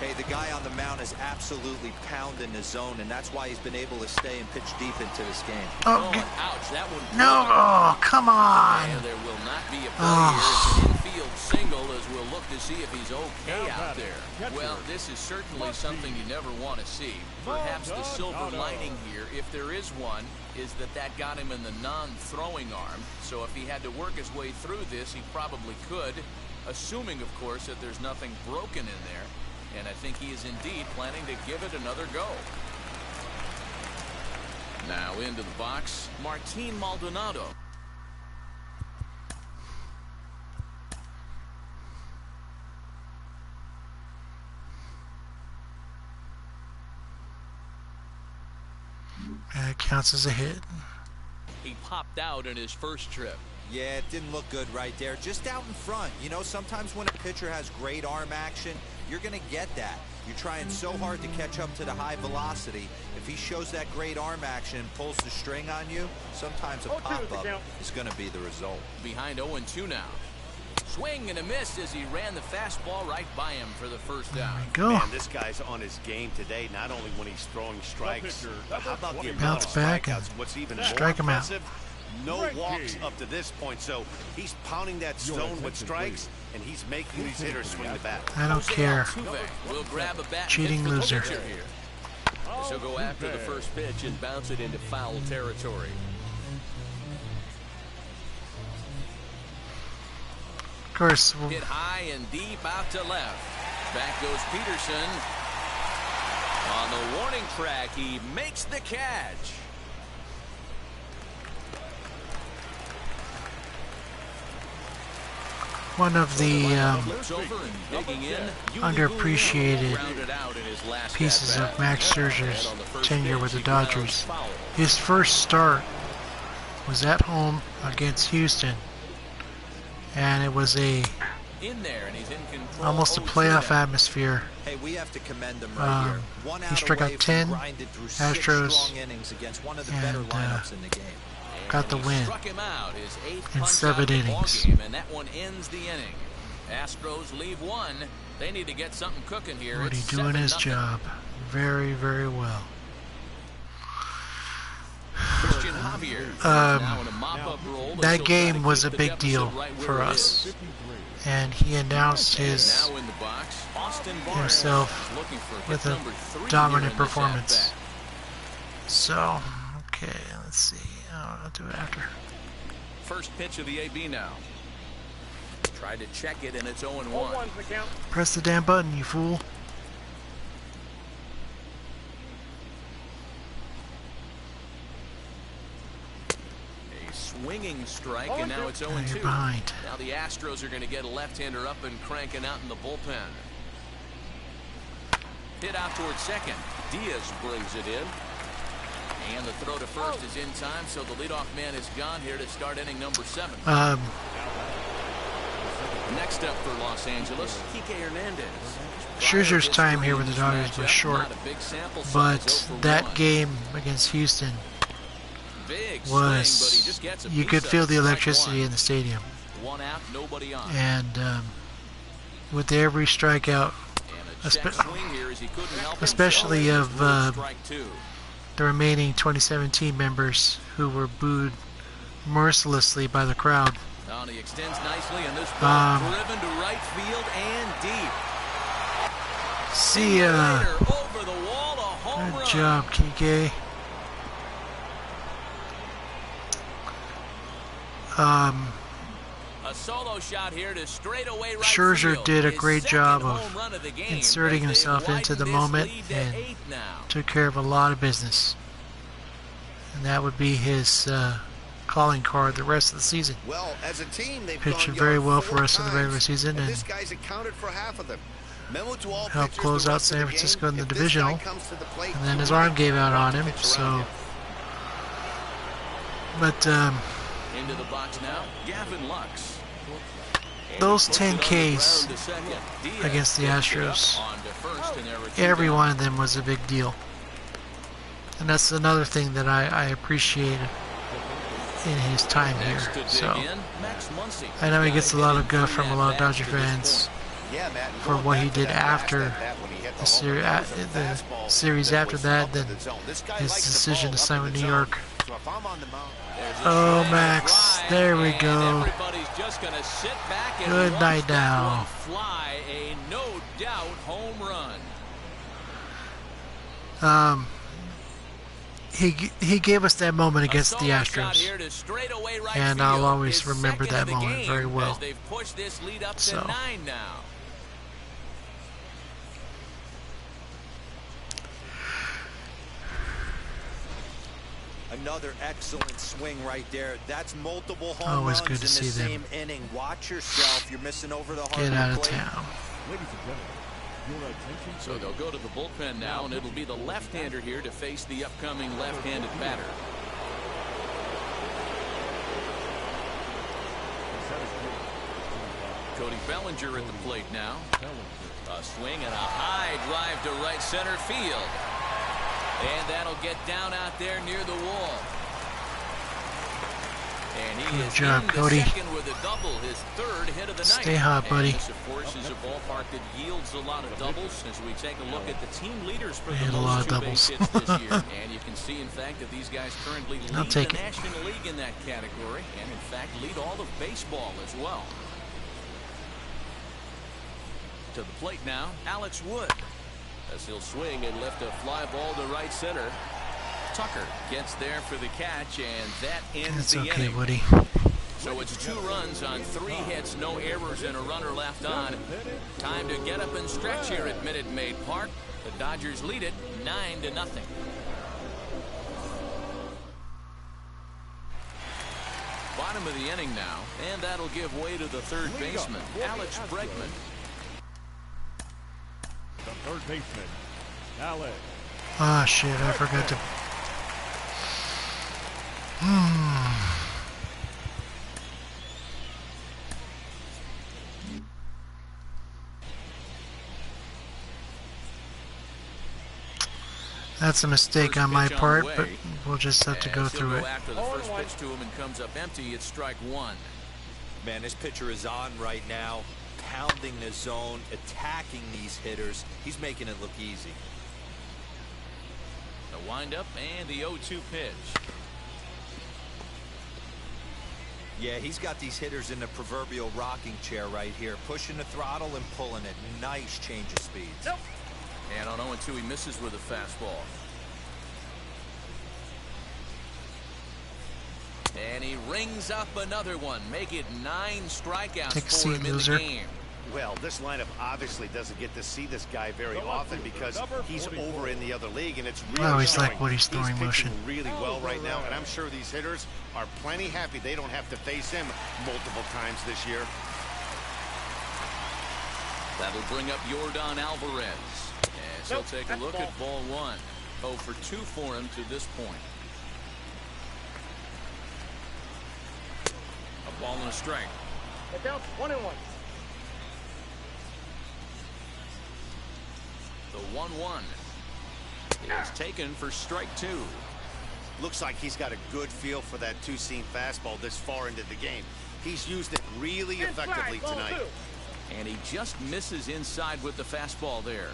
Hey, the guy on the mound is absolutely pounding the zone, and that's why he's been able to stay and pitch deep into this game. Oh, ouch. That one. No, oh, come on. And there will not be a play here. It's an infield single as we'll look to see if he's okay out there. Well, this is certainly something you never want to see. Perhaps the silver lining here, if there is one, is that got him in the non-throwing arm. So if he had to work his way through this, he probably could, assuming, of course, that there's nothing broken in there. And I think he is indeed planning to give it another go. Now into the box, Martin Maldonado. It counts as a hit. He popped out in his first trip. Yeah, it didn't look good right there. Just out in front. You know, sometimes when a pitcher has great arm action, you're going to get that. You're trying so hard to catch up to the high velocity. If he shows that great arm action and pulls the string on you, sometimes a pop-up is going to be the result. Behind 0-2 now. Swing and a miss as he ran the fastball right by him for the first out. Go. Man, this guy's on his game today, not only when he's throwing strikes, but how about the amount Bounce of back and strikeouts? What's even more strike him out. impressive, no walks up to this point, so he's pounding that stone with strikes, and he's making these hitters swing the bat. I don't care. Will grab a bat. Cheating loser. She'll go after the first pitch and bounce it into foul territory. Of course. Hit high and deep out to left. Back goes Peterson. On the warning track, he makes the catch. One of the underappreciated pieces of Max Scherzer's tenure with the Dodgers. His first start was at home against Houston, and it was almost a playoff atmosphere. Hey, we have to commend him right here. He struck out 10 Astros and got the win in 7 innings. And that one ends the inning. Astros leave one. They need to get something cooking here. Woody doing his job very, very well. Christian Javier now in a mop-up role. That game was a big deal for us, and he announced himself with a dominant performance. So, okay, let's see. I'll do it after. First pitch of the AB now. Tried to check it, and it's 0-1. Press the damn button, you fool. A swinging strike, and now it's 0-2. You're behind. Now the Astros are going to get a left-hander up and cranking out in the bullpen. Hit out towards second. Diaz brings it in. And the throw to first is in time, so the leadoff man is gone here to start inning number 7. Next up for Los Angeles, Kike Hernandez. Scherzer's time here with the Dodgers was short, but that game against Houston was, you could feel the electricity in the stadium. One out, nobody on. And with every strikeout, especially of the remaining 27 team members who were booed mercilessly by the crowd. He extends nicely, and this ball driven to right field and deep. See ya. Over the wall, a home Good run. job, Kike. A solo shot here to straightaway right Scherzer field. did a His great second job home of run of the game inserting as they himself into widen the this moment lead to and 8 now. took care of a lot of business. And that would be his calling card the rest of the season. Well, as a team, they've Pitched gone very yard well 4 for us in the regular times, season and and this guy's accounted for half of them. Memo to all helped pitchers close the out rest of San the Francisco game. in the If this divisional. guy comes to the plate, And then you his really arm gave out want on to him. pitch around So, him. but Into the box now, Gavin Lux. those 10 Ks against the Astros, every one of them was a big deal. And that's another thing that I appreciated in his time here. So I know he gets a lot of guff from a lot of Dodger fans for what he did after the series after that, then his decision to sign with New York. Oh, Max, there we go. Good night now. Fly a no doubt home run. He gave us that moment against the Astros, and I'll always remember that moment very well. So, another excellent swing right there. That's multiple home always runs good to in see the them. same inning. Watch yourself. You're missing over the Get out of plate. town. Ladies and gentlemen, your attention. So they'll go to the bullpen now, and it'll be the left-hander here to face the upcoming left-handed batter. Cody Bellinger at the plate now. A swing and a high drive to right center field. And that'll get down out there near the wall. And he Good is job, into Cody. second with a double, his third hit of the night. Stay hot, buddy. And this, of course, is a ballpark that yields a lot of doubles as we take a look at the team leaders for Hit the a lot most of two-base doubles. hits this year. And you can see, in fact, that these guys currently I'll lead take the it. National League in that category and, in fact, lead all of baseball as well. To the plate now, Alex Wood, as he'll swing and lift a fly ball to right center. Tucker gets there for the catch, and that ends That's the okay, inning. Woody. So it's 2 runs on 3 hits, no errors, and a runner left on. Time to get up and stretch here at Minute Maid Park. The Dodgers lead it 9-0. Bottom of the inning now, and that'll give way to the third baseman, Alex Bregman. The third baseman, Alex. Ah, shit, I forgot to... That's a mistake on my part, but we'll just have to go through it. After the first pitch to him and comes up empty, it's strike 1. Man, this pitcher is on right now, pounding the zone, attacking these hitters. He's making it look easy. The windup and the 0-2 pitch. Yeah, he's got these hitters in the proverbial rocking chair right here, pushing the throttle and pulling it. Nice change of speeds. And on 0-2, he misses with a fastball. And he rings up another one. Make it 9 strikeouts Take a for seat, him in loser. the game. Well, this lineup obviously doesn't get to see this guy very often because he's over in the other league, and it's really I always showing. like Woody's throwing He's pitching motion. really well right now, and I'm sure these hitters are plenty happy they don't have to face him multiple times this year. That'll bring up Yordan Alvarez. As he'll take a look at ball 1. 0 for 2 for him to this point. A ball and a strike. Get down 1-1. The 1-1 is taken for strike 2. Looks like he's got a good feel for that two-seam fastball this far into the game. He's used it really effectively tonight. And he just misses inside with the fastball there.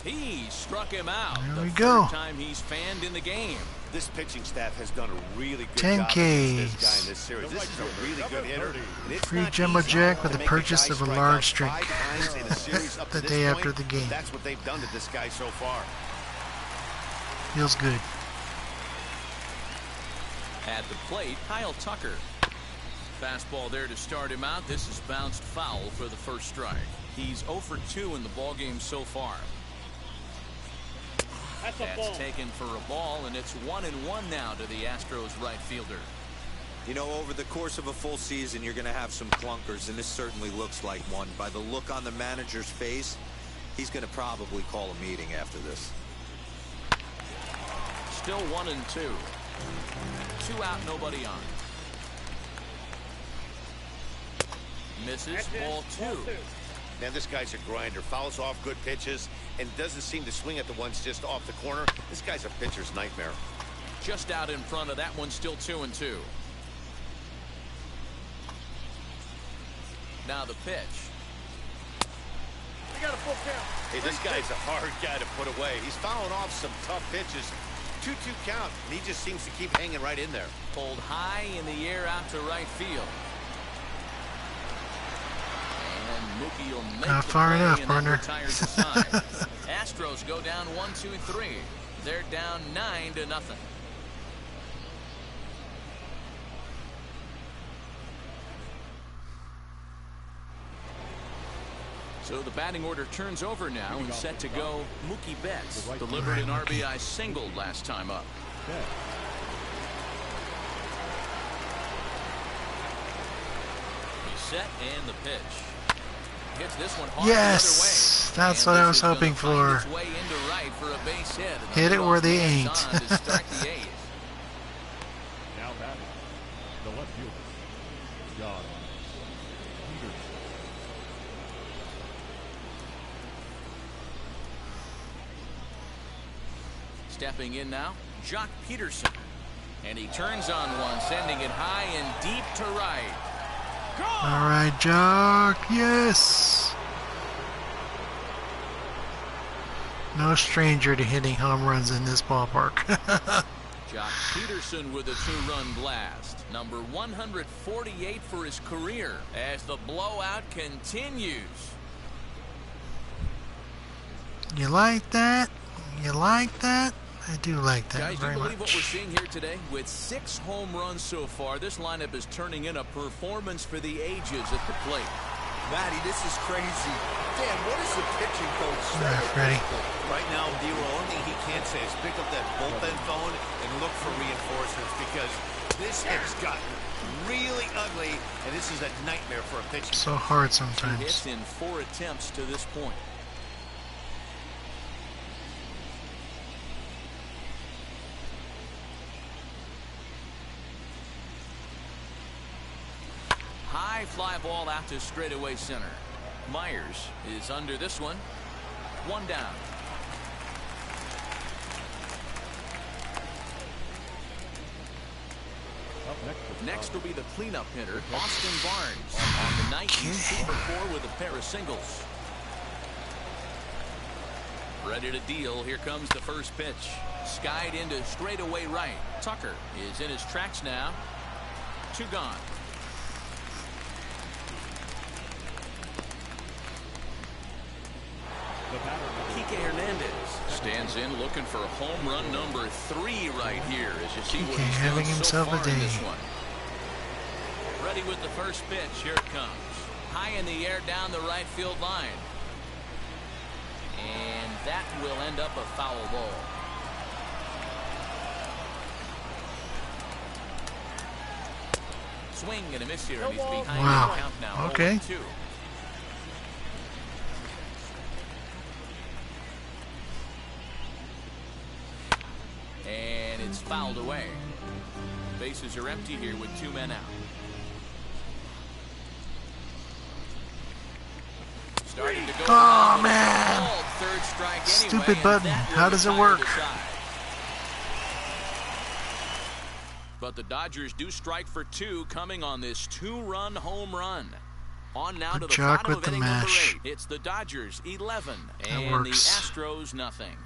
He struck him out. There we the go. third time he's fanned in the game. This pitching staff has done a really good 10 job against this Ks. guy in this series. This is a really good hitter. and it's Free not Jumbo easy Jack to with the make a purchase guy of a strike large out streak 5 times in a series up to the this day point. after the game. That's what they've done to this guy so far. Feels good. At the plate, Kyle Tucker. Fastball there to start him out. This is bounced foul for the first strike. He's 0 for 2 in the ballgame so far. That's a That's ball. taken for a ball, and it's 1-1 now to the Astros right fielder. You know, over the course of a full season, you're going to have some clunkers, and this certainly looks like one. By the look on the manager's face, he's going to probably call a meeting after this. Still 1-2. 2 out, nobody on. Misses, ball 2. Man, this guy's a grinder. Fouls off good pitches and doesn't seem to swing at the ones just off the corner. This guy's a pitcher's nightmare. Just out in front of that one, still 2-2. Now the pitch. We got a full count. Hey, this guy's a hard guy to put away. He's fouling off some tough pitches. 2-2 count, and he just seems to keep hanging right in there. Pulled high in the air out to right field. And Mookie will make Not the far play, enough, and partner. that retires the side. Astros go down 1-2-3. They're down 9-0. So the batting order turns over now and set to go Mookie Betts. Delivered an RBI single last time up. He's set and the pitch. Hits this one hard Yes, the other way. that's And what I this was is gonna hoping find for. its way into right for a base hit. And the Hit it where they leadoff man ain't. is on to start the 8th. Now batting, the left fielder, John Peterson. Stepping in now, Jock Peterson. And he turns on one, sending it high and deep to right. All right, Jock. Yes. No stranger to hitting home runs in this ballpark. Jock Peterson with a 2-run blast. Number 148 for his career as the blowout continues. You like that? You like that? I do like that Guys, do very you believe what we're much. seeing here today? With 6 home runs so far, this lineup is turning in a performance for the ages at the plate. Matty, this is crazy. Dan, what is the pitching coach All right, Freddie. Right now, D-Roll, the only thing he can't say is pick up that bullpen phone and look for reinforcements because this has gotten really ugly, and this is a nightmare for a pitcher. So hard 2 sometimes. hits in 4 attempts to this point. High fly ball out to straightaway center. Myers is under this one. 1 down. Up next, Next will be the cleanup hitter, Austin Barnes. On the night, he's 2 for 4 with a pair of singles. Ready to deal. Here comes the first pitch. Skied into straightaway right. Tucker is in his tracks now. 2 gone. the batter, Kike Hernandez stands in looking for home run number 3 right here as you see what Kike he's having done so himself far a in day. this one. Ready with the first pitch. Here it comes. High in the air down the right field line. And that will end up a foul ball. Swing and a miss here, and he's behind Wow. the count now. Okay. 0-2. And it's fouled away. Bases are empty here with 2 men out. Starting to go. Oh, down, man. called. 3rd strike anyway, Stupid and button. that will How does it retire work? the side. But the Dodgers do strike for 2 coming on this 2-run home run. On now to the Jock bottom with of the inning number mash. 8. It's the Dodgers 11 and the works. Astros nothing.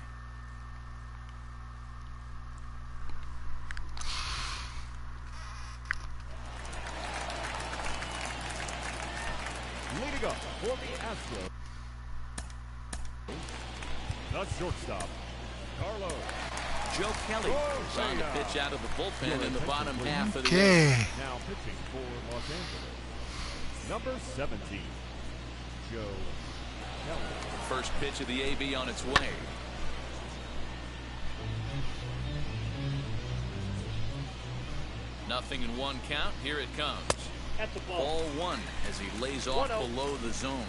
leading up for the Astros, the shortstop, Carlos. Joe Kelly is on the pitch out of the bullpen in the bottom half of the Okay. Now pitching for Los Angeles, number 17, Joe Kelly. First pitch of the AB on its way. 0-1 count. Here it comes. At the ball. Ball one as he lays off 1-0. below the zone.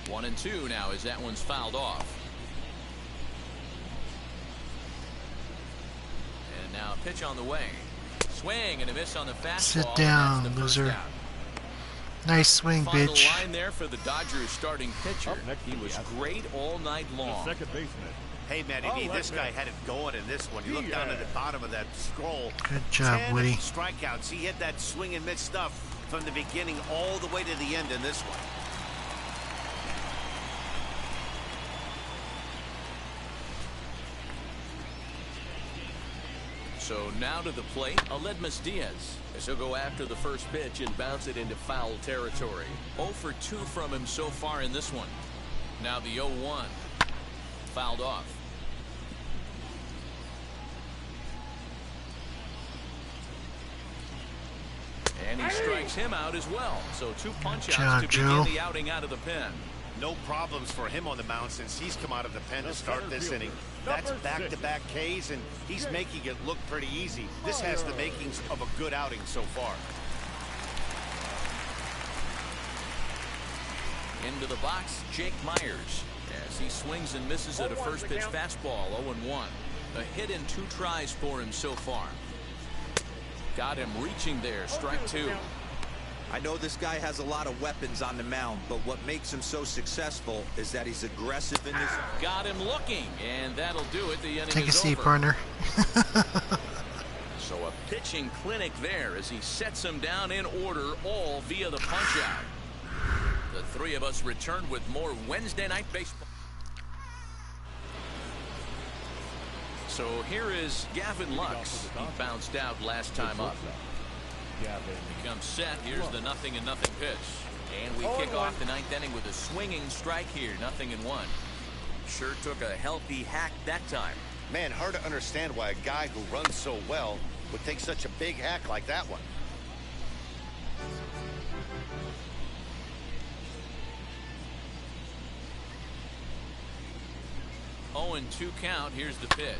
1-2 now as that one's fouled off. And now a pitch on the way. Swing and a miss on the fastball. Sit down, and that's the first loser. out. Nice swing, Final bitch. line there for the Dodgers starting pitcher. Up next He to was the great all night The long. second baseman. Hey, man, this guy had it going in this one. You look down at the bottom of that scroll. Good job, 10 Woody. strikeouts. He hit that swing and miss stuff from the beginning all the way to the end in this one. So now to the plate, Aledmus Diaz, as he'll go after the first pitch and bounce it into foul territory. 0 for 2 from him so far in this one. Now the 0-1. Fouled off. And he strikes him out as well. So 2 punch outs to begin the outing out of the pen. No problems for him on the mound since he's come out of the pen to start this inning. That's back-to-back Ks, and he's making it look pretty easy. This has the makings of a good outing so far. Into the box, Jake Myers, as he swings and misses at a first pitch fastball. 0-1. A hit in 2 tries for him so far. Got him reaching there. Strike 2. I know this guy has a lot of weapons on the mound, but what makes him so successful is that he's aggressive in his... Got him looking, and that'll do it. The inning Take a is seat, over. partner. So a pitching clinic there as he sets him down in order, all via the punch out. The 3 of us return with more Wednesday Night Baseball. So here is Gavin Lux. He bounced out last time up. He comes set. Here's the 0-0 pitch. And we kick off the 9th inning with a swinging strike here. 0-1. Sure took a healthy hack that time. Man, hard to understand why a guy who runs so well would take such a big hack like that one. Oh, and 2 count. Here's the pitch.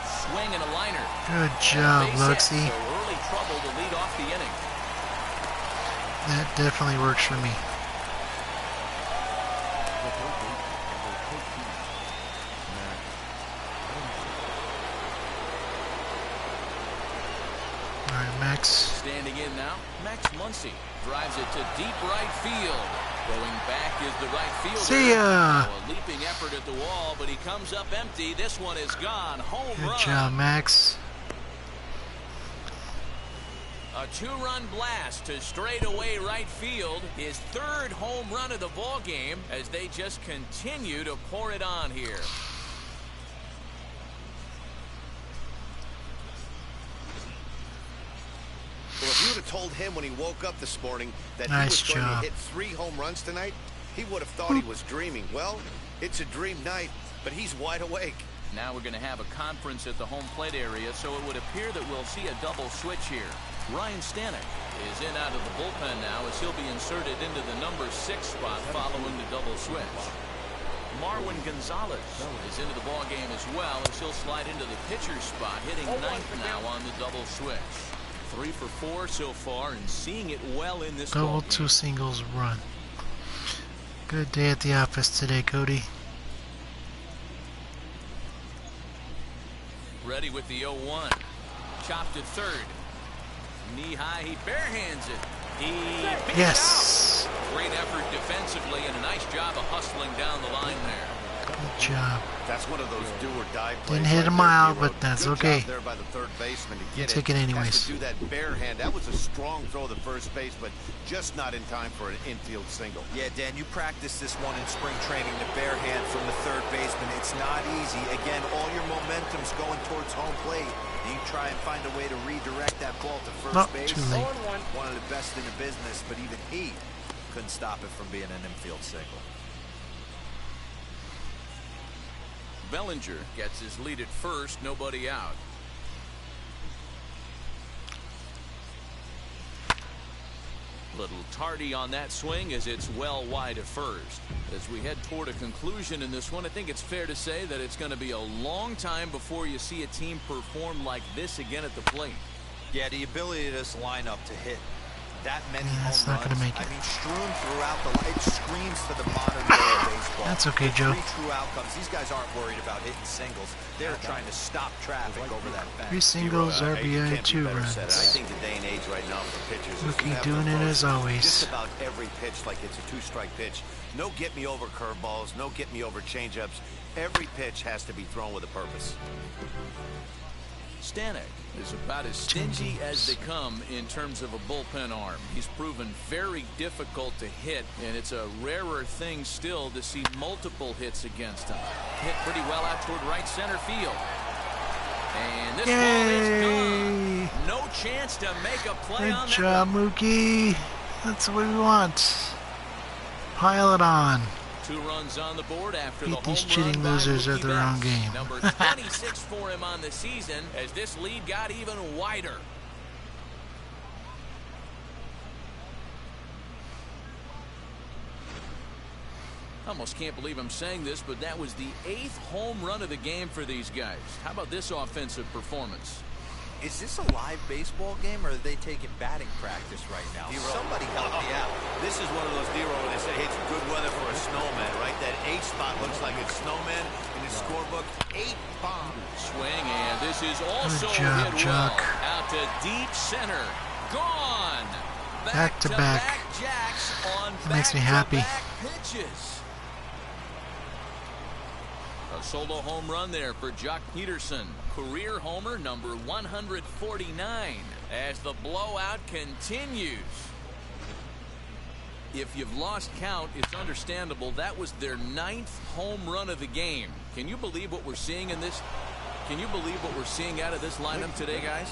Swing and a liner. Good job, Base hit, Luxie. so early trouble to lead off the inning. That definitely works for me. All right, Max. Standing in now, Max Muncy drives it to deep right field. Going back is the right fielder. See ya. Now a leaping effort at the wall, but he comes up empty. This one is gone. Home Good run. job, Max. A 2-run blast to straightaway right field. His 3rd home run of the ball game as they just continue to pour it on here. Well, if you would have told him when he woke up this morning that Nice he was going job. to hit 3 home runs tonight, he would have thought he was dreaming. Well, it's a dream night, but he's wide awake. Now we're going to have a conference at the home plate area, so it would appear that we'll see a double switch here. Ryan Stanek is in out of the bullpen now as he'll be inserted into the number 6 spot following the double switch. Marwin Gonzalez is into the ball game as well as he'll slide into the pitcher's spot, hitting 9th now on the double switch. 3 for 4 so far and seeing it well in this Double ball game. 2 singles run. Good day at the office today, Cody. Ready with the 0-1. Chopped at 3rd. Knee high, he barehands it. He beats Yes. out. Great effort defensively and a nice job of hustling down the line there. Good job. That's one of those do or die plays. Didn't hit a right there, mile, Hero. but that's Good okay. job there by the 3rd baseman to get Take it anyways. Has to do that bare hand. That was a strong throw to first base, but just not in time for an infield single. Yeah, Dan, you practiced this one in spring training, the bare hand from the 3rd baseman. It's not easy. Again, all your momentum's going towards home plate. You try and find a way to redirect that ball to first Not base. too late. One of the best in the business, but even he couldn't stop it from being an infield single. Bellinger gets his lead at first, nobody out. Little tardy on that swing as it's well wide of first. As we head toward a conclusion in this one, I think it's fair to say that it's going to be a long time before you see a team perform like this again at the plate. Yeah, the ability of this lineup to hit that many that's home not runs, gonna make it. I mean, strewn throughout the line, it screams to the modern day of baseball. That's okay, Joe. 3 true outcomes. These guys aren't worried about hitting singles. They're trying to stop traffic over that fence. 3 singles, RBI, 2 I runs. think the day and age right now for pitchers is Rookie you have doing to it as approach always. just about every pitch like it's a 2-strike pitch. No get me over curveballs, no get me over changeups. Every pitch has to be thrown with a purpose. Stanek is about as stingy as they come in terms of a bullpen arm. He's proven very difficult to hit, and it's a rarer thing still to see multiple hits against him. Hit pretty well out toward right center field. And this ball is gone. No chance to make a play on Good that. job, Mookie. That's what we want. Pile it on. 2 runs on the board after Beat the home these cheating run by losers Mookie at their own Betts. game. Number 26 for him on the season as this lead got even wider. I almost can't believe I'm saying this, but that was the 8th home run of the game for these guys. How about this offensive performance? Is this a live baseball game, or are they taking batting practice right now? Somebody help me out. This is one of those D-roll when they say, hey, it's good weather for a snowman, right? That 8 spot looks like it's snowman in the scorebook. 8 bombs. Swing, and this is also Good job, hit Chuck. well. Out to deep center. Gone. Back to back. Jacks on That makes me happy. back-to-back pitches. A solo home run there for Jock Peterson. Career homer number 149 as the blowout continues. If you've lost count, it's understandable. That was their 9th home run of the game. Can you believe what we're seeing in this? Can you believe what we're seeing out of this lineup today, guys?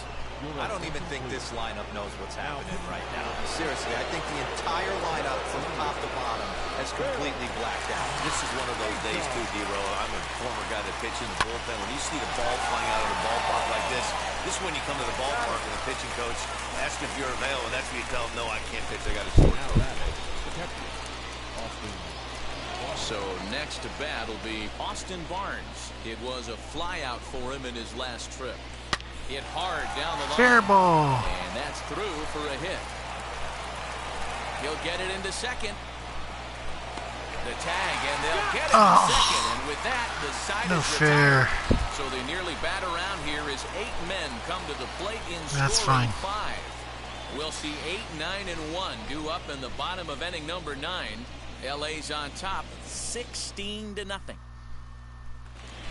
I don't even think this lineup knows what's happening right now. Seriously, I think the entire lineup from top to bottom has completely blacked out. This is one of those days, too, D-roll. I'm a former guy that pitched in the bullpen. When you see the ball flying out of the ballpark like this is when you come to the ballpark and the pitching coach asks if you're available. That's when you tell him, no, I can't pitch. I got a short throw. So next to bat will be Austin Barnes. It was a flyout for him in his last trip. Hit hard down the line. Fair ball. And that's through for a hit. He'll get it into second. The tag, and they'll get it to second. And with that, the side No is fair. retired. So they nearly bat around here as 8 men come to the plate in That's scoring fine. 5. We'll see 8, 9, and 1 due up in the bottom of inning number 9. LA's on top 16-0.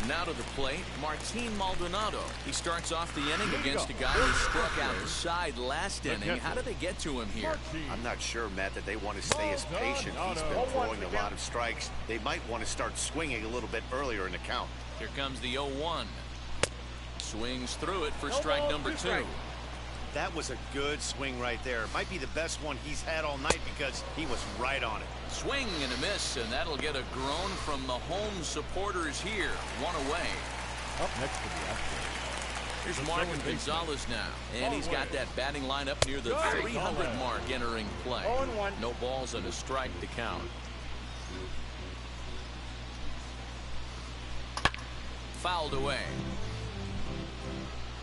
Now to the plate, Martin Maldonado. He starts off the inning against a guy who struck out the side last inning. How did they get to him here? I'm not sure, Matt, that they want to stay as patient. He's been throwing a lot of strikes. They might want to start swinging a little bit earlier in the count. Here comes the 0-1. Swings through it for strike number 2. That was a good swing right there. Might be the best one he's had all night because he was right on it. Swing and a miss, and that'll get a groan from the home supporters here. 1 away. Up next to the action. Here's Marvin Gonzalez now, and he's got that batting lineup near the 300 mark entering play. No balls and a strike to count. Fouled away.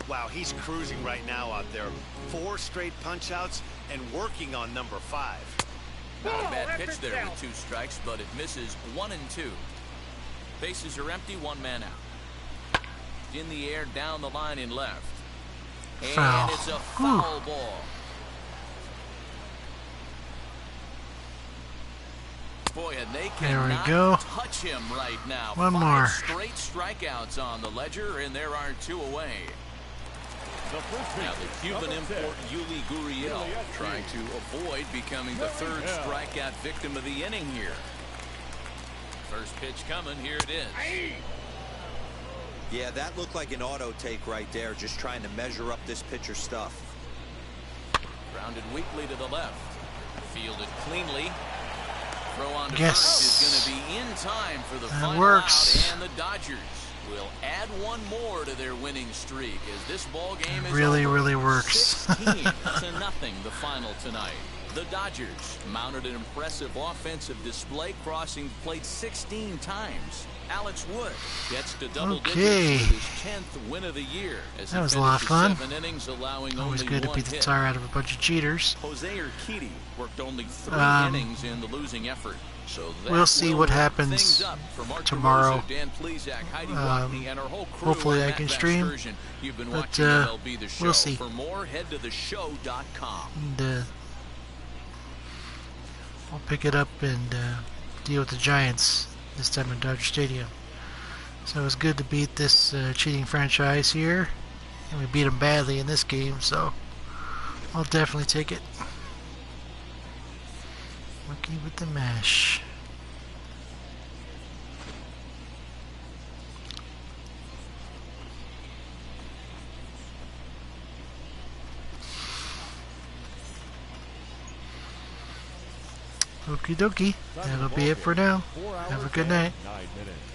Wow, he's cruising right now out there. 4 straight punch outs and working on number 5. Not a bad pitch there with 2 strikes, but it misses 1 and 2. Bases are empty, 1 man out. In the air, down the line in left. And Foul. it's a foul ball. Boy, and they There we cannot go. touch him right now. 1 5 more. straight strikeouts on the ledger, and there are 2 away. Now the Cuban import Yuli Gurriel trying to avoid becoming the 3rd strikeout victim of the inning here. First pitch coming, here it is. Yeah, that looked like an auto take right there, just trying to measure up this pitcher's stuff. Grounded weakly to the left. Fielded cleanly. Throw on to Yes. first is going to be in time for the That final works. out, and the Dodgers will add 1 more to their winning streak as this ball game is Really, over. really works. 16-0 the final tonight. The Dodgers mounted an impressive offensive display, crossing the plate 16 times. Alex Wood gets to double digits with his 10th win of the year. As that was a lot of fun. 7 innings, allowing Always only good to one beat the hit. tar out of a bunch of cheaters. Jose Urquidy worked only 3 innings in the losing effort. So we'll see what happens tomorrow. Hopefully I can stream, but we'll see. For more, head to theshow.com. And we'll pick it up and deal with the Giants this time in Dodger Stadium. So it was good to beat this cheating franchise here, and we beat them badly in this game, so I'll definitely take it. Monkey with the mash. Okie dokie. That'll be it for now. Have a good night. 9 minutes.